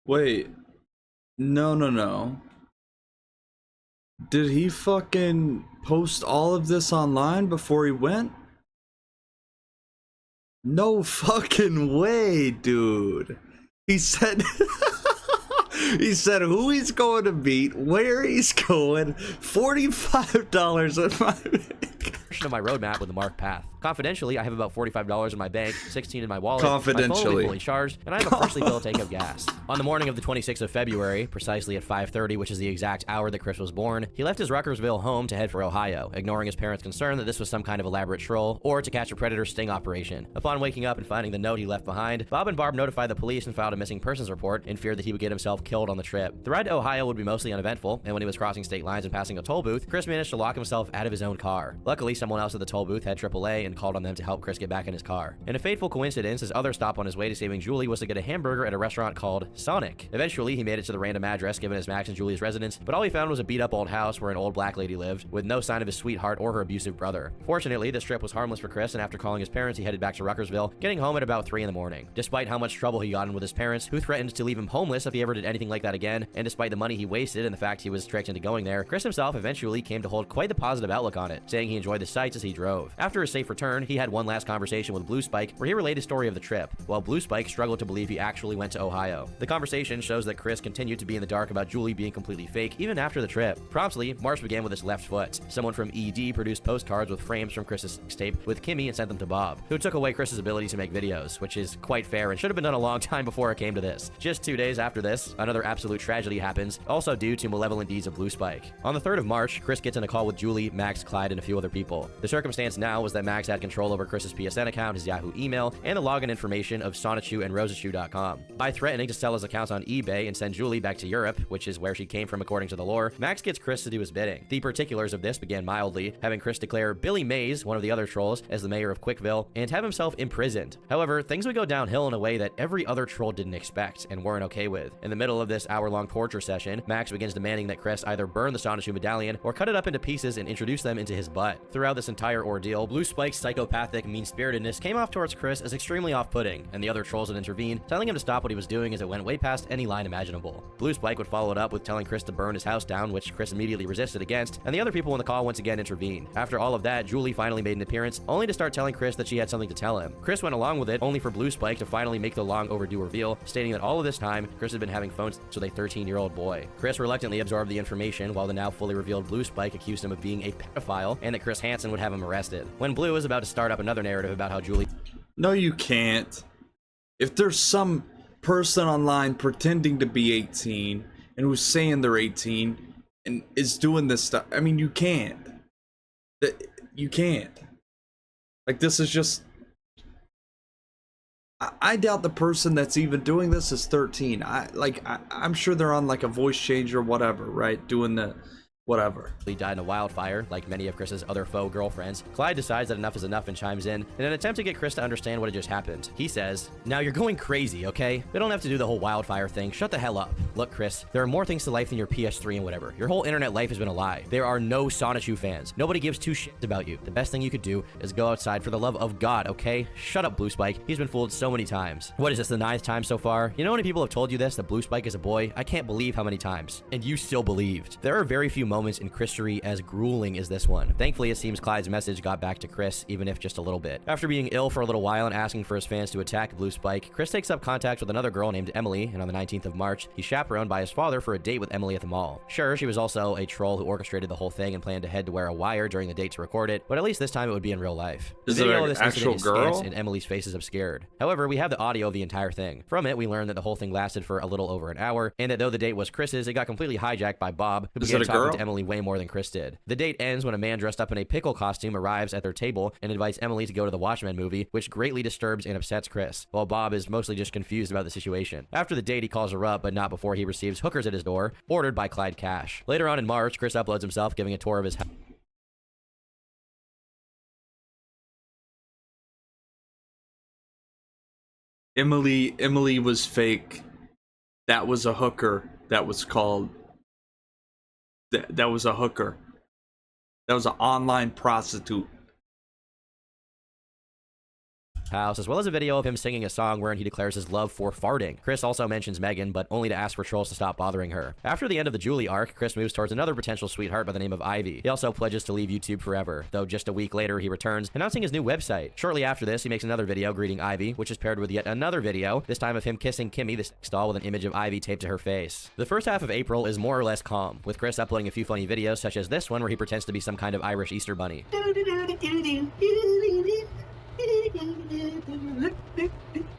B: Wait. No. Did he fucking post all of this online before he went? No fucking way, dude. He said he said who he's going to meet, where he's going, $45 in my bank.
A: Of my roadmap with the marked path. Confidentially, I have about $45 in my bank, 16 in my wallet,
B: Confidentially.
A: my phone will be fully charged, and I have a freshly filled tank of gas. On the morning of the 26th of February, precisely at 5:30, which is the exact hour that Chris was born, he left his Ruckersville home to head for Ohio, ignoring his parents' concern that this was some kind of elaborate troll or to catch a predator sting operation. Upon waking up and finding the note he left behind, Bob and Barb notified the police and filed a missing persons report in fear that he would get himself killed on the trip. The ride to Ohio would be mostly uneventful, and when he was crossing state lines and passing a toll booth, Chris managed to lock himself out of his own car. Luckily, someone else at the toll booth had AAA and called on them to help Chris get back in his car. In a fateful coincidence, his other stop on his way to saving Julie was to get a hamburger at a restaurant called Sonic. Eventually, he made it to the random address given as Max and Julie's residence, but all he found was a beat-up old house where an old black lady lived, with no sign of his sweetheart or her abusive brother. Fortunately, this trip was harmless for Chris, and after calling his parents, he headed back to Ruckersville, getting home at about 3 in the morning. Despite how much trouble he got in with his parents, who threatened to leave him homeless if he ever did anything like that again, and despite the money he wasted and the fact he was tricked into going there, Chris himself eventually came to hold quite the positive outlook on it, saying he enjoyed the sights as he drove. After his safe return, he had one last conversation with Blue Spike, where he relayed his story of the trip, while Blue Spike struggled to believe he actually went to Ohio. The conversation shows that Chris continued to be in the dark about Julie being completely fake, even after the trip. Promptly, March began with his left foot. Someone from ED produced postcards with frames from Chris's tape with Kimmy and sent them to Bob, who took away Chris's ability to make videos, which is quite fair and should have been done a long time before it came to this. Just 2 days after this, another absolute tragedy happens, also due to malevolent deeds of Blue Spike. On the 3rd of March, Chris gets in a call with Julie, Max, Clyde, and a few other people. The circumstance now was that Max had control over Chris's PSN account, his Yahoo email, and the login information of Sonichu and Rosachu.com. By threatening to sell his accounts on eBay and send Julie back to Europe, which is where she came from according to the lore, Max gets Chris to do his bidding. The particulars of this began mildly, having Chris declare Billy Mays, one of the other trolls, as the mayor of Quickville, and have himself imprisoned. However, things would go downhill in a way that every other troll didn't expect and weren't okay with. In the middle of this hour-long torture session, Max begins demanding that Chris either burn the Sonichu medallion or cut it up into pieces and introduce them into his butt. Throughout this entire ordeal, Blue Spike's psychopathic mean-spiritedness came off towards Chris as extremely off-putting, and the other trolls would intervene, telling him to stop what he was doing as it went way past any line imaginable. Blue Spike would follow it up with telling Chris to burn his house down, which Chris immediately resisted against, and the other people in the call once again intervened. After all of that, Julie finally made an appearance, only to start telling Chris that she had something to tell him. Chris went along with it, only for Blue Spike to finally make the long overdue reveal, stating that all of this time, Chris had been having phones with a 13-year-old boy. Chris reluctantly absorbed the information, while the now fully revealed Blue Spike accused him of being a pedophile, and that Chris Hansen would have him arrested. When Blue was about to start up another narrative about how Julie...
B: No, you can't. If there's some person online pretending to be 18 and who's saying they're 18 and is doing this stuff, I mean, you can't. You can't. Like, this is just... I doubt the person that's even doing this is 13. I'm sure they're on like a voice changer or whatever, right? Doing the whatever.
A: He died in a wildfire, like many of Chris's other faux girlfriends. Clyde decides that enough is enough and chimes in an attempt to get Chris to understand what had just happened. He says, "Now you're going crazy, okay? We don't have to do the whole wildfire thing. Shut the hell up. Look, Chris, there are more things to life than your PS3 and whatever. Your whole internet life has been a lie. There are no Sonichu fans. Nobody gives two shits about you. The best thing you could do is go outside for the love of God, okay? Shut up, Blue Spike. He's been fooled so many times. What is this, the 9th time so far? You know how many people have told you this, that Blue Spike is a boy? I can't believe how many times. And you still believed. There are very few moments in Christery as grueling as this one. Thankfully, it seems Clyde's message got back to Chris, even if just a little bit. After being ill for a little while and asking for his fans to attack Blue Spike, Chris takes up contact with another girl named Emily, and on the 19th of March, he's chaperoned by his father for a date with Emily at the mall. Sure, she was also a troll who orchestrated the whole thing and planned to head to wear a wire during the date to record it, but at least this time it would be in real life.
E: Is
A: The
E: it
A: video
E: an
A: of this
E: actual
A: incident is
E: girl?
A: scant and Emily's face is obscured. However, we have the audio of the entire thing. From it, we learn that the whole thing lasted for a little over an hour, and that though the date was Chris's, it got completely hijacked by Bob, who
E: Is
A: began
E: it a
A: talking
E: girl?
A: to Emily way more than Chris did. The date ends when a man dressed up in a pickle costume arrives at their table and invites Emily to go to the Watchmen movie, which greatly disturbs and upsets Chris, while Bob is mostly just confused about the situation. After the date, he calls her up, but not before he receives hookers at his door, ordered by Clyde Cash. Later on in March, Chris uploads himself giving a tour of his house.
E: Emily was fake. That was a hooker. That was called. That was a hooker. That was an online prostitute.
A: House, as well as a video of him singing a song wherein he declares his love for farting. Chris also mentions Megan, but only to ask for trolls to stop bothering her. After the end of the Julie arc, Chris moves towards another potential sweetheart by the name of Ivy. He also pledges to leave YouTube forever, though just a week later he returns, announcing his new website. Shortly after this, he makes another video greeting Ivy, which is paired with yet another video, this time of him kissing Kimmy, the sex doll, with an image of Ivy taped to her face. The first half of April is more or less calm, with Chris uploading a few funny videos, such as this one where he pretends to be some kind of Irish Easter bunny.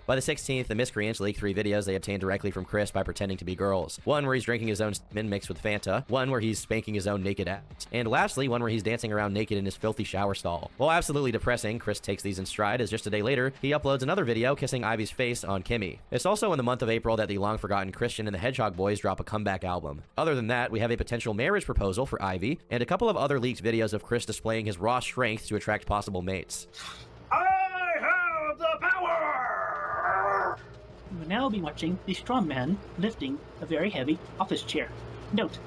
A: By the 16th, the miscreants leak 3 videos they obtained directly from Chris by pretending to be girls. One where he's drinking his own semen mixed with Fanta, one where he's spanking his own naked ass, and lastly, one where he's dancing around naked in his filthy shower stall. While absolutely depressing, Chris takes these in stride as just a day later, he uploads another video kissing Ivy's face on Kimmy. It's also in the month of April that the long-forgotten Christian and the Hedgehog Boys drop a comeback album. Other than that, we have a potential marriage proposal for Ivy, and a couple of other leaked videos of Chris displaying his raw strength to attract possible mates.
C: I have the power!
F: You will now be watching the strongman lifting a very heavy office chair. Note,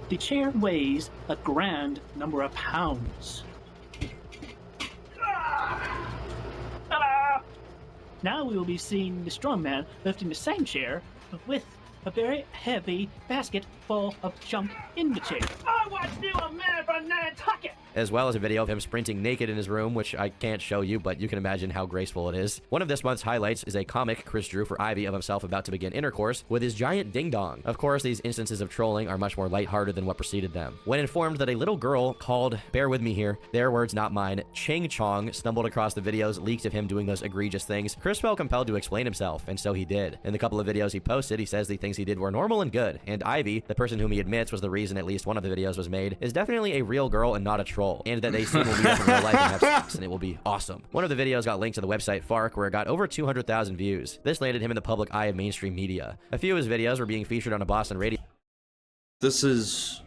F: the chair weighs a grand number of pounds.
C: Ta-da!
F: Now we will be seeing the strongman lifting the same chair with a very heavy basket full of junk in the chair.
C: I watched you a man from Nantucket!
A: As well as a video of him sprinting naked in his room, which I can't show you, but you can imagine how graceful it is. One of this month's highlights is a comic Chris drew for Ivy of himself about to begin intercourse with his giant ding-dong. Of course, these instances of trolling are much more lighthearted than what preceded them. When informed that a little girl called, bear with me here, their words not mine, Ching Chong stumbled across the videos leaked of him doing those egregious things, Chris felt compelled to explain himself, and so he did. In the couple of videos he posted, he says the things he did were normal and good, and Ivy, the person whom he admits was the reason at least one of the videos was made, is definitely a real girl and not a troll, and that they soon will meet up in real life and have sex, and it will be awesome. One of the videos got linked to the website Fark, where it got over 200,000 views. This landed him in the public eye of mainstream media. A few of his videos were being featured on a Boston radio
E: This is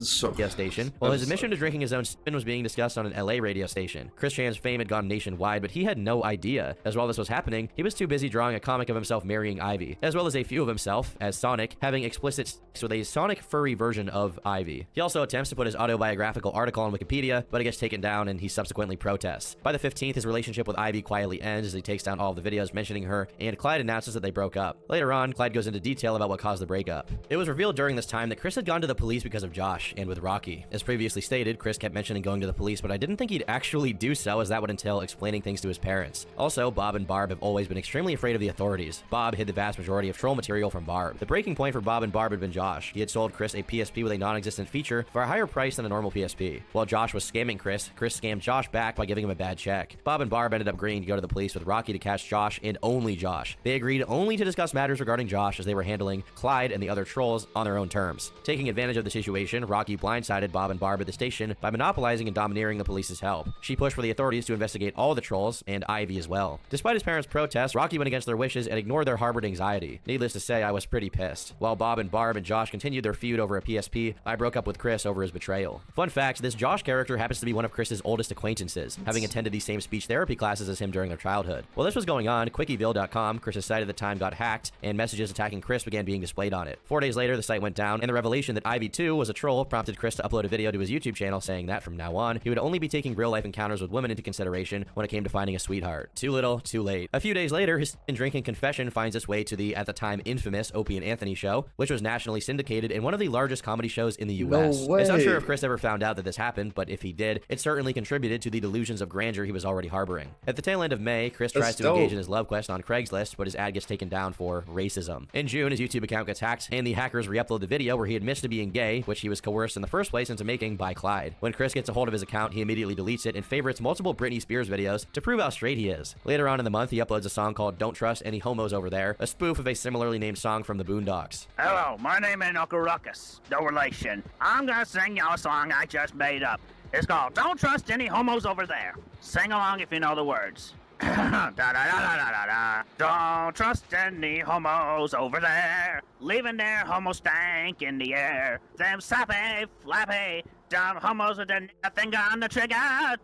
E: so
A: station, while his admission to drinking his own spin was being discussed on an LA radio station. Chris Chan's fame had gone nationwide, but he had no idea. As while this was happening, he was too busy drawing a comic of himself marrying Ivy, as well as a few of himself, as Sonic, having explicit sex with a Sonic furry version of Ivy. He also attempts to put his autobiographical article on Wikipedia, but it gets taken down and he subsequently protests. By the 15th, his relationship with Ivy quietly ends as he takes down all of the videos mentioning her, and Clyde announces that they broke up. Later on, Clyde goes into detail about what caused the breakup. It was revealed during this time that Chris had gone to the police because of Josh, and with Rocky. As previously stated, Chris kept mentioning going to the police, but I didn't think he'd actually do so, as that would entail explaining things to his parents. Also, Bob and Barb have always been extremely afraid of the authorities. Bob hid the vast majority of troll material from Barb. The breaking point for Bob and Barb had been Josh. He had sold Chris a PSP with a non-existent feature for a higher price than a normal PSP. While Josh was scamming Chris scammed Josh back by giving him a bad check. Bob and Barb ended up agreeing to go to the police with Rocky to catch Josh, and only Josh. They agreed only to discuss matters regarding Josh, as they were handling Clyde and the other trolls on their own terms. Taking advantage of the situation, Rocky blindsided Bob and Barb at the station by monopolizing and domineering the police's help. She pushed for the authorities to investigate all the trolls, and Ivy as well. Despite his parents' protests, Rocky went against their wishes and ignored their harbored anxiety. Needless to say, I was pretty pissed. While Bob and Barb and Josh continued their feud over a PSP, I broke up with Chris over his betrayal. Fun fact, this Josh character happens to be one of Chris's oldest acquaintances, having attended the same speech therapy classes as him during their childhood. While this was going on, Quickieville.com, Chris's site at the time, got hacked, and messages attacking Chris began being displayed on it. 4 days later, the site went down, and the revelation that Ivy 2 was a troll scandal prompted Chris to upload a video to his YouTube channel saying that from now on, he would only be taking real-life encounters with women into consideration when it came to finding a sweetheart. Too little, too late. A few days later, his drinking confession finds its way to the, at the time, infamous Opie and Anthony show, which was nationally syndicated in one of the largest comedy shows in the US.
B: No way.
A: It's not sure if Chris ever found out that this happened, but if he did, it certainly contributed to the delusions of grandeur he was already harboring. At the tail end of May, Chris tries to engage in his love quest on Craigslist, but his ad gets taken down for racism. In June, his YouTube account gets hacked, and the hackers re-upload the video where he admits to being gay, which he was coerced in the first place into making by Clyde. When Chris gets a hold of his account, he immediately deletes it and favorites multiple Britney Spears videos to prove how straight he is. Later on in the month, he uploads a song called Don't Trust Any Homos Over There, a spoof of a similarly named song from the Boondocks.
H: Hello, my name is Uncle Ruckus, no relation. I'm gonna sing y'all a song I just made up. It's called Don't Trust Any Homos Over There. Sing along if you know the words. Da, da, da, da, da, da. Don't trust any homos over there, leaving their homo stank in the air. Them sappy, flappy, dumb homos with their finger on the trigger.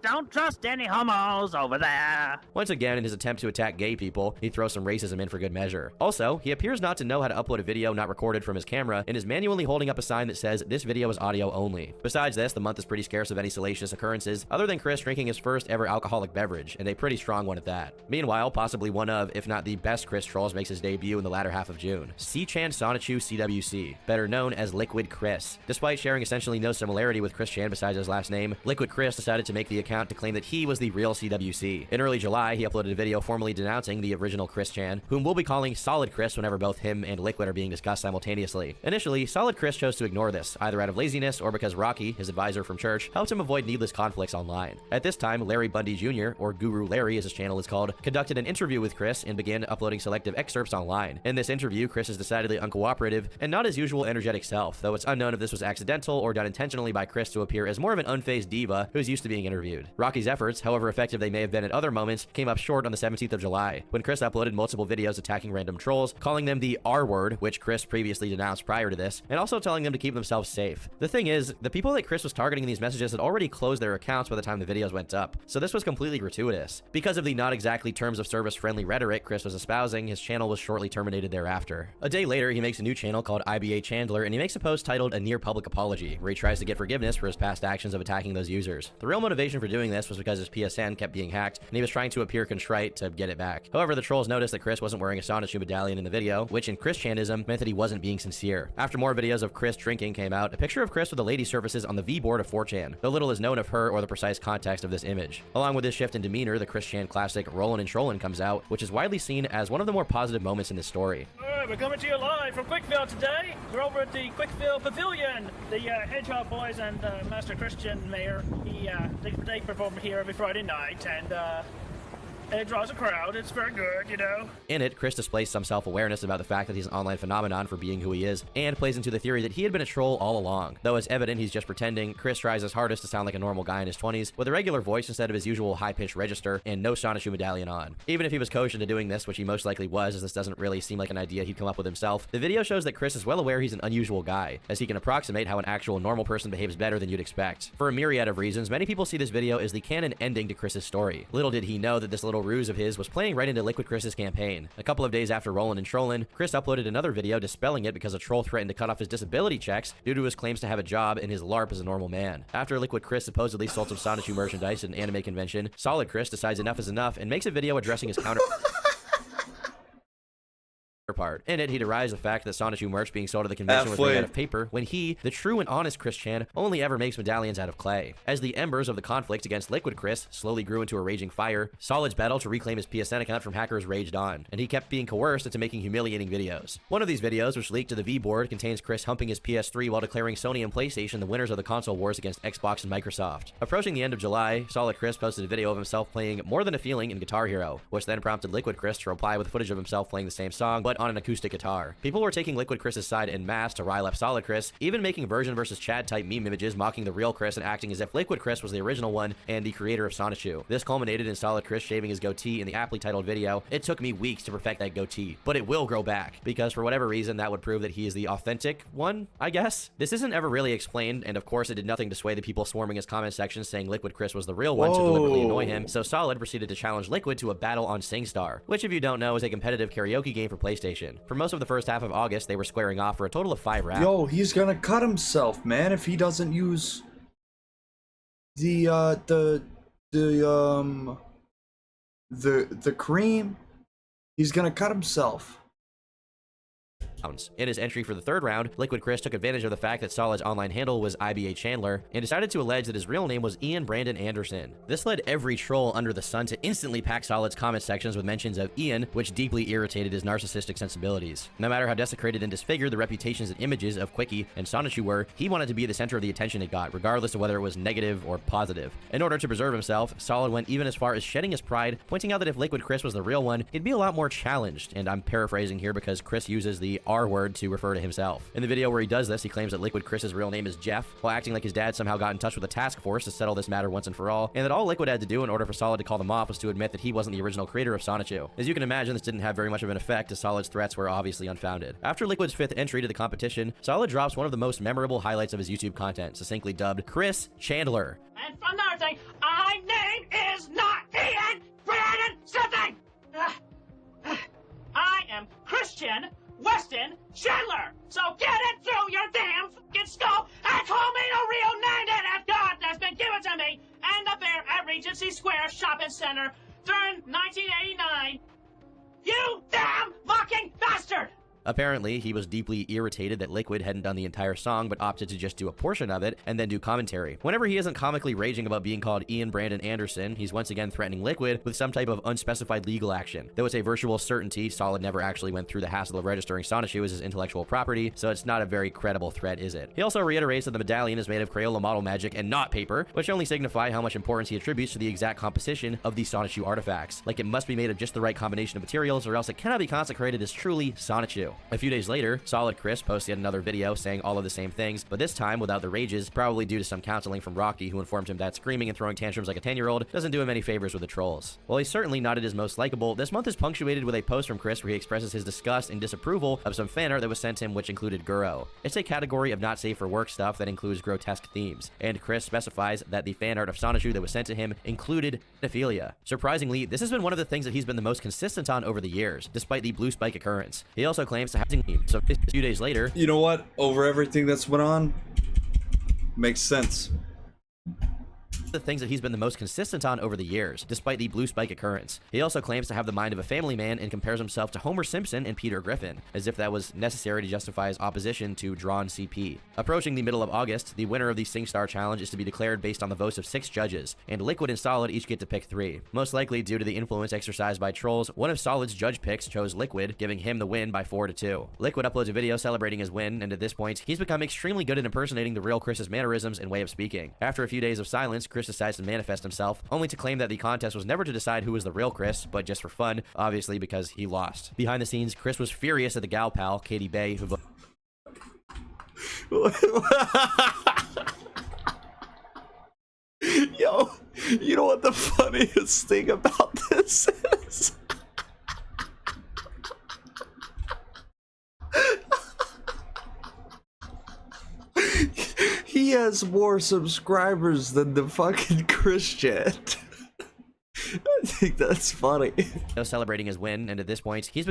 H: Don't trust any homos over there.
A: Once again, in his attempt to attack gay people, he throws some racism in for good measure. Also, he appears not to know how to upload a video not recorded from his camera and is manually holding up a sign that says this video is audio only. Besides this, the month is pretty scarce of any salacious occurrences other than Chris drinking his first ever alcoholic beverage, and a pretty strong one at that. Meanwhile, possibly one of, if not the best Chris trolls makes his debut in the latter half of June. C-Chan Sonichu CWC, better known as Liquid Chris. Despite sharing essentially no similarity with Chris Chan besides his last name, Liquid Chris decided to make the account to claim that he was the real CWC. In early July, he uploaded a video formally denouncing the original Chris Chan, whom we'll be calling Solid Chris whenever both him and Liquid are being discussed simultaneously. Initially, Solid Chris chose to ignore this, either out of laziness or because Rocky, his advisor from church, helped him avoid needless conflicts online. At this time, Larry Bundy Jr., or Guru Larry as his channel is called, conducted an interview with Chris and began uploading selective excerpts online. In this interview, Chris is decidedly uncooperative and not his usual energetic self, though it's unknown if this was accidental or done intentionally by Chris to appear as more of an unfazed diva who's used to being interviewed. Rocky's efforts, however effective they may have been at other moments, came up short on the 17th of July, when Chris uploaded multiple videos attacking random trolls, calling them the R-word, which Chris previously denounced prior to this, and also telling them to keep themselves safe. The thing is, the people that Chris was targeting in these messages had already closed their accounts by the time the videos went up, so this was completely gratuitous. Because of the not exactly terms of service friendly rhetoric Chris was espousing, his channel was shortly terminated thereafter. A day later, he makes a new channel called IBA Chandler, and he makes a post titled A Near Public Apology, where he tries to get forgiveness for his past actions of attacking those users. The real motivation for doing this was because his PSN kept being hacked, and he was trying to appear contrite to get it back. However, the trolls noticed that Chris wasn't wearing a Sonichu medallion in the video, which in Christianism meant that he wasn't being sincere. After more videos of Chris drinking came out, a picture of Chris with a lady surfaces on the V board of 4chan, though little is known of her or the precise context of this image. Along with this shift in demeanor, the Chris Chan classic Rollin' and Trollin' comes out, which is widely seen as one of the more positive moments in this story.
I: Alright, we're coming to you live from Quickville today. We're over at the Quickville Pavilion. The Hedgehog Boys and Master Christian Mayor, they perform here every Friday night, and it draws a crowd. It's very good, you know.
A: In it, Chris displays some self-awareness about the fact that he's an online phenomenon for being who he is, and plays into the theory that he had been a troll all along. Though it's evident he's just pretending, Chris tries his hardest to sound like a normal guy in his 20s, with a regular voice instead of his usual high-pitched register, and no Sonichu medallion on. Even if he was coached into doing this, which he most likely was, as this doesn't really seem like an idea he'd come up with himself, the video shows that Chris is well aware he's an unusual guy, as he can approximate how an actual normal person behaves better than you'd expect. For a myriad of reasons, many people see this video as the canon ending to Chris's story. Little did he know that this little ruse of his was playing right into Liquid Chris's campaign. A couple of days after Rollin' and Trollin', Chris uploaded another video dispelling it because a troll threatened to cut off his disability checks due to his claims to have a job and his LARP as a normal man. After Liquid Chris supposedly sold some Sonichu merchandise at an anime convention, Solid Chris decides enough is enough and makes a video addressing his counter part. In it, he derides the fact that Sonichu merch being sold at the convention was made out of paper, when he, the true and honest Chris Chan, only ever makes medallions out of clay. As the embers of the conflict against Liquid Chris slowly grew into a raging fire, Solid's battle to reclaim his PSN account from hackers raged on, and he kept being coerced into making humiliating videos. One of these videos, which leaked to the V-board, contains Chris humping his PS3 while declaring Sony and PlayStation the winners of the console wars against Xbox and Microsoft. Approaching the end of July, Solid Chris posted a video of himself playing More Than a Feeling in Guitar Hero, which then prompted Liquid Chris to reply with footage of himself playing the same song, but on an acoustic guitar. People were taking Liquid Chris's side en masse to rile up Solid Chris, even making Version vs. Chad type meme images mocking the real Chris and acting as if Liquid Chris was the original one and the creator of Sonichu. This culminated in Solid Chris shaving his goatee in the aptly titled video. It took me weeks to perfect that goatee, but it will grow back, because for whatever reason that would prove that he is the authentic one, I guess? This isn't ever really explained, and of course it did nothing to sway the people swarming his comment section saying Liquid Chris was the real one to deliberately annoy him, so Solid proceeded to challenge Liquid to a battle on SingStar, which if you don't know is a competitive karaoke game for PlayStation. conversation. For most of the first half of August, they were squaring off for a total of 5 rounds.
B: Yo, he's gonna cut himself, man, if he doesn't use the cream. He's gonna cut himself.
A: In his entry for the 3rd round, Liquid Chris took advantage of the fact that Solid's online handle was IBA Chandler and decided to allege that his real name was Ian Brandon Anderson. This led every troll under the sun to instantly pack Solid's comment sections with mentions of Ian, which deeply irritated his narcissistic sensibilities. No matter how desecrated and disfigured the reputations and images of Quickie and Sonichu were, he wanted to be the center of the attention it got, regardless of whether it was negative or positive. In order to preserve himself, Solid went even as far as shedding his pride, pointing out that if Liquid Chris was the real one, he'd be a lot more challenged, and I'm paraphrasing here because Chris uses the R word to refer to himself. In the video where he does this, he claims that Liquid Chris's real name is Jeff, while acting like his dad somehow got in touch with a task force to settle this matter once and for all, and that all Liquid had to do in order for Solid to call them off was to admit that he wasn't the original creator of Sonichu. As you can imagine, this didn't have very much of an effect, as Solid's threats were obviously unfounded. After Liquid's 5th entry to the competition, Solid drops one of the most memorable highlights of his YouTube content, succinctly dubbed Chris Chandler.
C: And another thing, my name is not Ian Brandon something! I am Christian Weston Chandler! So get it through your damn fucking skull and call me the real name that God that's been given to me and the bear at Regency Square Shopping Center during 1989. You damn fucking bastard!
A: Apparently, he was deeply irritated that Liquid hadn't done the entire song but opted to just do a portion of it and then do commentary. Whenever he isn't comically raging about being called Ian Brandon Anderson, he's once again threatening Liquid with some type of unspecified legal action. Though it's a virtual certainty, Solid never actually went through the hassle of registering Sonichu as his intellectual property, so it's not a very credible threat, is it? He also reiterates that the medallion is made of Crayola model magic and not paper, which only signify how much importance he attributes to the exact composition of the Sonichu artifacts. Like it must be made of just the right combination of materials or else it cannot be consecrated as truly Sonichu. A few days later, Solid Chris posted another video saying all of the same things, but this time without the rages, probably due to some counseling from Rocky, who informed him that screaming and throwing tantrums like a 10-year-old doesn't do him any favors with the trolls. While he's certainly not at his most likable, this month is punctuated with a post from Chris where he expresses his disgust and disapproval of some fan art that was sent him, which included Guro. It's a category of not safe for work stuff that includes grotesque themes, and Chris specifies that the fan art of Sonichu that was sent to him included pedophilia. Surprisingly, this has been one of the things that he's been the most consistent on over the years, despite the blue spike occurrence. He also claims to have so a few days later,
B: You know what? Over everything that's went on, makes sense.
A: the things that he's been the most consistent on over the years, despite the blue spike occurrence. He also claims to have the mind of a family man and compares himself to Homer Simpson and Peter Griffin, as if that was necessary to justify his opposition to drawn CP. Approaching the middle of August, the winner of the SingStar Challenge is to be declared based on the votes of 6 judges, and Liquid and Solid each get to pick 3. Most likely due to the influence exercised by trolls, one of Solid's judge picks chose Liquid, giving him the win by 4-2. Liquid uploads a video celebrating his win, and at this point, he's become extremely good at impersonating the real Chris's mannerisms and way of speaking. After a few days of silence, Chris decides to manifest himself, only to claim that the contest was never to decide who was the real Chris, but just for fun, obviously because he lost. Behind the scenes, Chris was furious at the gal pal, Katie Bay, who
B: Yo, you know what the funniest thing about this is? He has more subscribers than the fucking Christian. I think that's funny.
A: celebrating his win, and at this point, he's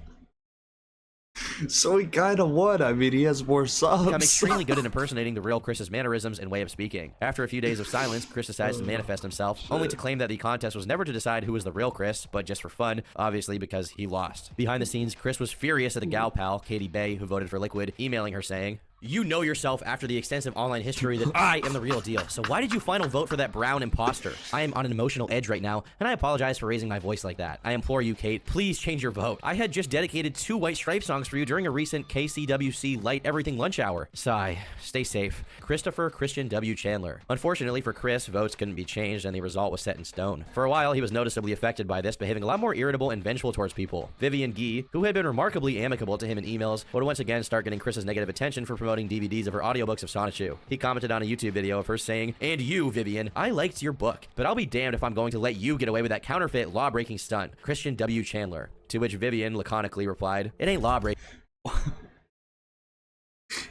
B: So he kinda won. I mean, he has more subs.
A: become extremely good at impersonating the real Chris's mannerisms and way of speaking. After a few days of silence, Chris decides to manifest himself, only to claim that the contest was never to decide who was the real Chris, but just for fun, obviously because he lost. Behind the scenes, Chris was furious at the gal pal, Katie Bay, who voted for Liquid, emailing her saying, "You know yourself after the extensive online history that I am the real deal, so why did you final vote for that brown imposter? I am on an emotional edge right now, and I apologize for raising my voice like that. I implore you, Kate, please change your vote. I had just dedicated 2 White Stripe songs for you during a recent KCWC Light Everything lunch hour. Sigh. Stay safe. Christopher Christian W. Chandler." Unfortunately for Chris, votes couldn't be changed, and the result was set in stone. For a while, he was noticeably affected by this, behaving a lot more irritable and vengeful towards people. Vivian Guy, who had been remarkably amicable to him in emails, would once again start getting Chris's negative attention for promoting DVDs of her audiobooks of Sonichu. He commented on a YouTube video of her saying, "And you, Vivian, I liked your book, but I'll be damned if I'm going to let you get away with that counterfeit law-breaking stunt. Christian W. Chandler." To which Vivian laconically replied, "It ain't law-breaking."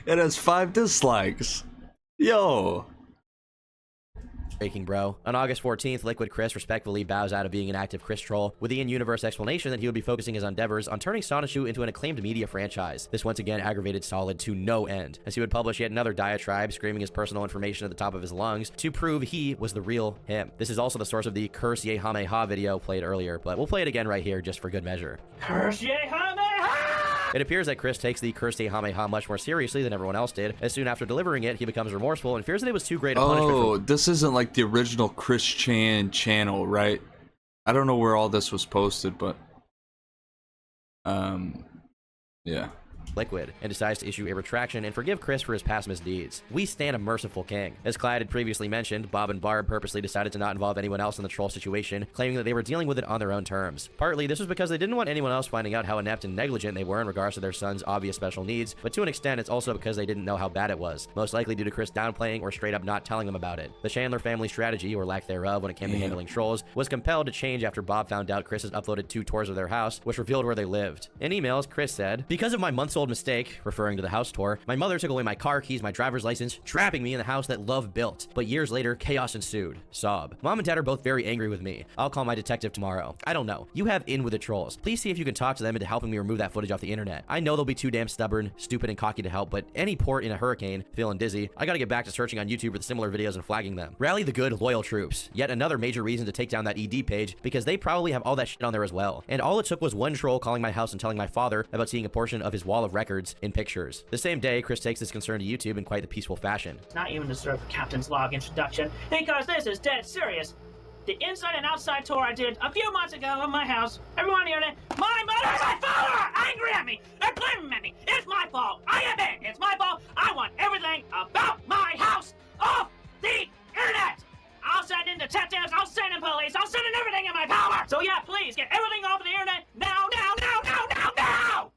B: It has 5 dislikes. Yo.
A: Breaking bro. On August 14th, Liquid Chris respectfully bows out of being an active Chris troll with the in-universe explanation that he would be focusing his endeavors on turning Sonichu into an acclaimed media franchise. This once again aggravated Solid to no end, as he would publish yet another diatribe screaming his personal information at the top of his lungs to prove he was the real him. This is also the source of the Curse Yehameha video played earlier, but we'll play it again right here just for good measure.
C: Curse Yehameha!
A: It appears that Chris takes the Curse Yehameha much more seriously than everyone else did, as soon after delivering it, he becomes remorseful and fears that it was too great a punishment for
E: Oh, this isn't like the original Chris Chan channel, right? I don't know where all this was posted, but yeah.
A: Liquid, and decides to issue a retraction and forgive Chris for his past misdeeds. We stand a merciful king. As Clyde had previously mentioned, Bob and Barb purposely decided to not involve anyone else in the troll situation, claiming that they were dealing with it on their own terms. Partly, this was because they didn't want anyone else finding out how inept and negligent they were in regards to their son's obvious special needs, but to an extent, it's also because they didn't know how bad it was, most likely due to Chris downplaying or straight up not telling them about it. The Chandler family strategy, or lack thereof when it came to handling trolls, was compelled to change after Bob found out Chris had uploaded 2 tours of their house, which revealed where they lived. In emails, Chris said, "Because of my months-old mistake," referring to the house tour, "my mother took away my car keys, my driver's license, trapping me in the house that love built. But years later, chaos ensued." Sob. "Mom and Dad are both very angry with me. I'll call my detective tomorrow. I don't know. You have in with the trolls. Please see if you can talk to them into helping me remove that footage off the internet. I know they'll be too damn stubborn, stupid, and cocky to help, but any port in a hurricane, feeling dizzy, I gotta get back to searching on YouTube for the similar videos and flagging them. Rally the good, loyal troops." Yet another major reason to take down that ED page, because they probably have all that shit on there as well. And all it took was one troll calling my house and telling my father about seeing a portion of his wall of records in pictures. The same day, Chris takes this concern to YouTube in quite the peaceful fashion.
C: It's not even deserve a captain's log introduction, because this is dead serious. The inside and outside tour I did a few months ago of my house, everyone on the internet, my mother's a follower, angry at me, they're blaming me. It's my fault. I admit it's my fault. I want everything about my house off the internet. I'll send in detectives, I'll send in police, I'll send in everything in my power. So yeah, please get everything off of the internet now, now, now, now, now, now.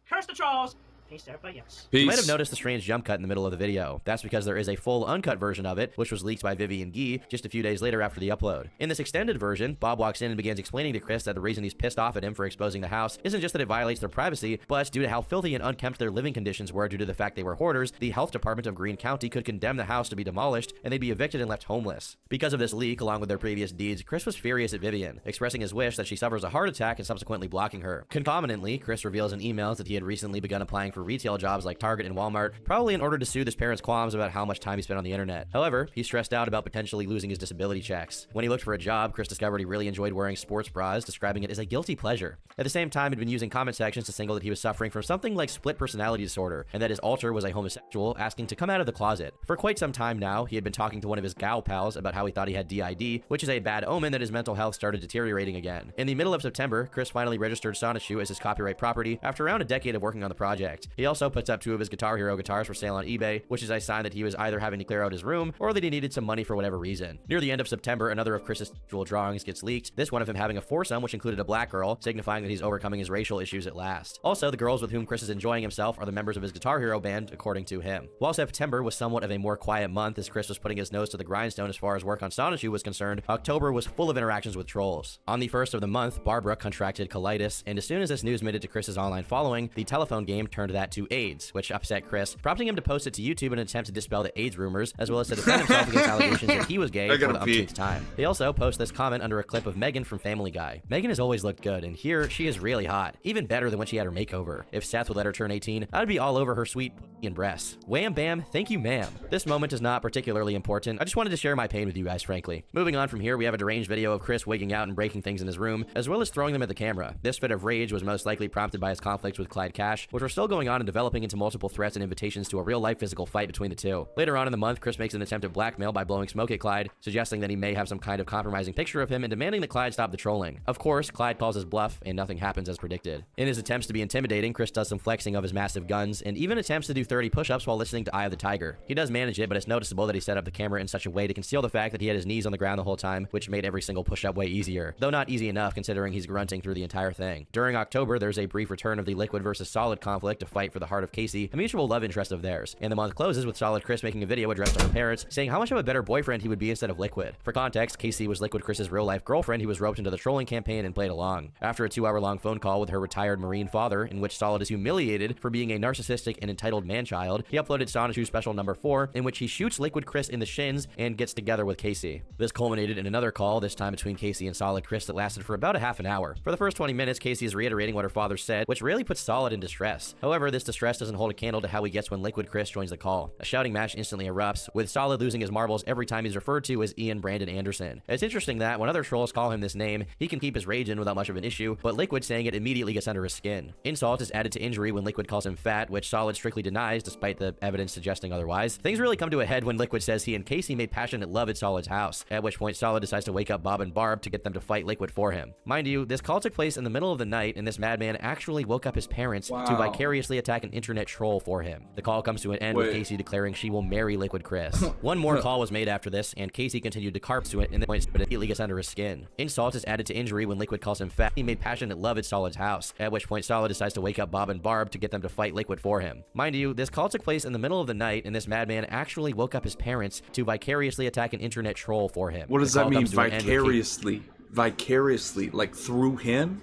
C: Curse the trolls. Peace to everybody else.
A: You might have noticed the strange jump cut in the middle of the video. That's because there is a full uncut version of it, which was leaked by Vivian Gee just a few days later after the upload. In this extended version, Bob walks in and begins explaining to Chris that the reason he's pissed off at him for exposing the house isn't just that it violates their privacy, but due to how filthy and unkempt their living conditions were due to the fact they were hoarders, the health department of Greene County could condemn the house to be demolished and they'd be evicted and left homeless. Because of this leak, along with their previous deeds, Chris was furious at Vivian, expressing his wish that she suffers a heart attack and subsequently blocking her. Concomitantly, Chris reveals in emails that he had recently begun applying for retail jobs like Target and Walmart, probably in order to soothe his parents' qualms about how much time he spent on the internet. However, he's stressed out about potentially losing his disability checks. When he looked for a job, Chris discovered he really enjoyed wearing sports bras, describing it as a guilty pleasure. At the same time, he'd been using comment sections to single that he was suffering from something like split personality disorder, and that his alter was a homosexual, asking to come out of the closet. For quite some time now, he had been talking to one of his gal pals about how he thought he had DID, which is a bad omen that his mental health started deteriorating again. In the middle of September, Chris finally registered Sonichu as his copyright property after around a decade of working on the project. He also puts up 2 of his Guitar Hero guitars for sale on eBay, which is a sign that he was either having to clear out his room or that he needed some money for whatever reason. Near the end of September, another of Chris's sexual drawings gets leaked, this one of him having a foursome which included a black girl, signifying that he's overcoming his racial issues at last. Also, the girls with whom Chris is enjoying himself are the members of his Guitar Hero band, according to him. While September was somewhat of a more quiet month as Chris was putting his nose to the grindstone as far as work on Sonichu was concerned, October was full of interactions with trolls. On the first of the month, Barbara contracted colitis, and as soon as this news made it to Chris's online following, the telephone game turned that to AIDS, which upset Chris, prompting him to post it to YouTube in an attempt to dispel the AIDS rumors, as well as to defend himself against allegations that he was gay for the umpteenth time. They also post this comment under a clip of Megan from Family Guy. Megan has always looked good, and here she is really hot, even better than when she had her makeover. If Seth would let her turn 18, I'd be all over her sweet and breasts. Wham bam, thank you ma'am. This moment is not particularly important. I just wanted to share my pain with you guys, frankly. Moving on from here, we have a deranged video of Chris wigging out and breaking things in his room, as well as throwing them at the camera. This fit of rage was most likely prompted by his conflicts with Clyde Cash, which were still going on and developing into multiple threats and invitations to a real-life physical fight between the two. Later on in the month, Chris makes an attempt at blackmail by blowing smoke at Clyde, suggesting that he may have some kind of compromising picture of him and demanding that Clyde stop the trolling. Of course, Clyde calls his bluff, and nothing happens as predicted. In his attempts to be intimidating, Chris does some flexing of his massive guns, and even attempts to do 30 push-ups while listening to Eye of the Tiger. He does manage it, but it's noticeable that he set up the camera in such a way to conceal the fact that he had his knees on the ground the whole time, which made every single push-up way easier, though not easy enough considering he's grunting through the entire thing. During October, there's a brief return of the Liquid versus Solid conflict to fight for the heart of Casey, a mutual love interest of theirs. And the month closes with Solid Chris making a video addressed to her parents, saying how much of a better boyfriend he would be instead of Liquid. For context, Casey was Liquid Chris's real-life girlfriend who was roped into the trolling campaign and played along. After a 2-hour-long phone call with her retired Marine father, in which Solid is humiliated for being a narcissistic and entitled man-child, he uploaded Sonichu Special number 4, in which he shoots Liquid Chris in the shins and gets together with Casey. This culminated in another call, this time between Casey and Solid Chris, that lasted for about a half an hour. For the first 20 minutes, Casey is reiterating what her father said, which really puts Solid in distress. However, this distress doesn't hold a candle to how he gets when Liquid Chris joins the call. A shouting match instantly erupts, with Solid losing his marbles every time he's referred to as Ian Brandon Anderson. It's interesting that when other trolls call him this name, he can keep his rage in without much of an issue, but Liquid saying it immediately gets under his skin. Insult is added to injury when Liquid calls him fat, which Solid strictly denies despite the evidence suggesting otherwise. Things really come to a head when Liquid says he and Casey made passionate love at Solid's house, at which point Solid decides to wake up Bob and Barb to get them to fight Liquid for him. Mind you, this call took place in the middle of the night, and this madman actually woke up his parents to vicariously attack an internet troll for him. The call comes to an end with Casey declaring she will marry Liquid Chris. One more call was made after this, and Casey continued to carp to it, and the point but immediately gets under his skin. Insult is added to injury when Liquid calls him fat. He made passionate love at Solid's house, at which point Solid decides to wake up Bob and Barb to get them to fight Liquid for him. Mind you, this call took place in the middle of the night, and this madman actually woke up his parents to vicariously attack an internet troll for him.
E: What does that mean, vicariously? Vicariously, like through him?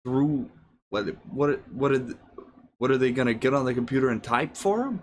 E: Through what are they gonna get on the computer and type for him?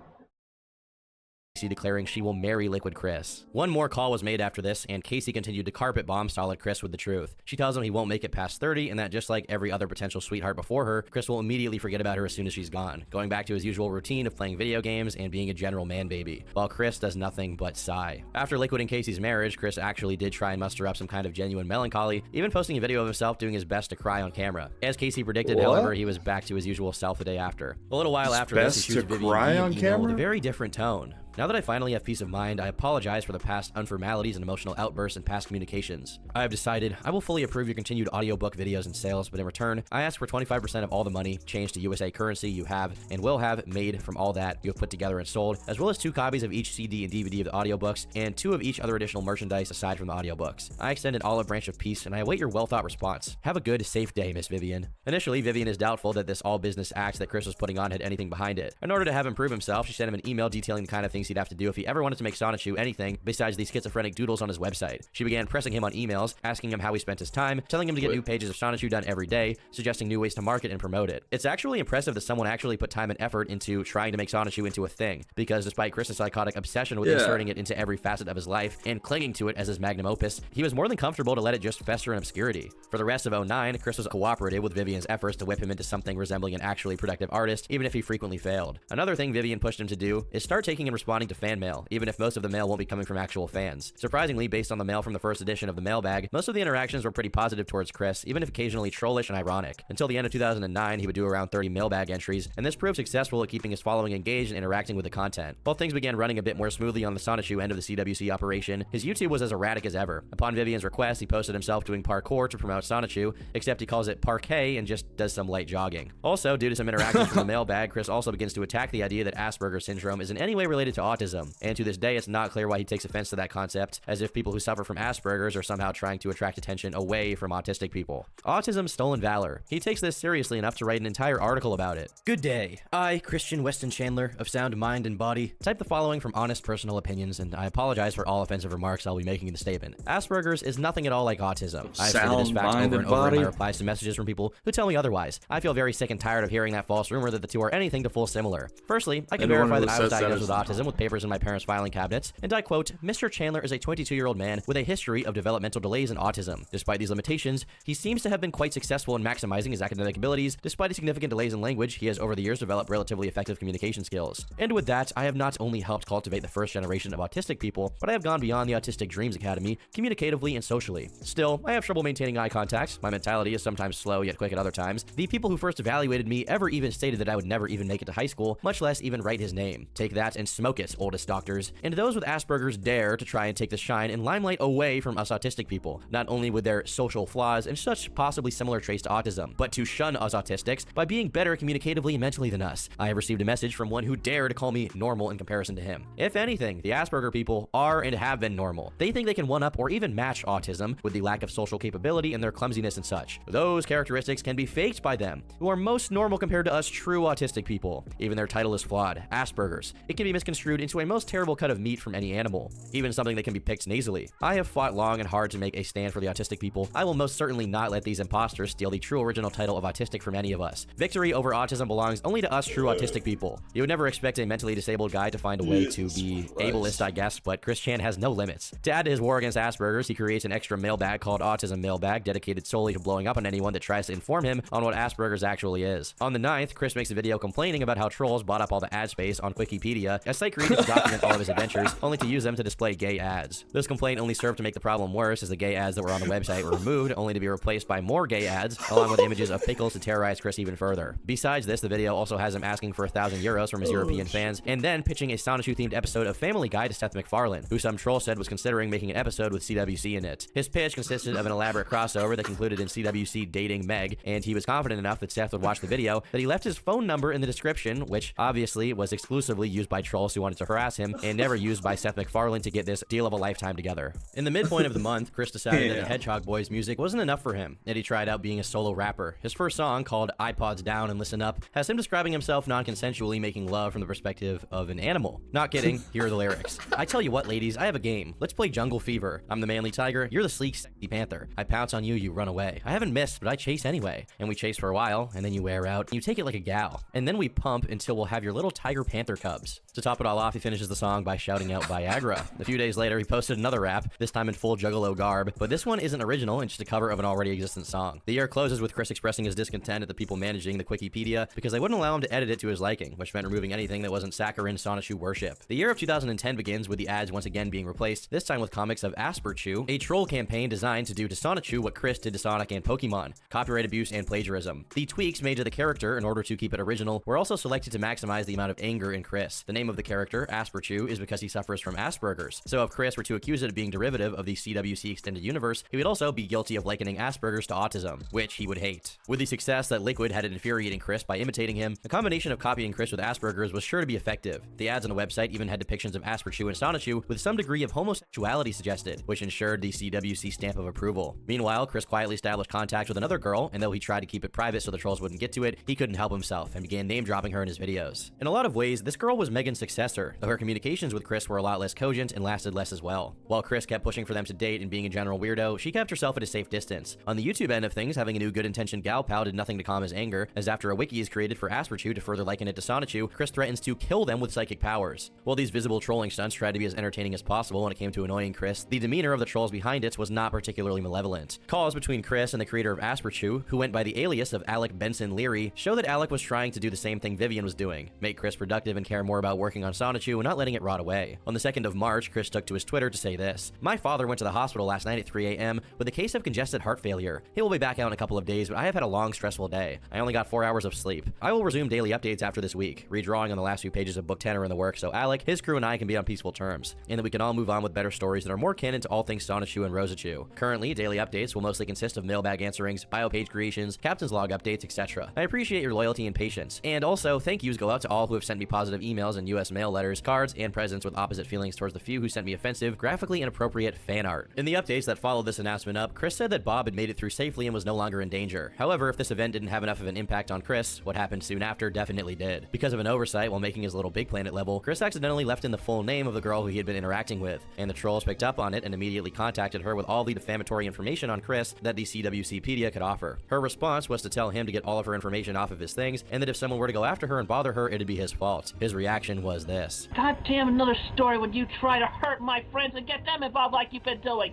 A: Declaring she will marry Liquid Chris. One more call was made after this, and Casey continued to carpet bomb Solid Chris with the truth. She tells him he won't make it past 30, and that just like every other potential sweetheart before her, Chris will immediately forget about her as soon as she's gone, going back to his usual routine of playing video games and being a general man baby, while Chris does nothing but sigh. After Liquid and Casey's marriage, Chris actually did try and muster up some kind of genuine melancholy, even posting a video of himself doing his best to cry on camera. As Casey predicted, however, he was back to his usual self the day after. A little while after this, he shoots Vivian an email with a very different tone. Now that I finally have peace of mind, I apologize for the past unformalities and emotional outbursts in past communications. I have decided I will fully approve your continued audiobook videos and sales, but in return, I ask for 25% of all the money changed to USA currency you have and will have made from all that you have put together and sold, as well as 2 copies of each CD and DVD of the audiobooks, and 2 of each other additional merchandise aside from the audiobooks. I extend an olive branch of peace, and I await your well-thought response. Have a good, safe day, Miss Vivian. Initially, Vivian is doubtful that this all-business act that Chris was putting on had anything behind it. In order to have him prove himself, she sent him an email detailing the kind of things he'd have to do if he ever wanted to make Sonichu anything besides these schizophrenic doodles on his website. She began pressing him on emails, asking him how he spent his time, telling him to get new pages of Sonichu done every day, suggesting new ways to market and promote it. It's actually impressive that someone actually put time and effort into trying to make Sonichu into a thing, because despite Chris's psychotic obsession with inserting it into every facet of his life and clinging to it as his magnum opus, he was more than comfortable to let it just fester in obscurity. For the rest of 2009, Chris was cooperative with Vivian's efforts to whip him into something resembling an actually productive artist, even if he frequently failed. Another thing Vivian pushed him to do is start taking and responding to fan mail, even if most of the mail won't be coming from actual fans. Surprisingly, based on the mail from the first edition of the mailbag, most of the interactions were pretty positive towards Chris, even if occasionally trollish and ironic. Until the end of 2009, he would do around 30 mailbag entries, and this proved successful at keeping his following engaged and interacting with the content. While things began running a bit more smoothly on the Sonichu end of the CWC operation, his YouTube was as erratic as ever. Upon Vivian's request, he posted himself doing parkour to promote Sonichu, except he calls it parquet and just does some light jogging. Also, due to some interactions from the mailbag, Chris also begins to attack the idea that Asperger's syndrome is in any way related to autism, and to this day it's not clear why he takes offense to that concept, as if people who suffer from Asperger's are somehow trying to attract attention away from autistic people. Autism stolen valor. He takes this seriously enough to write an entire article about it. Good day. I, Christian Weston Chandler, of sound mind and body, type the following from honest personal opinions, and I apologize for all offensive remarks I'll be making in the statement. Asperger's is nothing at all like autism. I've stated this fact over and over in my replies to messages from people who tell me otherwise. I feel very sick and tired of hearing that false rumor that the two are anything to full similar. Firstly, I can verify that I was diagnosed with autism with papers in my parents' filing cabinets, and I quote, Mr. Chandler is a 22-year-old man with a history of developmental delays in autism. Despite these limitations, he seems to have been quite successful in maximizing his academic abilities. Despite his significant delays in language, he has over the years developed relatively effective communication skills. And with that, I have not only helped cultivate the first generation of autistic people, but I have gone beyond the Autistic Dreams Academy, communicatively and socially. Still, I have trouble maintaining eye contact. My mentality is sometimes slow yet quick at other times. The people who first evaluated me ever even stated that I would never even make it to high school, much less even write his name. Take that and smoke focus, oldest doctors, and those with Asperger's dare to try and take the shine and limelight away from us autistic people, not only with their social flaws and such possibly similar traits to autism, but to shun us autistics by being better communicatively and mentally than us. I have received a message from one who dared to call me normal in comparison to him. If anything, the Asperger people are and have been normal. They think they can one-up or even match autism with the lack of social capability and their clumsiness and such. Those characteristics can be faked by them, who are most normal compared to us true autistic people. Even their title is flawed, Asperger's. It can be misconstrued into a most terrible cut of meat from any animal, even something that can be picked nasally. I have fought long and hard to make a stand for the autistic people. I will most certainly not let these imposters steal the true original title of autistic from any of us. Victory over autism belongs only to us true autistic people. You would never expect a mentally disabled guy to find a way to be ableist, I guess, but Chris Chan has no limits. To add to his war against Asperger's, he creates an extra mailbag called Autism Mailbag, dedicated solely to blowing up on anyone that tries to inform him on what Asperger's actually is. On the 9th, Chris makes a video complaining about how trolls bought up all the ad space on Wikipedia, a site created to document all of his adventures, only to use them to display gay ads. This complaint only served to make the problem worse, as the gay ads that were on the website were removed, only to be replaced by more gay ads, along with images of pickles to terrorize Chris even further. Besides this, the video also has him asking for €1,000 from his European fans, and then pitching a Sonichu-themed episode of Family Guy to Seth MacFarlane, who some troll said was considering making an episode with CWC in it. His pitch consisted of an elaborate crossover that concluded in CWC dating Meg, and he was confident enough that Seth would watch the video that he left his phone number in the description, which obviously was exclusively used by trolls who wanted to harass him, and never used by Seth MacFarlane to get this deal of a lifetime together. In the midpoint of the month, Chris decided that the Hedgehog Boys music wasn't enough for him, and he tried out being a solo rapper. His first song, called iPods Down and Listen Up, has him describing himself non-consensually making love from the perspective of an animal. Not kidding, here are the lyrics. I tell you what, ladies, I have a game. Let's play Jungle Fever. I'm the manly tiger, you're the sleek, sexy panther. I pounce on you, you run away. I haven't missed, but I chase anyway. And we chase for a while, and then you wear out, and you take it like a gal. And then we pump until we'll have your little tiger panther cubs. To top it all off, he finishes the song by shouting out Viagra. A few days later, he posted another rap, this time in full Juggalo garb, but this one isn't original and just a cover of an already existent song. The year closes with Chris expressing his discontent at the people managing the Wikipedia because they wouldn't allow him to edit it to his liking, which meant removing anything that wasn't saccharine Sonichu worship. The year of 2010 begins with the ads once again being replaced, this time with comics of Asperchu, a troll campaign designed to do to Sonichu what Chris did to Sonic and Pokemon, copyright abuse and plagiarism. The tweaks made to the character in order to keep it original were also selected to maximize the amount of anger in Chris. The name of the character, Asperchu, is because he suffers from Asperger's, so if Chris were to accuse it of being derivative of the CWC extended universe, he would also be guilty of likening Asperger's to autism, which he would hate. With the success that Liquid had infuriating Chris by imitating him, the combination of copying Chris with Asperger's was sure to be effective. The ads on the website even had depictions of Asperchu and Sonichu with some degree of homosexuality suggested, which ensured the CWC stamp of approval. Meanwhile, Chris quietly established contact with another girl, and though he tried to keep it private so the trolls wouldn't get to it, he couldn't help himself and began name-dropping her in his videos. In a lot of ways, this girl was Megan's successor, though her communications with Chris were a lot less cogent and lasted less as well. While Chris kept pushing for them to date and being a general weirdo, she kept herself at a safe distance. On the YouTube end of things, having a new good-intentioned gal pal did nothing to calm his anger, as after a wiki is created for Asperchu to further liken it to Sonichu, Chris threatens to kill them with psychic powers. While these visible trolling stunts tried to be as entertaining as possible when it came to annoying Chris, the demeanor of the trolls behind it was not particularly malevolent. Calls between Chris and the creator of Asperchu, who went by the alias of Alec Benson Leary, show that Alec was trying to do the same thing Vivian was doing, make Chris productive and care more about working on Sonichu and not letting it rot away. On the 2nd of March, Chris took to his Twitter to say this: "My father went to the hospital last night at 3 a.m. with a case of congested heart failure. He will be back out in a couple of days, but I have had a long, stressful day. I only got 4 hours of sleep. I will resume daily updates after this week. Redrawing on the last few pages of book 10 are in the works, so Alec, his crew, and I can be on peaceful terms, and that we can all move on with better stories that are more canon to all things Sonichu and Rosachu. Currently, daily updates will mostly consist of mailbag answerings, bio page creations, captain's log updates, etc. I appreciate your loyalty and patience. And also, thank yous go out to all who have sent me positive emails and US mail letters, cards, and presents with opposite feelings towards the few who sent me offensive, graphically inappropriate fan art." In the updates that followed this announcement up, Chris said that Bob had made it through safely and was no longer in danger. However, if this event didn't have enough of an impact on Chris, what happened soon after definitely did. Because of an oversight while making his little Big Planet level, Chris accidentally left in the full name of the girl who he had been interacting with, and the trolls picked up on it and immediately contacted her with all the defamatory information on Chris that the CWCpedia could offer. Her response was to tell him to get all of her information off of his things, and that if someone were to go after her and bother her, it'd be his fault. His reaction was this:
C: God damn, another story when you try to hurt my friends and get them involved like you've been doing.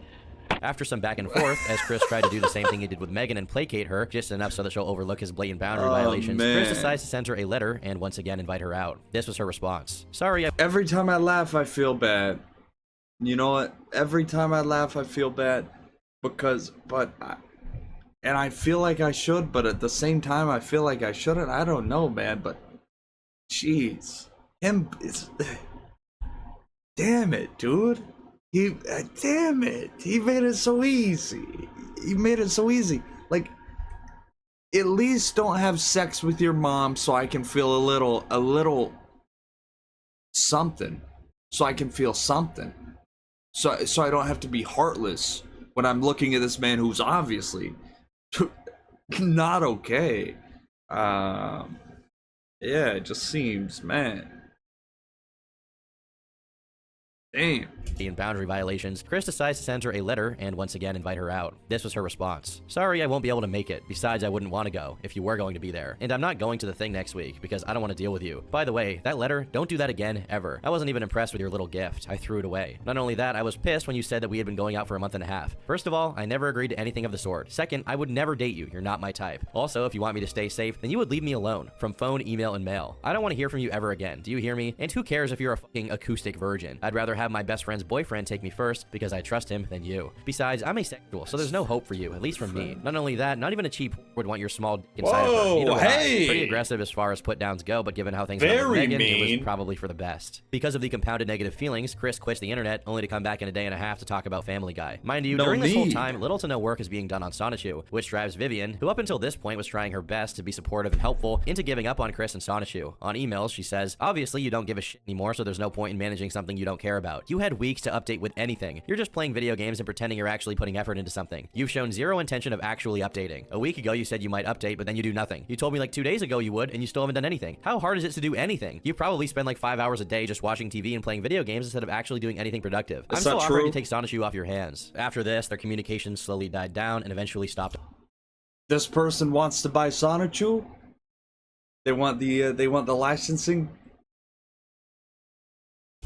A: After some back and forth, as Chris tried to do the same thing he did with Megan and placate her, just enough so that she'll overlook his blatant boundary violations, Chris decides to send her a letter and once again invite her out. This was her response: "Sorry,
B: Every time I laugh, I feel bad. You know what? Every time I laugh, I feel bad and I feel like I should, but at the same time, I feel like I shouldn't. I don't know, man, but jeez.
E: damn it, dude. Damn it. He made it so easy. He made it so easy. Like, at least don't have sex with your mom so I can feel a little something. So I can feel something. So I don't have to be heartless when I'm looking at this man who's obviously not okay. Yeah, it just seems, man. Damn.
A: In boundary violations, Chris decides to send her a letter and once again invite her out. This was her response. Sorry, I won't be able to make it. Besides, I wouldn't want to go if you were going to be there. And I'm not going to the thing next week because I don't want to deal with you. By the way, that letter, don't do that again, ever. I wasn't even impressed with your little gift. I threw it away. Not only that, I was pissed when you said that we had been going out for a month and a half. First of all, I never agreed to anything of the sort. Second, I would never date you. You're not my type. Also, if you want me to stay safe, then you would leave me alone. From phone, email, and mail. I don't want to hear from you ever again. Do you hear me? And who cares if you're a fucking acoustic virgin? I'd rather have my best friend's boyfriend take me first because I trust him than you. Besides, I'm asexual, so there's no hope for you, at least from me. Not only that, not even a cheap would want your small dick inside of her. Either way, pretty aggressive as far as put downs go, but given how things went with Megan, it was probably for the best. Because of the compounded negative feelings, Chris quits the internet only to come back in a day and a half to talk about Family Guy. Mind you, during this whole time, little to no work is being done on Sonichu, which drives Vivian, who up until this point was trying her best to be supportive and helpful, into giving up on Chris and Sonichu. On emails, she says, obviously you don't give a shit anymore, so there's no point in managing something you don't care about. You had weeks to update with anything. You're just playing video games and pretending you're actually putting effort into something. You've shown zero intention of actually updating. A week ago you said you might update, but then you do nothing. You told me like 2 days ago you would, and you still haven't done anything. How hard is it to do anything? You probably spend like 5 hours a day just watching TV and playing video games instead of actually doing anything productive. I'm still offering to take Sonichu off your hands. After this, their communication slowly died down and eventually stopped.
E: This person wants to buy Sonichu. They want the licensing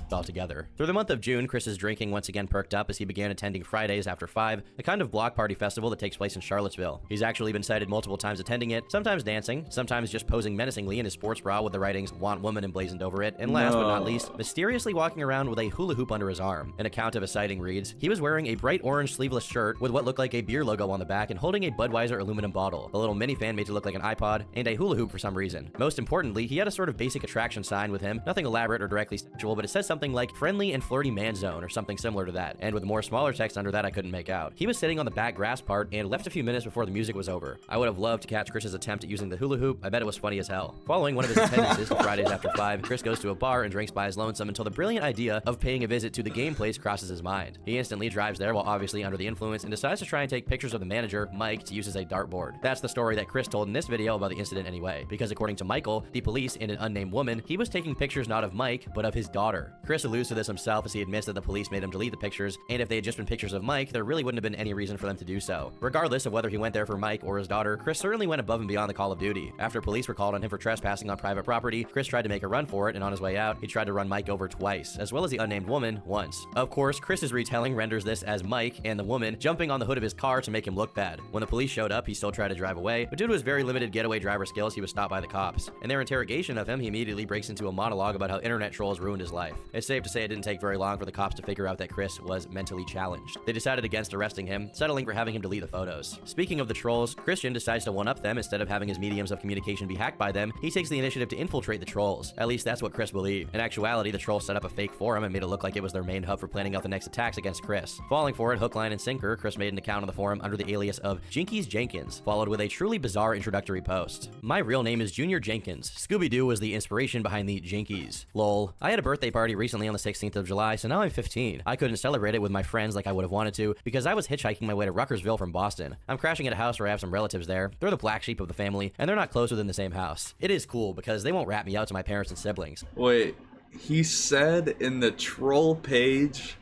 A: altogether. Through the month of June, Chris's drinking once again perked up as he began attending Fridays After 5, a kind of block party festival that takes place in Charlottesville. He's actually been cited multiple times attending it, sometimes dancing, sometimes just posing menacingly in his sports bra with the writings "Want Woman" emblazoned over it, and last but not least, mysteriously walking around with a hula hoop under his arm. An account of a sighting reads, he was wearing a bright orange sleeveless shirt with what looked like a beer logo on the back and holding a Budweiser aluminum bottle, a little minifan made to look like an iPod, and a hula hoop for some reason. Most importantly, he had a sort of basic attraction sign with him, nothing elaborate or directly sexual, but it says something like friendly and flirty man zone or something similar to that, and with more smaller text under that I couldn't make out. He was sitting on the back grass part and left a few minutes before the music was over. I would have loved to catch Chris's attempt at using the hula hoop. I bet it was funny as hell. Following one of his attendances to Fridays After 5, Chris goes to a bar and drinks by his lonesome until the brilliant idea of paying a visit to the game place crosses his mind. He instantly drives there while obviously under the influence and decides to try and take pictures of the manager, Mike, to use as a dartboard. That's the story that Chris told in this video about the incident anyway, because according to Michael, the police, and an unnamed woman, he was taking pictures not of Mike, but of his daughter. Chris alludes to this himself as he admits that the police made him delete the pictures, and if they had just been pictures of Mike, there really wouldn't have been any reason for them to do so. Regardless of whether he went there for Mike or his daughter, Chris certainly went above and beyond the call of duty. After police were called on him for trespassing on private property, Chris tried to make a run for it, and on his way out, he tried to run Mike over twice, as well as the unnamed woman once. Of course, Chris's retelling renders this as Mike and the woman jumping on the hood of his car to make him look bad. When the police showed up, he still tried to drive away, but due to his very limited getaway driver skills, he was stopped by the cops. In their interrogation of him, he immediately breaks into a monologue about how internet trolls ruined his life. It's safe to say it didn't take very long for the cops to figure out that Chris was mentally challenged. They decided against arresting him, settling for having him delete the photos. Speaking of the trolls, Christian decides to one-up them. Instead of having his mediums of communication be hacked by them, he takes the initiative to infiltrate the trolls. At least that's what Chris believed. In actuality, the trolls set up a fake forum and made it look like it was their main hub for planning out the next attacks against Chris. Falling for it hook, line, and sinker, Chris made an account on the forum under the alias of Jinkies Jenkins, followed with a truly bizarre introductory post. My real name is Junior Jenkins. Scooby-Doo was the inspiration behind the Jinkies. Lol. I had a birthday party recently on the 16th of July, so now I'm 15. I couldn't celebrate it with my friends like I would have wanted to because I was hitchhiking my way to Ruckersville from Boston. I'm crashing at a house where I have some relatives there. They're the black sheep of the family, and they're not close within the same house. It is cool because they won't rat me out to my parents and siblings.
E: Wait, he said in the troll page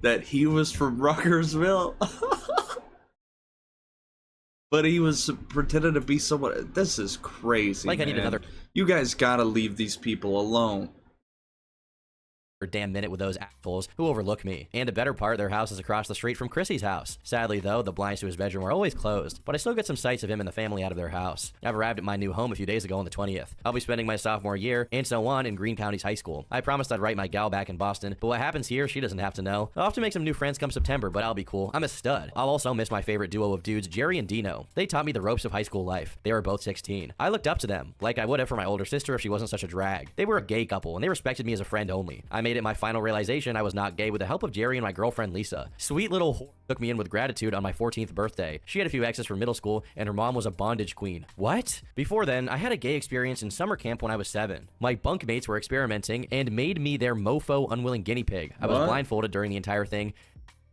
E: that he was from Ruckersville? But he was pretending to be someone. This is crazy,
A: like,
E: man.
A: I need another.
E: You guys gotta leave these people alone.
A: Damn minute with those assholes who overlook me. And a better part, their house is across the street from Chrissy's house. Sadly though, the blinds to his bedroom are always closed, but I still get some sights of him and the family out of their house. I've arrived at my new home a few days ago on the 20th. I'll be spending my sophomore year, and so on, in Greene County's high school. I promised I'd write my gal back in Boston, but what happens here, she doesn't have to know. I'll have to make some new friends come September, but I'll be cool. I'm a stud. I'll also miss my favorite duo of dudes, Jerry and Dino. They taught me the ropes of high school life. They were both 16. I looked up to them, like I would have for my older sister if she wasn't such a drag. They were a gay couple, and they respected me as a friend only. I made it my final realization I was not gay with the help of Jerry and my girlfriend Lisa. Sweet little whore took me in with gratitude on my 14th birthday. She had a few exes from middle school, and her mom was a bondage queen. What? Before then, I had a gay experience in summer camp when I was 7. My bunkmates were experimenting and made me their mofo unwilling guinea pig. I was blindfolded during the entire thing.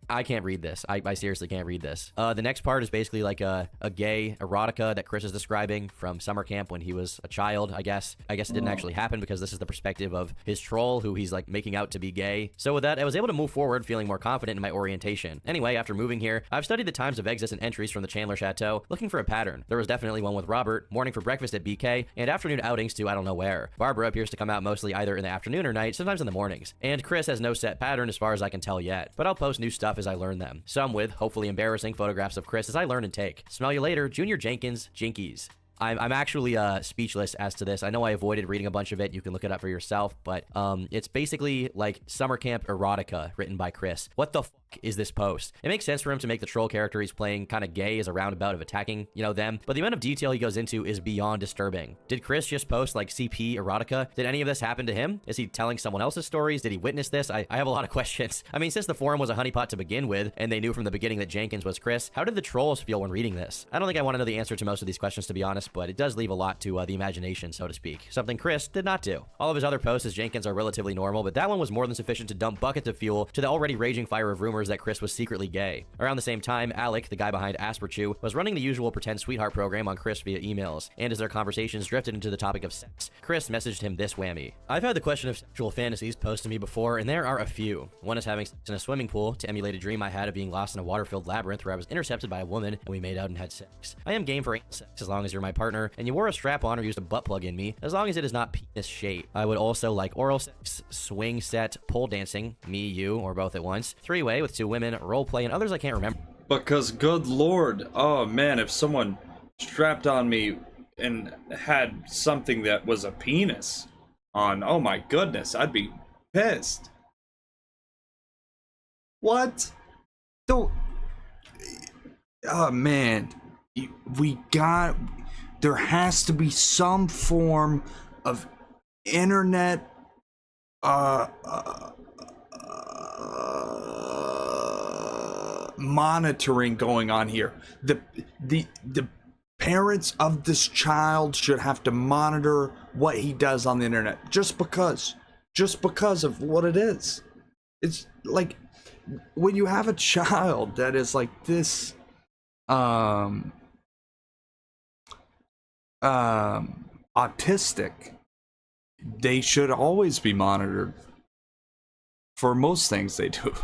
A: I can't read this. I seriously can't read this. The next part is basically like a gay erotica that Chris is describing from summer camp when he was a child, I guess. I guess it didn't actually happen because this is the perspective of his troll who he's like making out to be gay. So with that, I was able to move forward feeling more confident in my orientation. Anyway, after moving here, I've studied the times of exits and entries from the Chandler Chateau, looking for a pattern. There was definitely one with Robert, morning for breakfast at BK, and afternoon outings to I don't know where. Barbara appears to come out mostly either in the afternoon or night, sometimes in the mornings. And Chris has no set pattern as far as I can tell yet, but I'll post new stuff as I learn them. Some with, hopefully embarrassing, photographs of Chris as I learn and take. Smell you later, Junior Jenkins, Jinkies. I'm actually speechless as to this. I know I avoided reading a bunch of it. You can look it up for yourself, but it's basically like summer camp erotica written by Chris. What the fuck is this post? It makes sense for him to make the troll character he's playing kind of gay as a roundabout of attacking, them, but the amount of detail he goes into is beyond disturbing. Did Chris just post like CP erotica? Did any of this happen to him? Is he telling someone else's stories? Did he witness this? I have a lot of questions. I mean, since the forum was a honeypot to begin with, and they knew from the beginning that Jenkins was Chris, how did the trolls feel when reading this? I don't think I want to know the answer to most of these questions, to be honest, but it does leave a lot to the imagination, so to speak. Something Chris did not do. All of his other posts as Jenkins are relatively normal, but that one was more than sufficient to dump buckets of fuel to the already raging fire of rumors that Chris was secretly gay. Around the same time, Alec, the guy behind Asperchew, was running the usual pretend sweetheart program on Chris via emails, and as their conversations drifted into the topic of sex, Chris messaged him this whammy. I've had the question of sexual fantasies posed to me before, and there are a few. One is having sex in a swimming pool to emulate a dream I had of being lost in a water-filled labyrinth where I was intercepted by a woman and we made out and had sex. I am game for anal sex as long as you're my partner, and you wore a strap-on or used a butt plug in me, as long as it is not penis shaped. I would also like oral sex, swing set, pole dancing, me, you, or both at once, three-way with 2 women, roleplay, and others I can't remember.
E: Because good lord, oh man, if someone strapped on me and had something that was a penis on, oh my goodness, I'd be pissed. What? Don't. Oh man, there has to be some form of internet monitoring going on here. The parents of this child should have to monitor what he does on the internet just because of what it is. It's like when you have a child that is like this autistic, they should always be monitored for most things they do.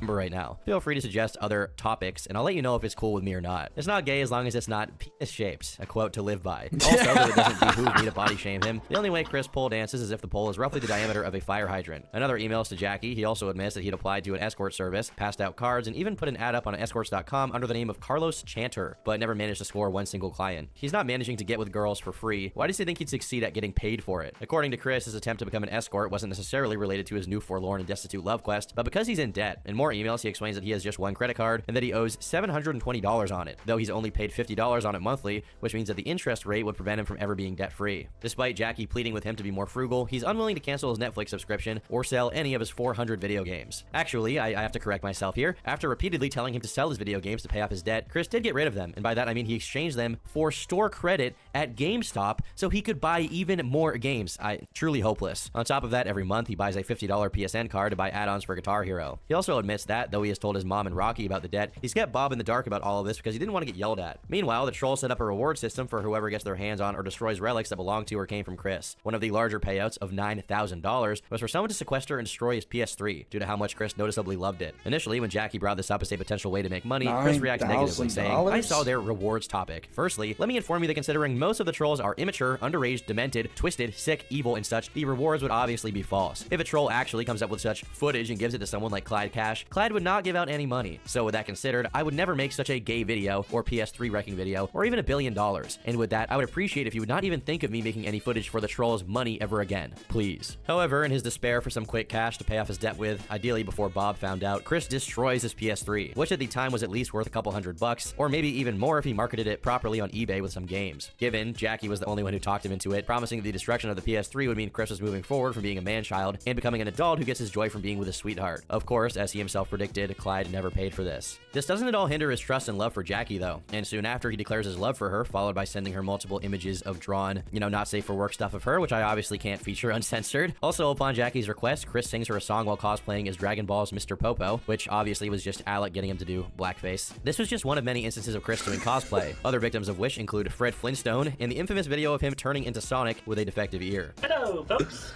A: Right now. Feel free to suggest other topics, and I'll let you know if it's cool with me or not. It's not gay as long as it's not penis-shaped, a quote to live by. Also, that it doesn't behoove me to body shame him. The only way Chris pole dances is if the pole is roughly the diameter of a fire hydrant. Another emails to Jackie, he also admits that he'd applied to an escort service, passed out cards, and even put an ad up on escorts.com under the name of Carlos Chanter, but never managed to score one single client. He's not managing to get with girls for free. Why does he think he'd succeed at getting paid for it? According to Chris, his attempt to become an escort wasn't necessarily related to his new forlorn and destitute love quest, but because he's in debt. In more emails, he explains that he has just one credit card and that he owes $720 on it, though he's only paid $50 on it monthly, which means that the interest rate would prevent him from ever being debt-free. Despite Jackie pleading with him to be more frugal, he's unwilling to cancel his Netflix subscription or sell any of his 400 video games. Actually, I have to correct myself here. After repeatedly telling him to sell his video games to pay off his debt, Chris did get rid of them, and by that I mean he exchanged them for store credit at GameStop so he could buy even more games. Truly hopeless. On top of that, every month he buys a $50 PSN card to buy add-ons for Guitar Hero. He also admits that, though he has told his mom and Rocky about the debt, he's kept Bob in the dark about all of this because he didn't want to get yelled at. Meanwhile, the troll set up a reward system for whoever gets their hands on or destroys relics that belong to or came from Chris. One of the larger payouts of $9,000 was for someone to sequester and destroy his PS3 due to how much Chris noticeably loved it. Initially, when Jackie brought this up as a potential way to make money, Chris reacted negatively, saying, I saw their rewards topic. Firstly, let me inform you that considering most of the trolls are immature, underage, demented, twisted, sick, evil, and such, the rewards would obviously be false. If a troll actually comes up with such footage and gives it to someone like Clyde Cash, Clyde would not give out any money. So with that considered, I would never make such a gay video, or PS3 wrecking video, or even $1 billion. And with that, I would appreciate if you would not even think of me making any footage for the trolls' money ever again. Please. However, in his despair for some quick cash to pay off his debt with, ideally before Bob found out, Chris destroys his PS3, which at the time was at least worth a couple $100, or maybe even more if he marketed it properly on eBay with some games. Given Jackie was the only one who talked him into it, promising the destruction of the PS3 would mean Chris was moving forward from being a man-child and becoming an adult who gets his joy from being with his sweetheart. Of course, as he himself predicted, Clyde never paid for this. This doesn't at all hinder his trust and love for Jackie though, and soon after he declares his love for her, followed by sending her multiple images of drawn, not safe for work stuff of her, which I obviously can't feature uncensored. Also, upon Jackie's request, Chris sings her a song while cosplaying as Dragon Ball's Mr. Popo, which obviously was just Alec getting him to do blackface. This was just one of many instances of Chris doing cosplay, other victims of which include Fred Flintstone and the infamous video of him turning into Sonic with a defective ear.
I: Hello, folks.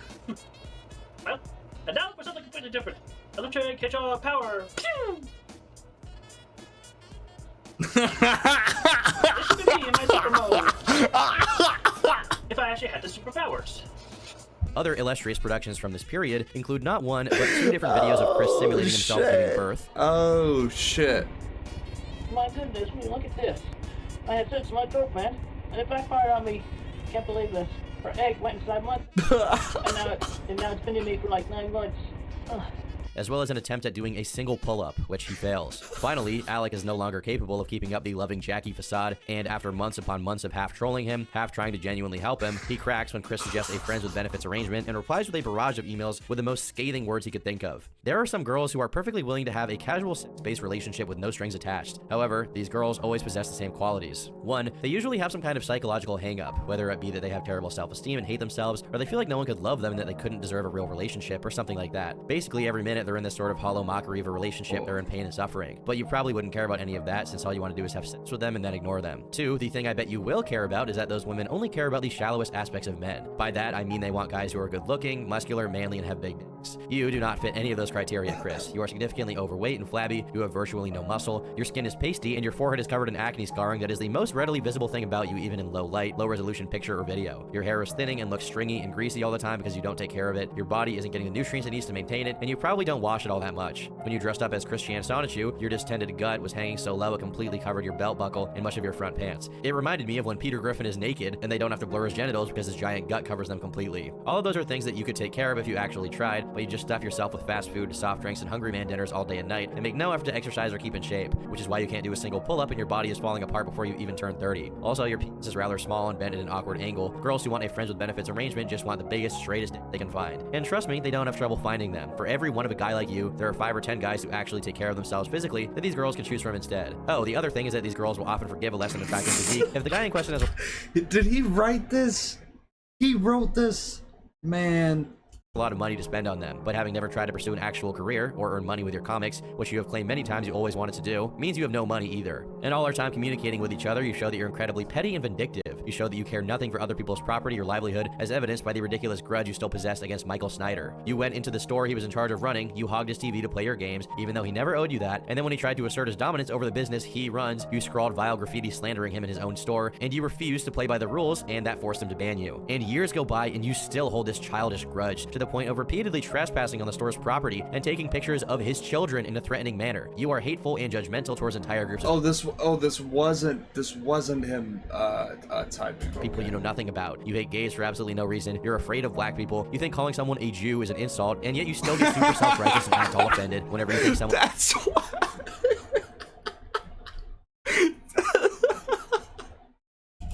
I: Well, and now for something completely different. Electric hedgehog power. Pew! This should be me in my super mode. If I actually had the superpowers.
A: Other illustrious productions from this period include not one, but 2 different videos of Chris simulating himself giving birth.
E: Oh, shit.
F: My goodness, look at this. I had sex with my girlfriend, and it backfired on me. Can't believe this. Her egg went inside my... and now it's been in me for like 9 months. Ugh.
A: As well as an attempt at doing a single pull-up, which he fails. Finally, Alec is no longer capable of keeping up the loving Jackie facade, and after months upon months of half trolling him, half trying to genuinely help him, he cracks when Chris suggests a friends with benefits arrangement and replies with a barrage of emails with the most scathing words he could think of. There are some girls who are perfectly willing to have a casual sex-based relationship with no strings attached. However, these girls always possess the same qualities. 1, they usually have some kind of psychological hang-up, whether it be that they have terrible self-esteem and hate themselves, or they feel like no one could love them and that they couldn't deserve a real relationship, or something like that. Basically, every minute they're in this sort of hollow mockery of a relationship, they're in pain and suffering. But you probably wouldn't care about any of that, since all you want to do is have sex with them and then ignore them. 2, the thing I bet you will care about is that those women only care about the shallowest aspects of men. By that, I mean they want guys who are good looking, muscular, manly, and have big dicks. You do not fit any of those criteria, Chris. You are significantly overweight and flabby, you have virtually no muscle, your skin is pasty, and your forehead is covered in acne scarring that is the most readily visible thing about you even in low light, low resolution picture or video. Your hair is thinning and looks stringy and greasy all the time because you don't take care of it, your body isn't getting the nutrients it needs to maintain it, and you probably don't wash it all that much. When you dressed up as Christiane Sonichu, your distended gut was hanging so low it completely covered your belt buckle and much of your front pants. It reminded me of when Peter Griffin is naked and they don't have to blur his genitals because his giant gut covers them completely. All of those are things that you could take care of if you actually tried, but you just stuff yourself with fast food, soft drinks, and hungry man dinners all day and night and make no effort to exercise or keep in shape, which is why you can't do a single pull-up and your body is falling apart before you even turn 30. Also, your penis is rather small and bent at an awkward angle. Girls who want a friends with benefits arrangement just want the biggest, straightest dick they can find. And trust me, they don't have trouble finding them. For every one of a guy like you, there are 5 or 10 guys who actually take care of themselves physically that these girls can choose from instead. Oh, the other thing is that these girls will often forgive a less than attractive physique if the guy in question has
B: Did he write this? He wrote this? Man.
A: a lot of money to spend on them, but having never tried to pursue an actual career or earn money with your comics, which you have claimed many times you always wanted to do, means you have no money either. And all our time communicating with each other, you show that you're incredibly petty and vindictive. You show that you care nothing for other people's property or livelihood, as evidenced by the ridiculous grudge you still possessed against Michael Snyder. You went into the store he was in charge of running, you hogged his TV to play your games, even though he never owed you that, and then when he tried to assert his dominance over the business he runs, you scrawled vile graffiti slandering him in his own store, and you refused to play by the rules, and that forced him to ban you. And years go by, and you still hold this childish grudge, to the point of repeatedly trespassing on the store's property and taking pictures of his children in a threatening manner. You are hateful and judgmental towards entire groups of
B: this wasn't him typing.
A: people you know nothing about. You hate gays for absolutely no reason. You're afraid of black people. You think calling someone a Jew is an insult, and yet you still get super self-righteous and act all offended whenever you think someone
B: That's why.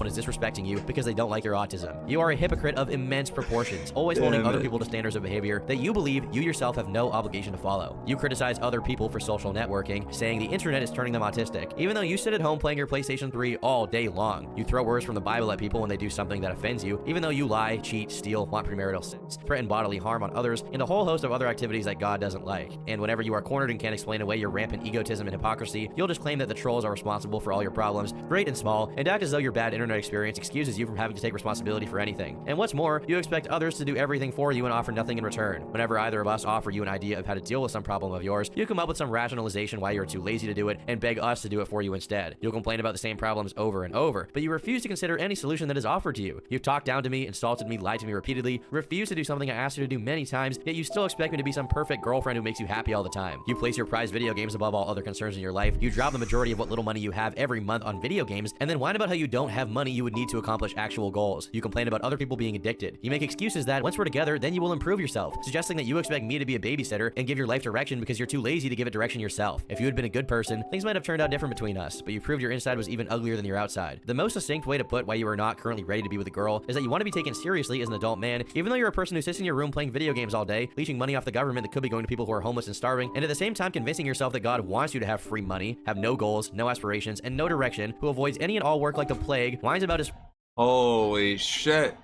A: is disrespecting you because they don't like your autism. You are a hypocrite of immense proportions, always holding other people to standards of behavior that you believe you yourself have no obligation to follow. You criticize other people for social networking, saying the internet is turning them autistic, even though you sit at home playing your PlayStation 3 all day long. You throw words from the Bible at people when they do something that offends you, even though you lie, cheat, steal, want premarital sex, threaten bodily harm on others, and a whole host of other activities that God doesn't like. And whenever you are cornered and can't explain away your rampant egotism and hypocrisy, you'll just claim that the trolls are responsible for all your problems, great and small, and act as though your bad internet experience excuses you from having to take responsibility for anything. And what's more, you expect others to do everything for you and offer nothing in return. Whenever either of us offer you an idea of how to deal with some problem of yours, you come up with some rationalization why you're too lazy to do it and beg us to do it for you instead. You'll complain about the same problems over and over, but you refuse to consider any solution that is offered to you. You've talked down to me, insulted me, lied to me repeatedly, refused to do something I asked you to do many times, yet you still expect me to be some perfect girlfriend who makes you happy all the time. You place your prized video games above all other concerns in your life. You drop the majority of what little money you have every month on video games, and then whine about how you don't have money you would need to accomplish actual goals. You complain about other people being addicted. You make excuses that once we're together, then you will improve yourself, suggesting that you expect me to be a babysitter and give your life direction because you're too lazy to give it direction yourself. If you had been a good person, things might have turned out different between us, but you proved your inside was even uglier than your outside. The most succinct way to put why you are not currently ready to be with a girl is that you want to be taken seriously as an adult man, even though you're a person who sits in your room playing video games all day, leeching money off the government that could be going to people who are homeless and starving, and at the same time convincing yourself that God wants you to have free money, have no goals, no aspirations, and no direction, who avoids any and all work like the plague, whines about his
E: Holy shit.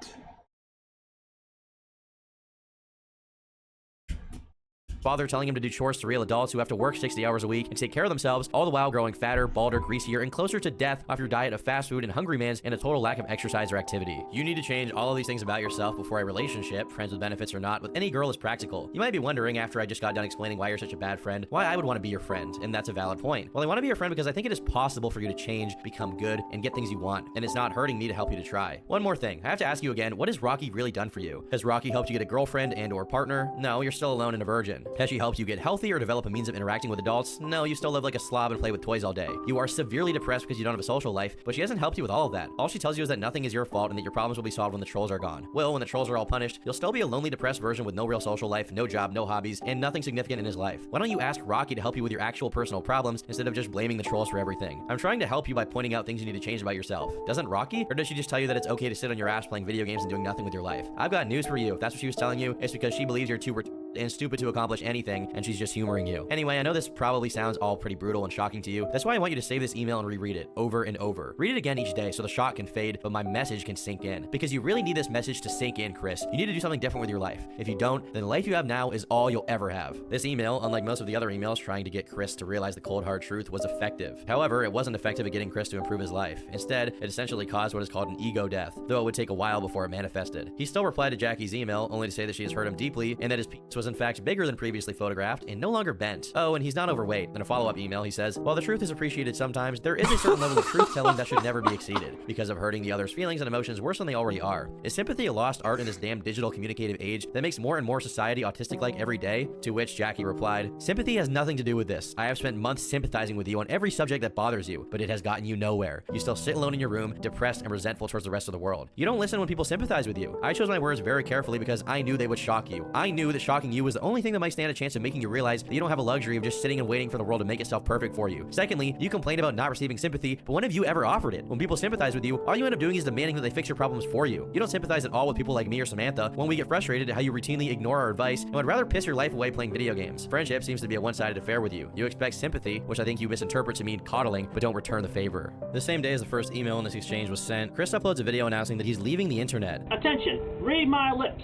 A: father telling him to do chores to real adults who have to work 60 hours a week and take care of themselves, all the while growing fatter, balder, greasier, and closer to death off your diet of fast food and hungry man's and a total lack of exercise or activity. You need to change all of these things about yourself before a relationship, friends with benefits or not, with any girl is practical. You might be wondering, after I just got done explaining why you're such a bad friend, why I would want to be your friend, and that's a valid point. Well, I want to be your friend because I think it is possible for you to change, become good, and get things you want, and it's not hurting me to help you to try. One more thing, I have to ask you again, what has Rocky really done for you? Has Rocky helped you get a girlfriend and or partner? No, you're still alone and a virgin. Has she helped you get healthy or develop a means of interacting with adults? No, you still live like a slob and play with toys all day. You are severely depressed because you don't have a social life, but she hasn't helped you with all of that. All she tells you is that nothing is your fault and that your problems will be solved when the trolls are gone. Well, when the trolls are all punished, you'll still be a lonely, depressed version with no real social life, no job, no hobbies, and nothing significant in his life. Why don't you ask Rocky to help you with your actual personal problems instead of just blaming the trolls for everything? I'm trying to help you by pointing out things you need to change about yourself. Doesn't Rocky? Or does she just tell you that it's okay to sit on your ass playing video games and doing nothing with your life? I've got news for you. If that's what she was telling you, it's because she believes you're too and stupid to accomplish anything, and she's just humoring you. Anyway, I know this probably sounds all pretty brutal and shocking to you. That's why I want you to save this email and reread it over and over. Read it again each day so the shock can fade, but my message can sink in. Because you really need this message to sink in, Chris. You need to do something different with your life. If you don't, then the life you have now is all you'll ever have. This email, unlike most of the other emails trying to get Chris to realize the cold hard truth, was effective. However, it wasn't effective at getting Chris to improve his life. Instead, it essentially caused what is called an ego death, though it would take a while before it manifested. He still replied to Jackie's email, only to say that she has hurt him deeply, and that his penis was in fact bigger than previously photographed and no longer bent. Oh, and he's not overweight. In a follow-up email, he says, while the truth is appreciated sometimes, there is a certain level of truth-telling that should never be exceeded because of hurting the other's feelings and emotions worse than they already are. Is sympathy a lost art in this damn digital communicative age that makes more and more society autistic-like every day? To which Jackie replied, sympathy has nothing to do with this. I have spent months sympathizing with you on every subject that bothers you, but it has gotten you nowhere. You still sit alone in your room, depressed and resentful towards the rest of the world. You don't listen when people sympathize with you. I chose my words very carefully because I knew they would shock you. I knew that shocking you was the only thing that might stand a chance of making you realize that you don't have a luxury of just sitting and waiting for the world to make itself perfect for you. Secondly, you complain about not receiving sympathy, but when have you ever offered it? When people sympathize with you, all you end up doing is demanding that they fix your problems for you. You don't sympathize at all with people like me or Samantha when we get frustrated at how you routinely ignore our advice and would rather piss your life away playing video games. Friendship seems to be a one-sided affair with you. You expect sympathy, which I think you misinterpret to mean coddling, but don't return the favor. The same day as the first email in this exchange was sent, Chris uploads a video announcing that he's leaving the internet.
C: Attention, read my lips.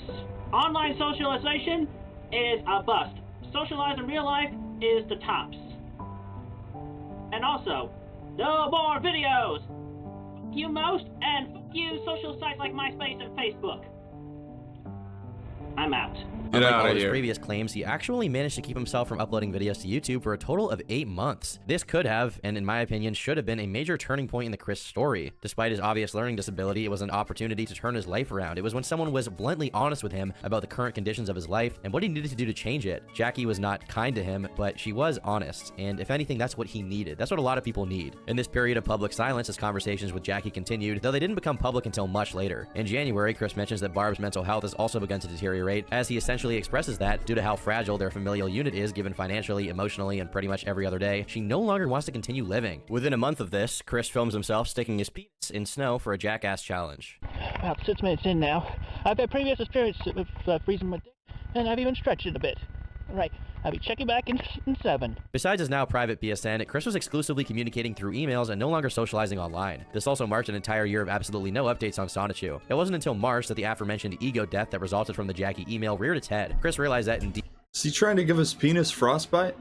C: Online socialization is a bust. Socialize in real life is the tops. And also, no more videos. Fuck you most, and fuck you social sites like MySpace and Facebook. I'm out.
E: Get
A: Unlike
E: out
A: all
E: of
A: his
E: here.
A: previous claims, he actually managed to keep himself from uploading videos to YouTube for a total of 8 months. This could have, and in my opinion, should have been a major turning point in the Chris story. Despite his obvious learning disability, it was an opportunity to turn his life around. It was when someone was bluntly honest with him about the current conditions of his life and what he needed to do to change it. Jackie was not kind to him, but she was honest, and if anything, that's what he needed. That's what a lot of people need. In this period of public silence, his conversations with Jackie continued, though they didn't become public until much later. In January, Chris mentions that Barb's mental health has also begun to deteriorate, as he essentially expresses that due to how fragile their familial unit is given financially, emotionally, and pretty much every other day, she no longer wants to continue living. Within a month of this, Chris films himself sticking his penis in snow for a jackass challenge.
F: About 6 minutes in now. I've had previous experience with freezing my dick, and I've even stretched it a bit. Right, I'll be checking back in 7.
A: Besides his now private PSN, Chris was exclusively communicating through emails and no longer socializing online. This also marked an entire year of absolutely no updates on Sonichu. It wasn't until March that the aforementioned ego death that resulted from the Jackie email reared its head. Chris realized that indeed.
B: Is he trying to give his penis frostbite?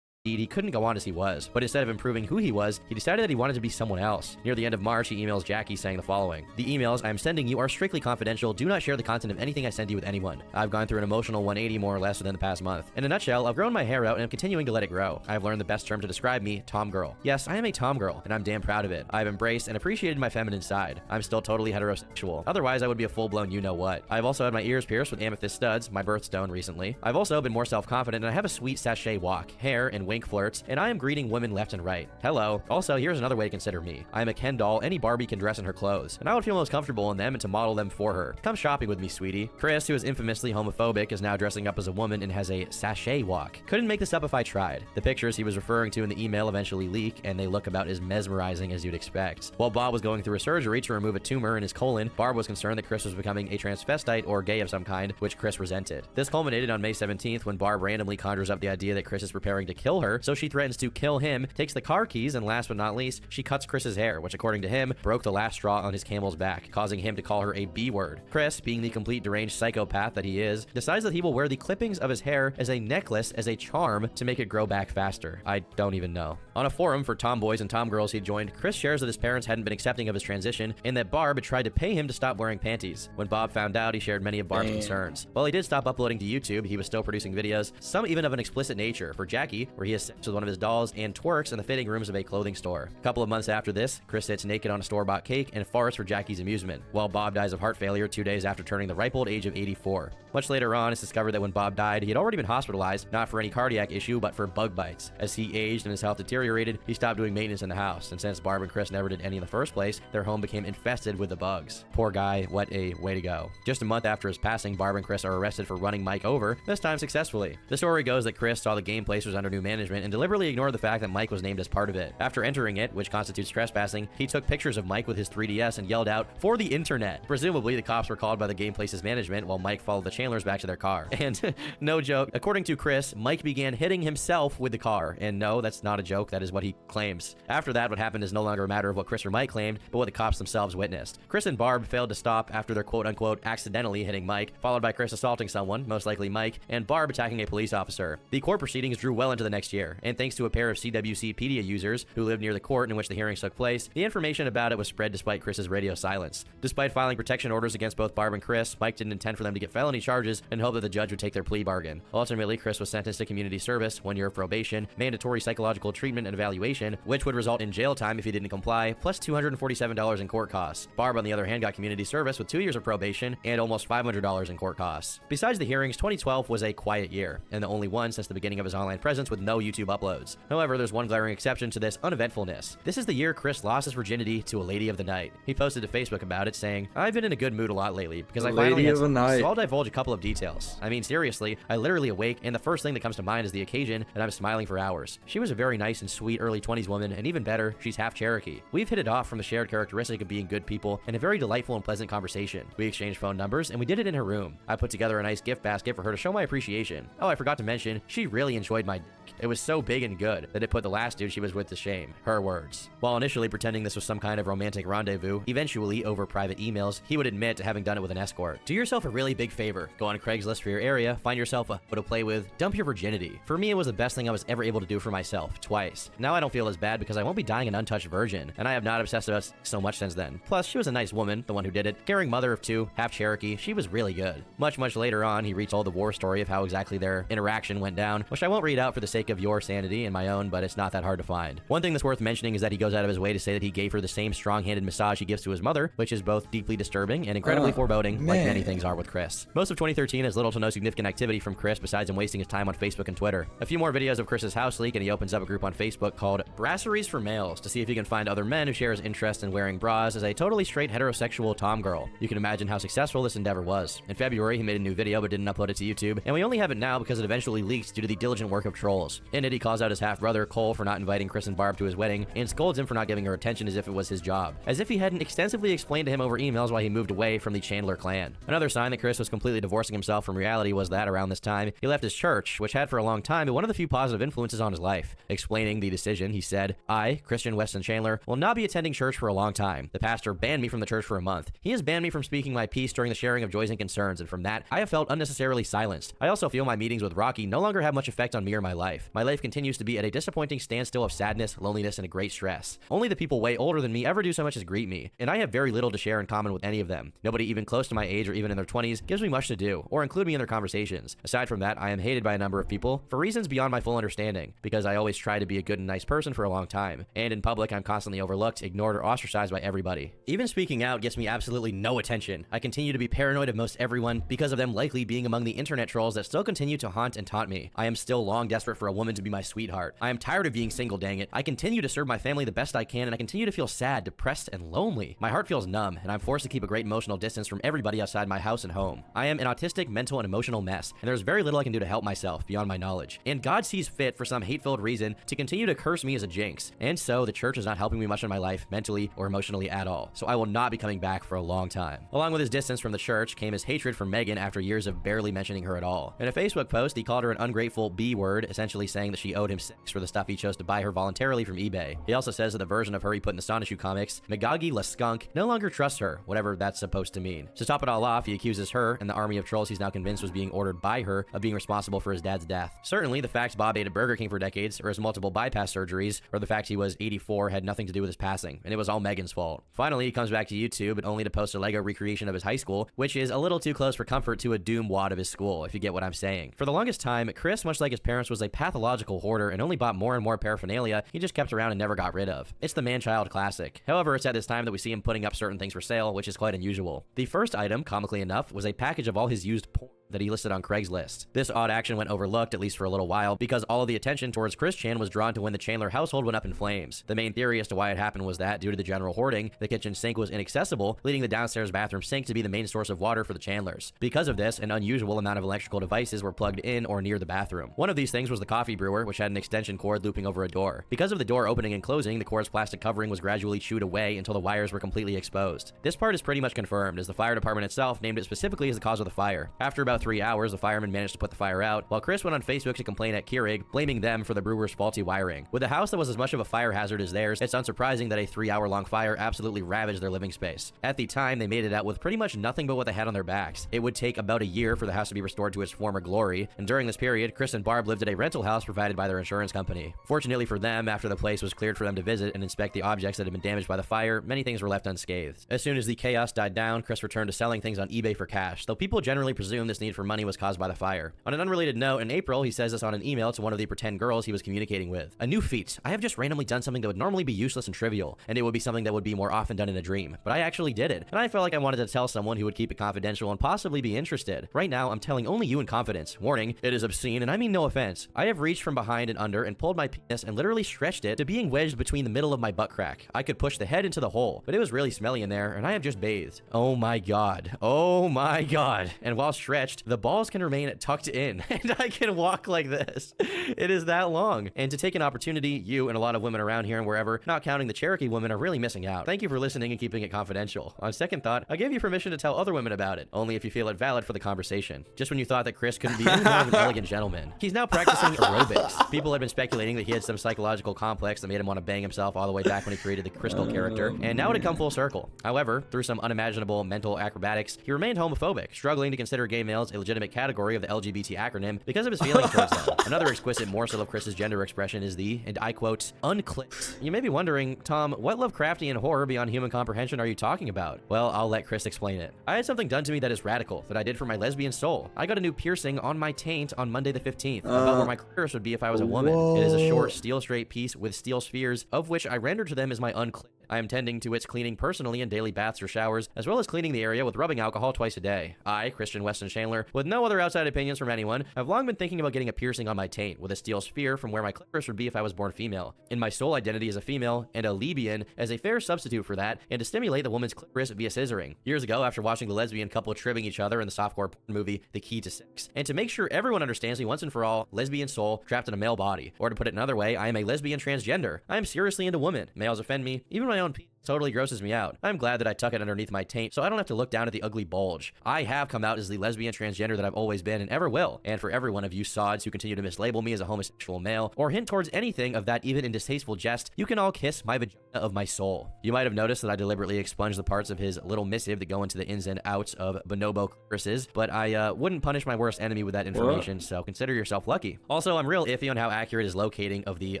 A: he couldn't go on as he was, but instead of improving who he was, he decided that he wanted to be someone else. Near the end of March, he emails Jackie saying the following: "The emails I am sending you are strictly confidential. Do not share the content of anything I send you with anyone. I've gone through an emotional 180 more or less within the past month. In a nutshell, I've grown my hair out and I'm continuing to let it grow. I've learned the best term to describe me, Tom Girl. Yes, I am a Tom Girl, and I'm damn proud of it. I've embraced and appreciated my feminine side. I'm still totally heterosexual. Otherwise, I would be a full-blown you-know-what. I've also had my ears pierced with amethyst studs, my birthstone recently. I've also been more self-confident, and I have a sweet sachet walk, hair, and wink flirts, and I am greeting women left and right. Hello. Also, here's another way to consider me. I am a Ken doll any Barbie can dress in her clothes, and I would feel most comfortable in them and to model them for her. Come shopping with me, sweetie." Chris, who is infamously homophobic, is now dressing up as a woman and has a sachet walk. Couldn't make this up if I tried. The pictures he was referring to in the email eventually leak, and they look about as mesmerizing as you'd expect. While Bob was going through a surgery to remove a tumor in his colon, Barb was concerned that Chris was becoming a transvestite or gay of some kind, which Chris resented. This culminated on May 17th when Barb randomly conjures up the idea that Chris is preparing to kill her, so she threatens to kill him, takes the car keys, and last but not least, she cuts Chris's hair, which according to him, broke the last straw on his camel's back, causing him to call her a B-word. Chris, being the complete deranged psychopath that he is, decides that he will wear the clippings of his hair as a necklace as a charm to make it grow back faster. I don't even know. On a forum for tomboys and tomgirls he joined, Chris shares that his parents hadn't been accepting of his transition and that Barb had tried to pay him to stop wearing panties. When Bob found out, he shared many of Barb's concerns. While he did stop uploading to YouTube, he was still producing videos, some even of an explicit nature, for Jackie, where he has sex with one of his dolls and twerks in the fitting rooms of a clothing store. A couple of months after this, Chris sits naked on a store-bought cake and farts for Jackie's amusement, while Bob dies of heart failure 2 days after turning the ripe old age of 84. Much later on, it's discovered that when Bob died, he had already been hospitalized, not for any cardiac issue, but for bug bites. As he aged and his health deteriorated, he stopped doing maintenance in the house, and since Barb and Chris never did any in the first place, their home became infested with the bugs. Poor guy, what a way to go. Just a month after his passing, Barb and Chris are arrested for running Mike over, this time successfully. The story goes that Chris saw the game place was under new management and deliberately ignored the fact that Mike was named as part of it. After entering it, which constitutes trespassing, he took pictures of Mike with his 3DS and yelled out, "For the internet!" Presumably, the cops were called by the game place's management while Mike followed the Chandlers back to their car. And, no joke, according to Chris, Mike began hitting himself with the car. And no, that's not a joke, that is what he claims. After that, what happened is no longer a matter of what Chris or Mike claimed, but what the cops themselves witnessed. Chris and Barb failed to stop after their quote-unquote accidentally hitting Mike, followed by Chris assaulting someone, most likely Mike, and Barb attacking a police officer. The court proceedings drew well into the next year, and thanks to a pair of CWCpedia users who lived near the court in which the hearings took place, the information about it was spread despite Chris's radio silence. Despite filing protection orders against both Barb and Chris, Mike didn't intend for them to get felony charges and hoped that the judge would take their plea bargain. Ultimately, Chris was sentenced to community service, 1 year of probation, mandatory psychological treatment and evaluation, which would result in jail time if he didn't comply, plus $247 in court costs. Barb, on the other hand, got community service with 2 years of probation and almost $500 in court costs. Besides the hearings, 2012 was a quiet year, and the only one since the beginning of his online presence with no YouTube uploads. However, there's one glaring exception to this uneventfulness. This is the year Chris lost his virginity to a lady of the night. He posted to Facebook about it, saying, "I've been in a good mood a lot lately because I finally had some," so I'll divulge a couple of details. I mean, seriously, I literally awake, and the first thing that comes to mind is the occasion, and I'm smiling for hours. She was a very nice and sweet early 20s woman, and even better, she's half Cherokee. We've hit it off from the shared characteristic of being good people and a very delightful and pleasant conversation. We exchanged phone numbers, and we did it in her room. I put together a nice gift basket for her to show my appreciation. Oh, I forgot to mention, she really enjoyed my dick. It was so big and good that it put the last dude she was with to shame. Her words. While initially pretending this was some kind of romantic rendezvous, eventually, over private emails, he would admit to having done it with an escort. Do yourself a really big favor. Go on Craigslist for your area, find yourself a to play with, dump your virginity. For me, it was the best thing I was ever able to do for myself, twice. Now I don't feel as bad because I won't be dying an untouched virgin, and I have not obsessed about sex so much since then. Plus, she was a nice woman, the one who did it. Caring mother of 2, half Cherokee, she was really good. Much later on, he retold the war story of how exactly their interaction went down, which I won't read out for the sake of your sanity and my own, but it's not that hard to find. One thing that's worth mentioning is that he goes out of his way to say that he gave her the same strong-handed massage he gives to his mother, which is both deeply disturbing and incredibly foreboding, like many things are with Chris. Most of 2013 has little to no significant activity from Chris besides him wasting his time on Facebook and Twitter. A few more videos of Chris's house leak, and he opens up a group on Facebook called Brasseries for Males to see if he can find other men who share his interest in wearing bras as a totally straight heterosexual tomgirl. You can imagine how successful this endeavor was. In February, he made a new video but didn't upload it to YouTube, and we only have it now because it eventually leaked due to the diligent work of trolls. In it, he calls out his half-brother, Cole, for not inviting Chris and Barb to his wedding, and scolds him for not giving her attention as if it was his job, as if he hadn't extensively explained to him over emails why he moved away from the Chandler clan. Another sign that Chris was completely divorcing himself from reality was that around this time, he left his church, which had for a long time been one of the few positive influences on his life. Explaining the decision, he said, "I, Christian Weston Chandler, will not be attending church for a long time. The pastor banned me from the church for a month. He has banned me from speaking my piece during the sharing of joys and concerns, and from that, I have felt unnecessarily silenced. I also feel my meetings with Rocky no longer have much effect on me or my life. life. My life continues to be at a disappointing standstill of sadness, loneliness, and a great stress. Only the people way older than me ever do so much as greet me, and I have very little to share in common with any of them. Nobody even close to my age or even in their 20s gives me much to do, or include me in their conversations. Aside from that, I am hated by a number of people for reasons beyond my full understanding, because I always try to be a good and nice person for a long time, and in public I'm constantly overlooked, ignored, or ostracized by everybody. Even speaking out gets me absolutely no attention. I continue to be paranoid of most everyone because of them likely being among the internet trolls that still continue to haunt and taunt me. I am still long desperate for a woman to be my sweetheart. I am tired of being single, dang it. I continue to serve my family the best I can, and I continue to feel sad, depressed, and lonely. My heart feels numb, and I'm forced to keep a great emotional distance from everybody outside my house and home. I am an autistic, mental, and emotional mess, and there's very little I can do to help myself beyond my knowledge. And God sees fit for some hate-filled reason to continue to curse me as a jinx. And so the church is not helping me much in my life, mentally or emotionally at all. So I will not be coming back for a long time. Along with his distance from the church came his hatred for Megan after years of barely mentioning her at all. In a Facebook post, he called her an ungrateful B-word, essentially saying that she owed him $6 for the stuff he chose to buy her voluntarily from eBay. He also says that the version of her he put in the Sonichu comics, Megagi La Skunk, no longer trusts her, whatever that's supposed to mean. To top it all off, he accuses her and the army of trolls he's now convinced was being ordered by her of being responsible for his dad's death. Certainly, the fact Bob ate at Burger King for decades, or his multiple bypass surgeries, or the fact he was 84 had nothing to do with his passing, and it was all Megan's fault. Finally, he comes back to YouTube, but only to post a Lego recreation of his high school, which is a little too close for comfort to a doom wad of his school, if you get what I'm saying. For the longest time, Chris, much like his parents, was a pathological hoarder and only bought more and more paraphernalia he just kept around and never got rid of. It's the man-child classic. However, it's at this time that we see him putting up certain things for sale, which is quite unusual. The first item, comically enough, was a package of all his used porn that he listed on Craigslist. This odd action went overlooked, at least for a little while, because all of the attention towards Chris Chan was drawn to when the Chandler household went up in flames. The main theory as to why it happened was that, due to the general hoarding, the kitchen sink was inaccessible, leading the downstairs bathroom sink to be the main source of water for the Chandlers. Because of this, an unusual amount of electrical devices were plugged in or near the bathroom. One of these things was the coffee brewer, which had an extension cord looping over a door. Because of the door opening and closing, the cord's plastic covering was gradually chewed away until the wires were completely exposed. This part is pretty much confirmed, as the fire department itself named it specifically as the cause of the fire. After about 3 hours, the firemen managed to put the fire out, while Chris went on Facebook to complain at Keurig, blaming them for the brewer's faulty wiring. With a house that was as much of a fire hazard as theirs, it's unsurprising that a 3-hour-long fire absolutely ravaged their living space. At the time, they made it out with pretty much nothing but what they had on their backs. It would take about a year for the house to be restored to its former glory, and during this period, Chris and Barb lived at a rental house provided by their insurance company. Fortunately for them, after the place was cleared for them to visit and inspect the objects that had been damaged by the fire, many things were left unscathed. As soon as the chaos died down, Chris returned to selling things on eBay for cash, though people generally presume this need for money was caused by the fire. On an unrelated note, in April, he says this on an email to one of the pretend girls he was communicating with. A new feat. I have just randomly done something that would normally be useless and trivial, and it would be something that would be more often done in a dream. But I actually did it, and I felt like I wanted to tell someone who would keep it confidential and possibly be interested. Right now, I'm telling only you in confidence. Warning, it is obscene, and I mean no offense. I have reached from behind and under and pulled my penis and literally stretched it to being wedged between the middle of my butt crack. I could push the head into the hole, but it was really smelly in there, and I have just bathed. Oh my god. Oh my god. And while stretched, the balls can remain tucked in, and I can walk like this. It is that long. And to take an opportunity, you and a lot of women around here and wherever, not counting the Cherokee women, are really missing out. Thank you for listening and keeping it confidential. On second thought, I gave you permission to tell other women about it, only if you feel it valid for the conversation. Just when you thought that Chris couldn't be any more of an elegant gentleman. He's now practicing aerobics. People had been speculating that he had some psychological complex that made him want to bang himself all the way back when he created the Crystal character, and now it had come full circle. However, through some unimaginable mental acrobatics, he remained homophobic, struggling to consider gay males a legitimate category of the LGBT acronym because of his feelings towards them. Another exquisite morsel of Chris's gender expression is the, and I quote, unclipped. You may be wondering, Tom, what Lovecraftian horror beyond human comprehension are you talking about? Well, I'll let Chris explain it. I had something done to me that is radical, that I did for my lesbian soul. I got a new piercing on my taint on Monday the 15th, about where my clitoris would be if I was a woman. It is a short, steel straight piece with steel spheres, of which I rendered to them as my unclipped. I am tending to its cleaning personally in daily baths or showers, as well as cleaning the area with rubbing alcohol twice a day. I, Christian Weston Chandler, with no other outside opinions from anyone, have long been thinking about getting a piercing on my taint with a steel sphere from where my clitoris would be if I was born female. In my soul identity as a female, and a lesbian as a fair substitute for that, and to stimulate the woman's clitoris via scissoring. Years ago, after watching the lesbian couple tribbing each other in the softcore porn movie The Key to Sex, and to make sure everyone understands me once and for all, lesbian soul trapped in a male body. Or to put it another way, I am a lesbian transgender. I am seriously into women. Males offend me, even my own totally grosses me out. I'm glad that I tuck it underneath my taint so I don't have to look down at the ugly bulge. I have come out as the lesbian transgender that I've always been and ever will. And for every one of you sods who continue to mislabel me as a homosexual male or hint towards anything of that even in distasteful jest, you can all kiss my vagina of my soul. You might have noticed that I deliberately expunged the parts of his little missive that go into the ins and outs of bonobo clitorises, but I wouldn't punish my worst enemy with that information, so consider yourself lucky. Also, I'm real iffy on how accurate his locating of the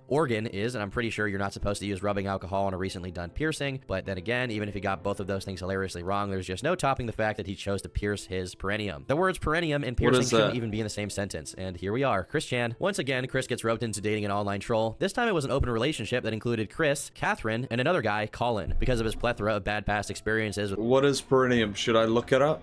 A: organ is, and I'm pretty sure you're not supposed to use rubbing alcohol on a recently done piercing, but then again, even if he got both of those things hilariously wrong, there's just no topping the fact that he chose to pierce his perineum. The words perineum and piercing shouldn't even be in the same sentence, and here we are, Chris Chan. Once again, Chris gets roped into dating an online troll. This time it was an open relationship that included Chris, Catherine, and another guy, Colin, because of his plethora of bad past experiences.
B: What is perineum? Should I look it up?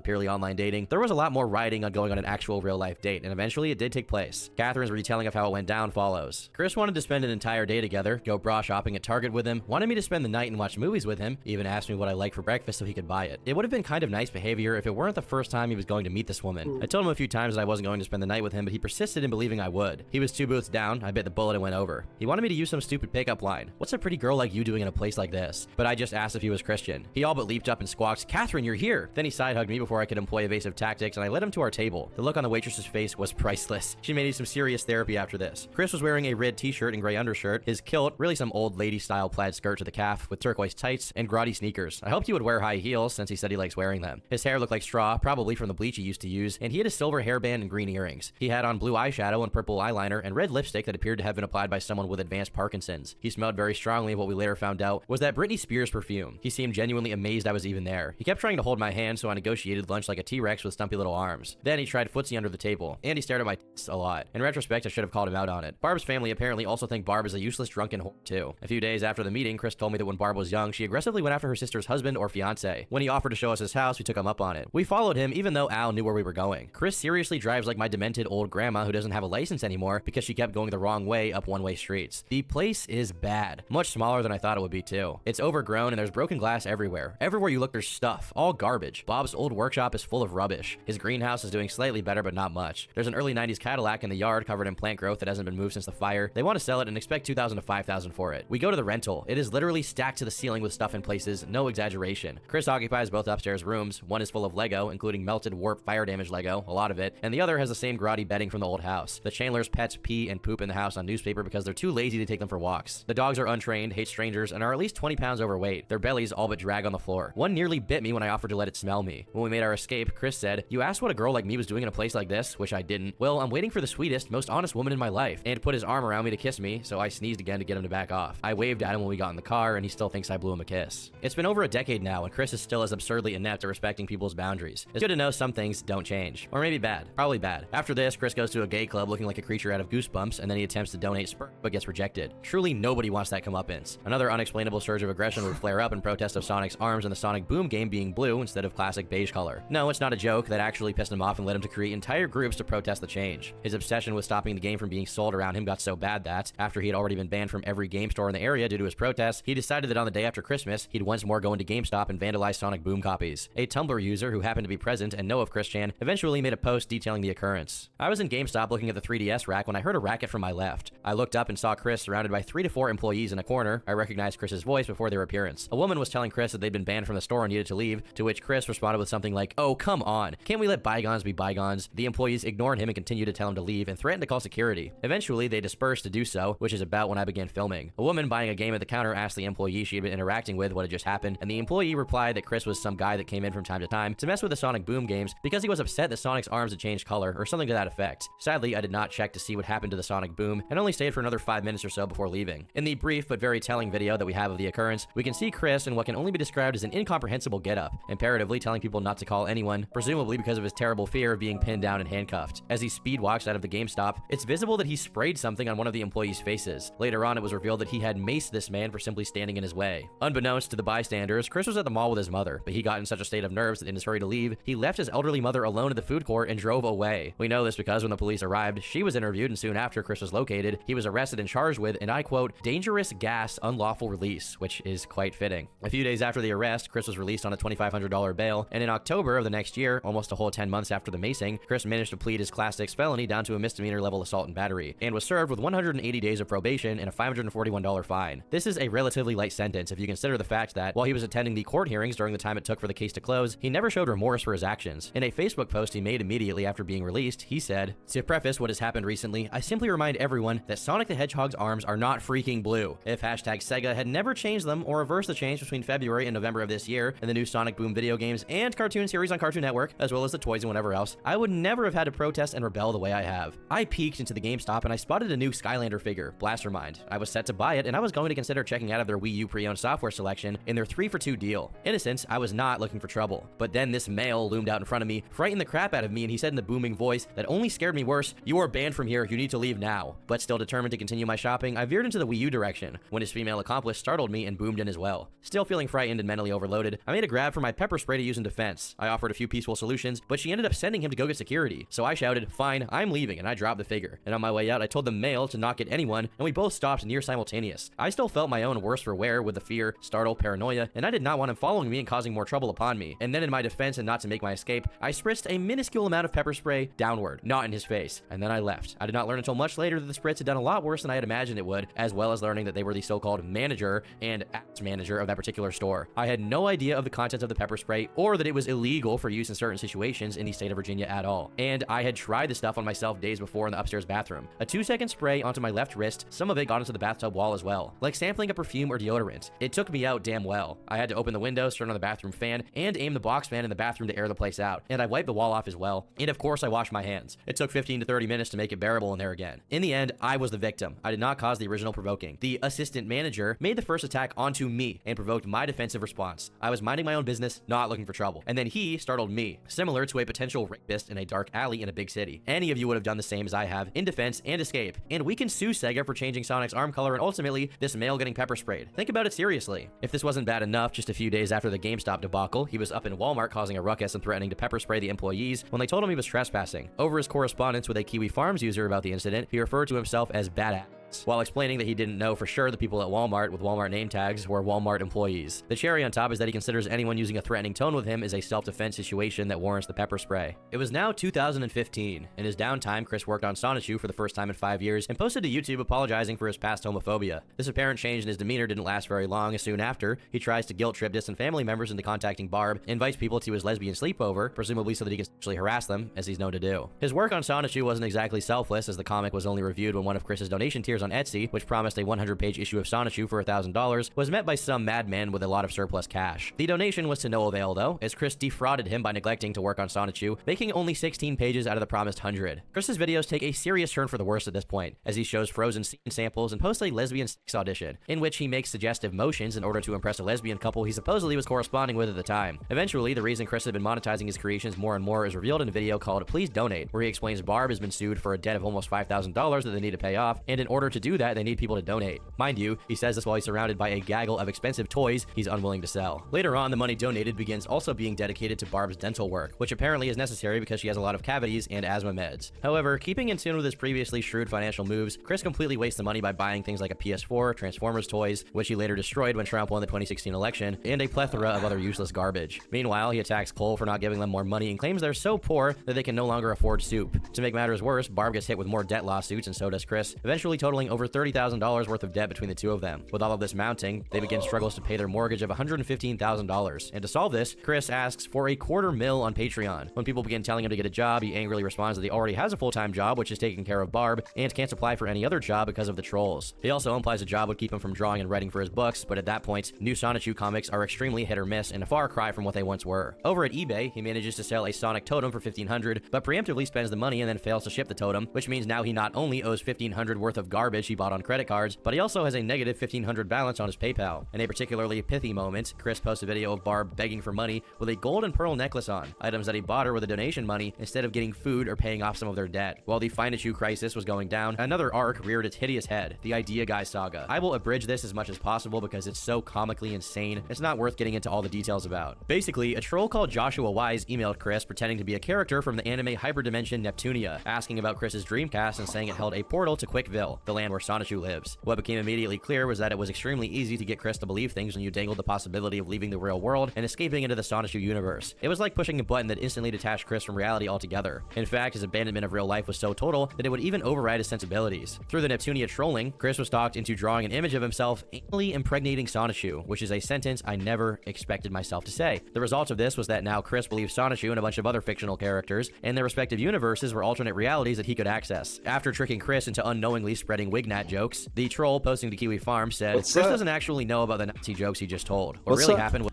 A: Purely online dating, there was a lot more riding on going on an actual real-life date, and eventually it did take place. Catherine's retelling of how it went down follows. Chris wanted to spend an entire day together, go bra shopping at Target with him, wanted me to spend the night and watch movies with him, even asked me what I like for breakfast so he could buy it. It would have been kind of nice behavior if it weren't the first time he was going to meet this woman. I told him a few times that I wasn't going to spend the night with him, but he persisted in believing I would. He was 2 booths down, I bit the bullet and went over. He wanted me to use some stupid pickup line. What's a pretty girl like you doing in a place like this? But I just asked if he was Christian. He all but leaped up and squawked, "Catherine, you're here!" Then he side-hugged me before I could employ evasive tactics, and I led him to our table. The look on the waitress's face was priceless. She may need some serious therapy after this. Chris was wearing a red t-shirt and gray undershirt, his kilt, really some old lady style plaid skirt to the calf, with turquoise tights and grotty sneakers. I hoped he would wear high heels since he said he likes wearing them. His hair looked like straw, probably from the bleach he used to use, and he had a silver hairband and green earrings. He had on blue eyeshadow and purple eyeliner and red lipstick that appeared to have been applied by someone with advanced Parkinson's. He smelled very strongly, and what we later found out was that Britney Spears perfume. He seemed genuinely amazed I was even there. He kept trying to hold my hand, so I negotiated lunch like a T-Rex with stumpy little arms. Then he tried footsie under the table, and he stared at my tits a lot. In retrospect, I should have called him out on it. Barb's family apparently also think Barb is a useless drunken whore too. A few days after the meeting, Chris told me that when Barb was young, she aggressively went after her sister's husband or fiance. When he offered to show us his house, we took him up on it. We followed him even though Al knew where we were going. Chris seriously drives like my demented old grandma who doesn't have a license anymore because she kept going the wrong way up one-way streets. The place is bad. Much smaller than I thought it would be too. It's overgrown and there's broken glass everywhere. Everywhere you look there's stuff, all garbage. Bob's old workshop is full of rubbish. His greenhouse is doing slightly better but not much. There's an early 90s Cadillac in the yard covered in plant growth that hasn't been moved since the fire. They want to sell it and expect $2,000 to $5,000 for it. We go to the rental. It is literally stacked to the ceiling with stuff in places, no exaggeration. Chris occupies both upstairs rooms. One is full of Lego, including melted, warped, fire damaged Lego, a lot of it, and the other has the same grotty bedding from the old house. The Chandler's pets pee and poop in the house on newspaper because they're too lazy to take them for walks. The dogs are untrained, hate strangers, and are at least 20 pounds overweight. Their bellies all but drag on the floor. One nearly bit me when I offered to let it smell me. When we made our escape, Chris said, "You asked what a girl like me was doing in a place like this?" Which I didn't. "Well, I'm waiting for the sweetest, most honest woman in my life," and put his arm around me to kiss me, so I sneezed again to get him to back off. I waved at him when we got in the car, and he still thinks I blew him a kiss. It's been over a decade now, and Chris is still as absurdly inept at respecting people's boundaries. It's good to know some things don't change. Or maybe bad. Probably bad. After this, Chris goes to a gay club looking like a creature out of Goosebumps, and then he attempts to donate sperm, but gets rejected. Truly, nobody wants that comeuppance. Another unexplainable surge of aggression would flare up in protest of Sonic's arms and the Sonic Boom game being blue instead of classic beige color. No, it's not a joke. That actually pissed him off and led him to create entire groups to protest the change. His obsession with stopping the game from being sold around him got so bad that, after he had already been banned from every game store in the area due to his protests, he decided that on the day after Christmas, he'd once more go into GameStop and vandalize Sonic Boom copies. A Tumblr user who happened to be present and know of Chris Chan eventually made a post detailing the occurrence. I was in GameStop looking at the 3DS rack when I heard a racket from my left. I looked up and saw Chris surrounded by 3 to 4 employees in a corner. I recognized Chris's voice before their appearance. A woman was telling Chris that they'd been banned from the store and needed to leave, to which Chris responded with something like, "Oh, come on. Can't we let bygones be bygones?" The employees ignored him and continued to tell him to leave and threatened to call security. Eventually, they dispersed to do so, which is about when I began filming. A woman buying a game at the counter asked the employee she had been interacting with what had just happened, and the employee replied that Chris was some guy that came in from time to time to mess with the Sonic Boom games because he was upset that Sonic's arms had changed color, or something to that effect. Sadly, I did not check to see what happened to the Sonic Boom, and only stayed for another 5 minutes or so before leaving. In the brief but very telling video that we have of the occurrence, we can see Chris in what can only be described as an incomprehensible getup, imperatively telling people not to call anyone, presumably because of his terrible fear of being pinned down and handcuffed. As he speed walks out of the GameStop, it's visible that he sprayed something on one of the employees' faces. Later on, it was revealed that he had maced this man for simply standing in his way. Unbeknownst to the bystanders, Chris was at the mall with his mother, but he got in such a state of nerves that in his hurry to leave, he left his elderly mother alone at the food court and drove away. We know this because when the police arrived, she was interviewed, and soon after Chris was located, he was arrested and charged with, and I quote, dangerous gas unlawful release, which is quite fitting. A few days after the arrest, Chris was released on a $2,500 bail, and in October, October of the next year, almost a whole 10 months after the macing, Chris managed to plead his Class 6 felony down to a misdemeanor level assault and battery, and was served with 180 days of probation and a $541 fine. This is a relatively light sentence if you consider the fact that, while he was attending the court hearings during the time it took for the case to close, he never showed remorse for his actions. In a Facebook post he made immediately after being released, he said, "To preface what has happened recently, I simply remind everyone that Sonic the Hedgehog's arms are not freaking blue. If hashtag Sega had never changed them or reversed the change between February and November of this year in the new Sonic Boom video games and cartoon series on Cartoon Network, as well as the toys and whatever else, I would never have had to protest and rebel the way I have. I peeked into the GameStop and I spotted a new Skylander figure, Blastermind. I was set to buy it and I was going to consider checking out of their Wii U pre-owned software selection in their 3-for-2 deal. Innocent, I was not looking for trouble. But then this male loomed out in front of me, frightened the crap out of me, and he said in the booming voice that only scared me worse, "You are banned from here, you need to leave now." But still determined to continue my shopping, I veered into the Wii U direction, when his female accomplice startled me and boomed in as well. Still feeling frightened and mentally overloaded, I made a grab for my pepper spray to use in defense. I offered a few peaceful solutions, but she ended up sending him to go get security. So I shouted, "Fine, I'm leaving," and I dropped the figure. And on my way out, I told the male to not get anyone, and we both stopped near simultaneous. I still felt my own worse for wear with the fear, startle, paranoia, and I did not want him following me and causing more trouble upon me. And then in my defense and not to make my escape, I spritzed a minuscule amount of pepper spray downward, not in his face, and then I left. I did not learn until much later that the spritz had done a lot worse than I had imagined it would, as well as learning that they were the so-called manager and ass manager of that particular store. I had no idea of the contents of the pepper spray or that it was illegal for use in certain situations in the state of Virginia at all. And I had tried the stuff on myself days before in the upstairs bathroom. A 2-second spray onto my left wrist, some of it got into the bathtub wall as well, like sampling a perfume or deodorant. It took me out damn well. I had to open the windows, turn on the bathroom fan, and aim the box fan in the bathroom to air the place out, and I wiped the wall off as well. And of course I washed my hands. It took 15 to 30 minutes to make it bearable in there again. In the end, I was the victim. I did not cause the original provoking. The assistant manager made the first attack onto me and provoked my defensive response. I was minding my own business, not looking for trouble. And then he startled me, similar to a potential rapist in a dark alley in a big city. Any of you would have done the same as I have, in defense and escape. And we can sue Sega for changing Sonic's arm color and ultimately this male getting pepper sprayed. Think about it seriously. If this wasn't bad enough, just a few days after the GameStop debacle, he was up in Walmart causing a ruckus and threatening to pepper spray the employees when they told him he was trespassing. Over his correspondence with a Kiwi Farms user about the incident, he referred to himself as Badass, while explaining that he didn't know for sure the people at Walmart with Walmart name tags were Walmart employees. The cherry on top is that he considers anyone using a threatening tone with him is a self-defense situation that warrants the pepper spray. It was now 2015. In his downtime, Chris worked on Sonichu for the first time in 5 years and posted to YouTube apologizing for his past homophobia. This apparent change in his demeanor didn't last very long, as soon after, he tries to guilt-trip distant family members into contacting Barb, invites people to his lesbian sleepover, presumably so that he can sexually harass them, as he's known to do. His work on Sonichu wasn't exactly selfless, as the comic was only reviewed when one of Chris's donation tiers on Etsy, which promised a 100-page issue of Sonichu for $1,000, was met by some madman with a lot of surplus cash. The donation was to no avail though, as Chris defrauded him by neglecting to work on Sonichu, making only 16 pages out of the promised 100. Chris's videos take a serious turn for the worse at this point, as he shows frozen scene samples and posts a lesbian sex audition, in which he makes suggestive motions in order to impress a lesbian couple he supposedly was corresponding with at the time. Eventually, the reason Chris had been monetizing his creations more and more is revealed in a video called Please Donate, where he explains Barb has been sued for a debt of almost $5,000 that they need to pay off, and in order to do that, they need people to donate. Mind you, he says this while he's surrounded by a gaggle of expensive toys he's unwilling to sell. Later on, the money donated begins also being dedicated to Barb's dental work, which apparently is necessary because she has a lot of cavities and asthma meds. However, keeping in tune with his previously shrewd financial moves, Chris completely wastes the money by buying things like a PS4, Transformers toys, which he later destroyed when Trump won the 2016 election, and a plethora of other useless garbage. Meanwhile, he attacks Cole for not giving them more money and claims they're so poor that they can no longer afford soup. To make matters worse, Barb gets hit with more debt lawsuits, and so does Chris, eventually totaling over $30,000 worth of debt between the two of them. With all of this mounting, they begin struggles to pay their mortgage of $115,000. And to solve this, Chris asks for $250,000 on Patreon. When people begin telling him to get a job, he angrily responds that he already has a full-time job, which is taking care of Barb, and can't apply for any other job because of the trolls. He also implies a job would keep him from drawing and writing for his books, but at that point, new Sonichu comics are extremely hit or miss and a far cry from what they once were. Over at eBay, he manages to sell a Sonic totem for $1,500, but preemptively spends the money and then fails to ship the totem, which means now he not only owes $1,500 worth of garbage he bought on credit cards, but he also has a negative $1,500 balance on his PayPal. In a particularly pithy moment, Chris posts a video of Barb begging for money with a gold and pearl necklace on, items that he bought her with the donation money instead of getting food or paying off some of their debt. While the Financial crisis was going down, another arc reared its hideous head, the Idea Guy saga. I will abridge this as much as possible because it's so comically insane, it's not worth getting into all the details about. Basically, a troll called Joshua Wise emailed Chris pretending to be a character from the anime Hyperdimension Neptunia, asking about Chris's Dreamcast and saying it held a portal to Quickville, the the land where Sonichu lives. What became immediately clear was that it was extremely easy to get Chris to believe things when you dangled the possibility of leaving the real world and escaping into the Sonichu universe. It was like pushing a button that instantly detached Chris from reality altogether. In fact, his abandonment of real life was so total that it would even override his sensibilities. Through the Neptunia trolling, Chris was talked into drawing an image of himself anally impregnating Sonichu, which is a sentence I never expected myself to say. The result of this was that now Chris believes Sonichu and a bunch of other fictional characters and their respective universes were alternate realities that he could access. After tricking Chris into unknowingly spreading Wignat jokes, the troll posting to Kiwi Farm said, Chris doesn't actually know about the Nazi jokes he just told. What really happened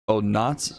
A: was
E: Nazi?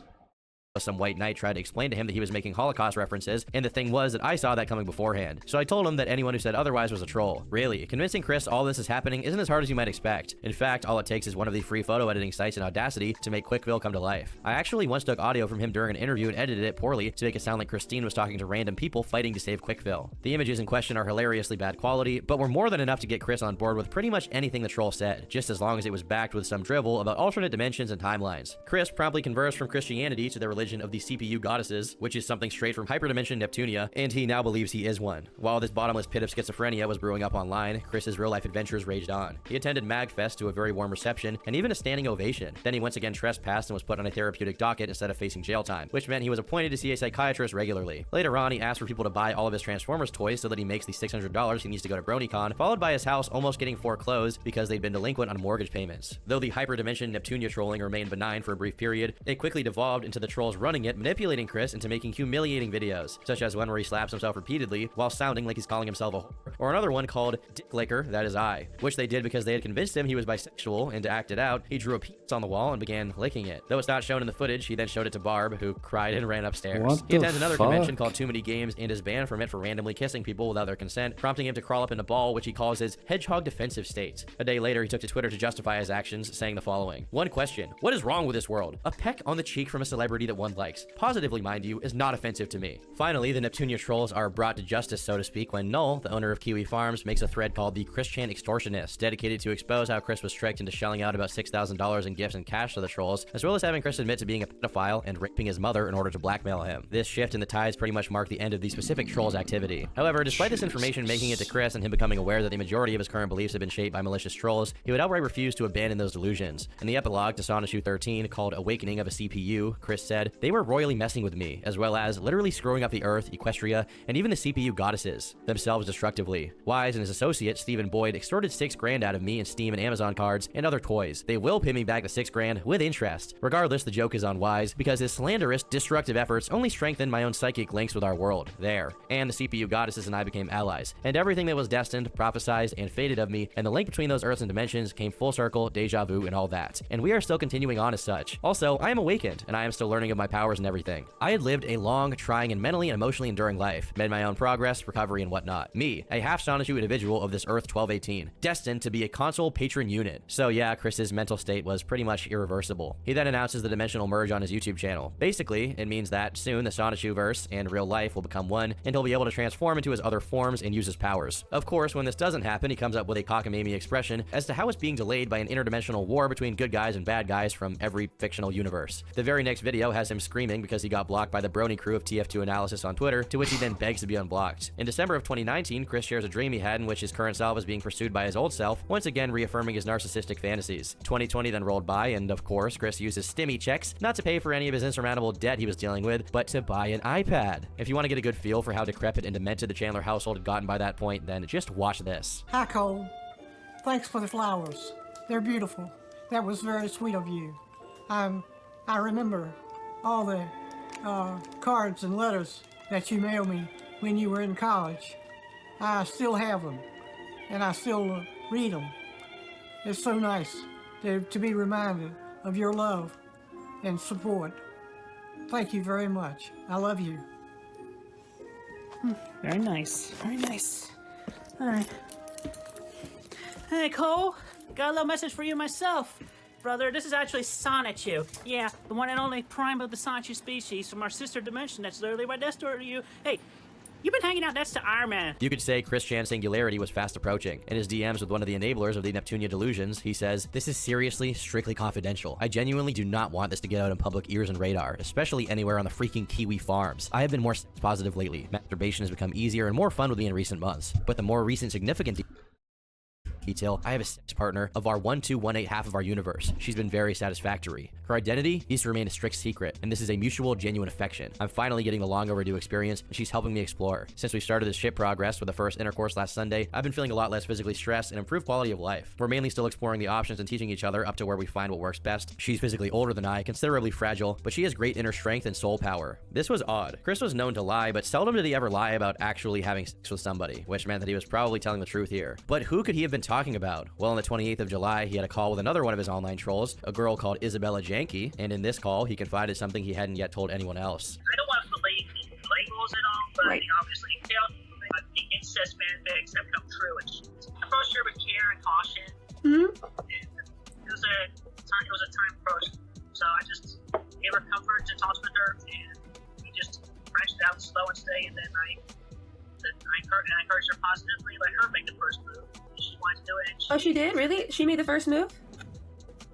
A: some white knight tried to explain to him that he was making Holocaust references, and the thing was that I saw that coming beforehand. So I told him that anyone who said otherwise was a troll. Really, convincing Chris all this is happening isn't as hard as you might expect. In fact, all it takes is one of the free photo editing sites in Audacity to make Quickville come to life. I actually once took audio from him during an interview and edited it poorly to make it sound like Christine was talking to random people fighting to save Quickville. The images in question are hilariously bad quality, but were more than enough to get Chris on board with pretty much anything the troll said, just as long as it was backed with some drivel about alternate dimensions and timelines. Chris promptly converts from Christianity to the religion of the CPU goddesses, which is something straight from hyperdimension Neptunia, and he now believes he is one. While this bottomless pit of schizophrenia was brewing up online, Chris's real-life adventures raged on. He attended MagFest to a very warm reception, and even a standing ovation. Then he once again trespassed and was put on a therapeutic docket instead of facing jail time, which meant he was appointed to see a psychiatrist regularly. Later on, he asked for people to buy all of his Transformers toys so that he makes the $600 he needs to go to BronyCon, followed by his house almost getting foreclosed because they'd been delinquent on mortgage payments. Though the hyperdimension Neptunia trolling remained benign for a brief period, it quickly devolved into the trolls running it, manipulating Chris into making humiliating videos, such as one where he slaps himself repeatedly while sounding like he's calling himself a whore, or another one called Dick Licker, that is I, which they did because they had convinced him he was bisexual, and to act it out, he drew a penis on the wall and began licking it. Though it's not shown in the footage, he then showed it to Barb, who cried and ran upstairs. He attends another convention called Too Many Games and is banned from it for randomly kissing people without their consent, prompting him to crawl up in a ball, which he calls his hedgehog defensive state. A day later, he took to Twitter to justify his actions, saying the following: One question, what is wrong with this world? A peck on the cheek from a celebrity that one likes, positively mind you, is not offensive to me. Finally, the Neptunia trolls are brought to justice, so to speak, when Null, the owner of Kiwi Farms, makes a thread called the Christian Extortionist, dedicated to expose how Chris was tricked into shelling out about $6,000 in gifts and cash to the trolls, as well as having Chris admit to being a pedophile and raping his mother in order to blackmail him. This shift in the tides pretty much marked the end of the specific troll's activity. However, despite this information making it to Chris and him becoming aware that the majority of his current beliefs have been shaped by malicious trolls, he would outright refuse to abandon those delusions. In the epilogue to Sonichu 13, called Awakening of a CPU, Chris said, "They were royally messing with me, as well as literally screwing up the Earth, Equestria, and even the CPU goddesses, themselves destructively. Wise and his associate, Stephen Boyd, extorted $6,000 out of me in Steam and Amazon cards and other toys. They will pay me back the $6,000 with interest. Regardless, the joke is on Wise, because his slanderous, destructive efforts only strengthened my own psychic links with our world. There. And the CPU goddesses and I became allies. And everything that was destined, prophesized, and fated of me, and the link between those Earths and dimensions came full circle, deja vu, and all that. And we are still continuing on as such. Also, I am awakened, and I am still learning of my powers and everything. I had lived a long, trying, and mentally and emotionally enduring life, made my own progress, recovery, and whatnot. Me, a half Sonichu individual of this Earth 1218, destined to be a console patron unit. So yeah, Chris's mental state was pretty much irreversible. He then announces the dimensional merge on his YouTube channel. Basically, it means that soon the Sonichu-verse and real life will become one, and he'll be able to transform into his other forms and use his powers. Of course, when this doesn't happen, he comes up with a cockamamie expression as to how it's being delayed by an interdimensional war between good guys and bad guys from every fictional universe. The very next video has him screaming because he got blocked by the Brony crew of TF2 Analysis on Twitter, to which he then begs to be unblocked. In December of 2019, Chris shares a dream he had in which his current self is being pursued by his old self, once again reaffirming his narcissistic fantasies. 2020 then rolled by, and of course, Chris used his stimmy checks not to pay for any of his insurmountable debt he was dealing with, but to buy an iPad. If you want to get a good feel for how decrepit and demented the Chandler household had gotten by that point, then just watch this.
J: Hi, Cole. Thanks for the flowers. They're beautiful. That was very sweet of you. I remember all the cards and letters that you mailed me when you were in college. I still have them, and I still read them. It's so nice to be reminded of your love and support. Thank you very much. I love you.
F: Very nice. Very nice. All right. Hey, Cole. Got a little message for you myself. Brother, this is actually Sonichu. Yeah, the one and only prime of the Sonichu species from our sister dimension that's literally right next door to you. Hey, you've been hanging out next to Iron Man.
A: You could say Chris Chan's singularity was fast approaching. In his DMs with one of the enablers of the Neptunia delusions, he says, "This is seriously, strictly confidential. I genuinely do not want this to get out in public ears and radar, especially anywhere on the freaking Kiwi Farms. I have been more sex positive lately. Masturbation has become easier and more fun with me in recent months. But the more recent significant detail, I have a sex partner of our 1218 half of our universe. She's been very satisfactory. Her identity needs to remain a strict secret, and this is a mutual, genuine affection. I'm finally getting the long overdue experience, and she's helping me explore. Since we started this ship progress with the first intercourse last Sunday, I've been feeling a lot less physically stressed and improved quality of life. We're mainly still exploring the options and teaching each other up to where we find what works best. She's physically older than I, considerably fragile, but she has great inner strength and soul power. This was odd. Chris was known to lie, but seldom did he ever lie about actually having sex with somebody, which meant that he was probably telling the truth here. But who could he have been talking about? Well, on the 28th of July, he had a call with another one of his online trolls, a girl called Isabella Janke, and in this call, he confided something he hadn't yet told anyone else.
K: I don't want to believe he labels it all, but
L: Right.
K: he obviously failed. The incest fanfics have come true, and she approached her with care and caution.
L: Hmm?
K: And it was a time approach. So I just gave her comfort and talked with her, and we just branched out slow and steady. And then I encouraged her positively, let her make the first move. And she wanted to do it. And
L: She did? Really? She made the first move?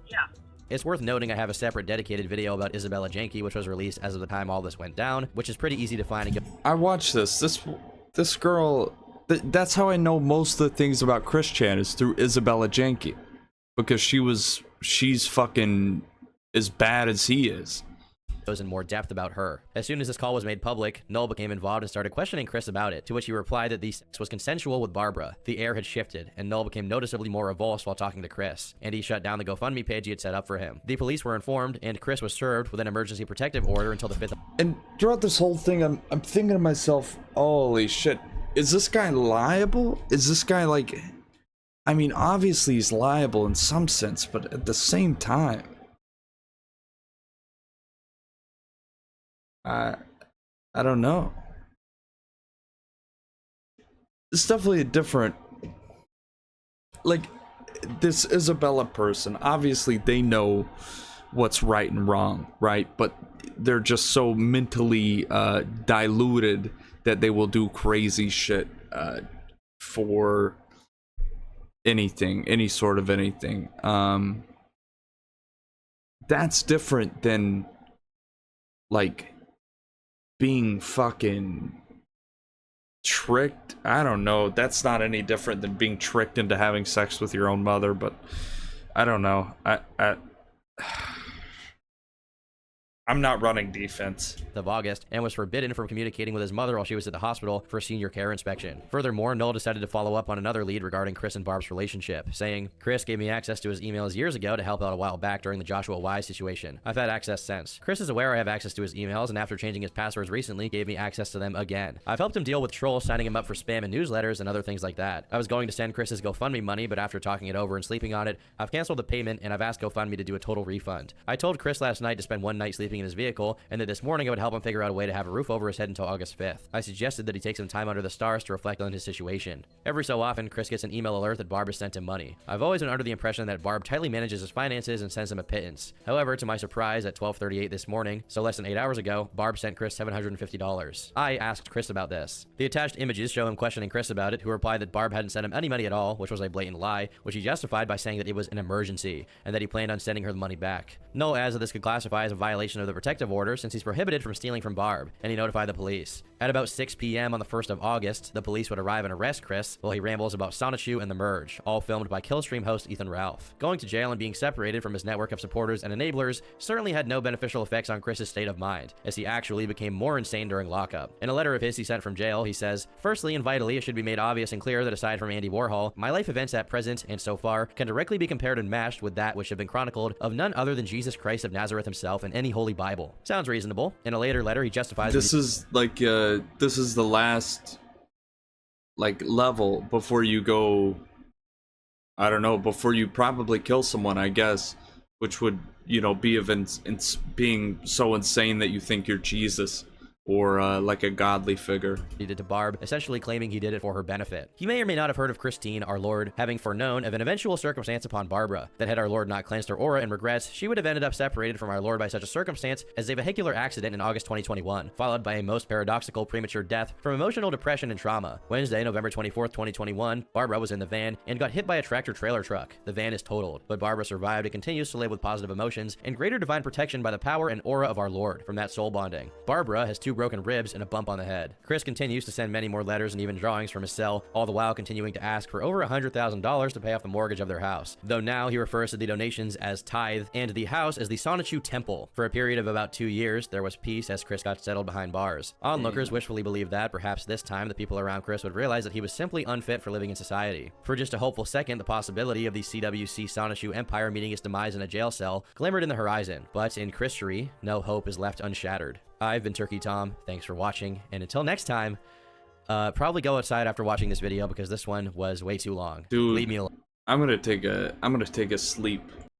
K: Yeah.
A: It's worth noting I have a separate dedicated video about Isabella Janke, which was released as of the time all this went down, which is pretty easy to find and get.
E: I watched this girl. That's how I know most of the things about Chris Chan is through Isabella Janke, because she's fucking as bad as he is.
A: Goes in more depth about her. As soon as this call was made public, Noel became involved and started questioning Chris about it, to which he replied that the sex was consensual with Barbara. The air had shifted, and Noel became noticeably more revulsed while talking to Chris, and he shut down the GoFundMe page he had set up for him. The police were informed, and Chris was served with an emergency protective order until the 5th.
E: And throughout this whole thing, I'm thinking to myself, holy shit, is this guy liable? Is this guy like, I mean, obviously he's liable in some sense, but at the same time, I don't know. It's definitely a different, like, this Isabella person, obviously they know what's right and wrong, right? But they're just so mentally diluted that they will do crazy shit for anything, any sort of anything. That's different than, like, being fucking tricked. I don't know. That's not any different than being tricked into having sex with your own mother, but I don't know. I'm not running defense.
A: Of August, and was forbidden from communicating with his mother while she was at the hospital for senior care inspection. Furthermore, Noel decided to follow up on another lead regarding Chris and Barb's relationship, saying, Chris gave me access to his emails years ago to help out a while back during the Joshua Y situation. I've had access since. Chris is aware I have access to his emails, and after changing his passwords recently, gave me access to them again. I've helped him deal with trolls signing him up for spam and newsletters and other things like that. I was going to send Chris his GoFundMe money, but after talking it over and sleeping on it, I've canceled the payment and I've asked GoFundMe to do a total refund. I told Chris last night to spend one night sleeping in his vehicle, and that this morning I would help him figure out a way to have a roof over his head until August 5th. I suggested that he take some time under the stars to reflect on his situation. Every so often, Chris gets an email alert that Barb has sent him money. I've always been under the impression that Barb tightly manages his finances and sends him a pittance. However, to my surprise, at 12:38 this morning, so less than 8 hours ago, Barb sent Chris $750. I asked Chris about this. The attached images show him questioning Chris about it, who replied that Barb hadn't sent him any money at all, which was a blatant lie, which he justified by saying that it was an emergency, and that he planned on sending her the money back. Noel adds that this could classify as a violation of the protective order since he's prohibited from stealing from Barb, and he notified the police. At about 6 p.m. on the 1st of August, the police would arrive and arrest Chris while he rambles about Sonichu and The Merge, all filmed by Killstream host Ethan Ralph. Going to jail and being separated from his network of supporters and enablers certainly had no beneficial effects on Chris's state of mind, as he actually became more insane during lockup. In a letter of his he sent from jail, he says, Firstly and vitally, it should be made obvious and clear that aside from Andy Warhol, my life events at present and so far can directly be compared and matched with that which have been chronicled of none other than Jesus Christ of Nazareth himself in any holy Bible. Sounds reasonable. In a later letter, he justifies
E: This is like this is the last like level before you go, I don't know, before you probably kill someone, I guess, which would, you know, be of being so insane that you think you're Jesus or like a godly figure.
A: He did to Barb, essentially claiming he did it for her benefit. He may or may not have heard of Christine, our Lord, having foreknown of an eventual circumstance upon Barbara, that had our Lord not cleansed her aura and regrets, she would have ended up separated from our Lord by such a circumstance as a vehicular accident in August 2021, followed by a most paradoxical premature death from emotional depression and trauma. Wednesday, November 24th, 2021, Barbara was in the van and got hit by a tractor-trailer truck. The van is totaled, but Barbara survived and continues to live with positive emotions and greater divine protection by the power and aura of our Lord from that soul bonding. Barbara has two broken ribs and a bump on the head. Chris continues to send many more letters and even drawings from his cell, all the while continuing to ask for over $100,000 to pay off the mortgage of their house. Though now he refers to the donations as tithe and the house as the Sonichu Temple. For a period of about 2 years, there was peace as Chris got settled behind bars. Onlookers wishfully believed that perhaps this time the people around Chris would realize that he was simply unfit for living in society. For just a hopeful second, the possibility of the CWC Sonichu Empire meeting its demise in a jail cell glimmered in the horizon, but in Christery, no hope is left unshattered. I've been Turkey Tom, thanks for watching, and until next time, probably go outside after watching this video because this one was way too long.
E: Dude,
A: leave me alone.
E: I'm gonna take a sleep.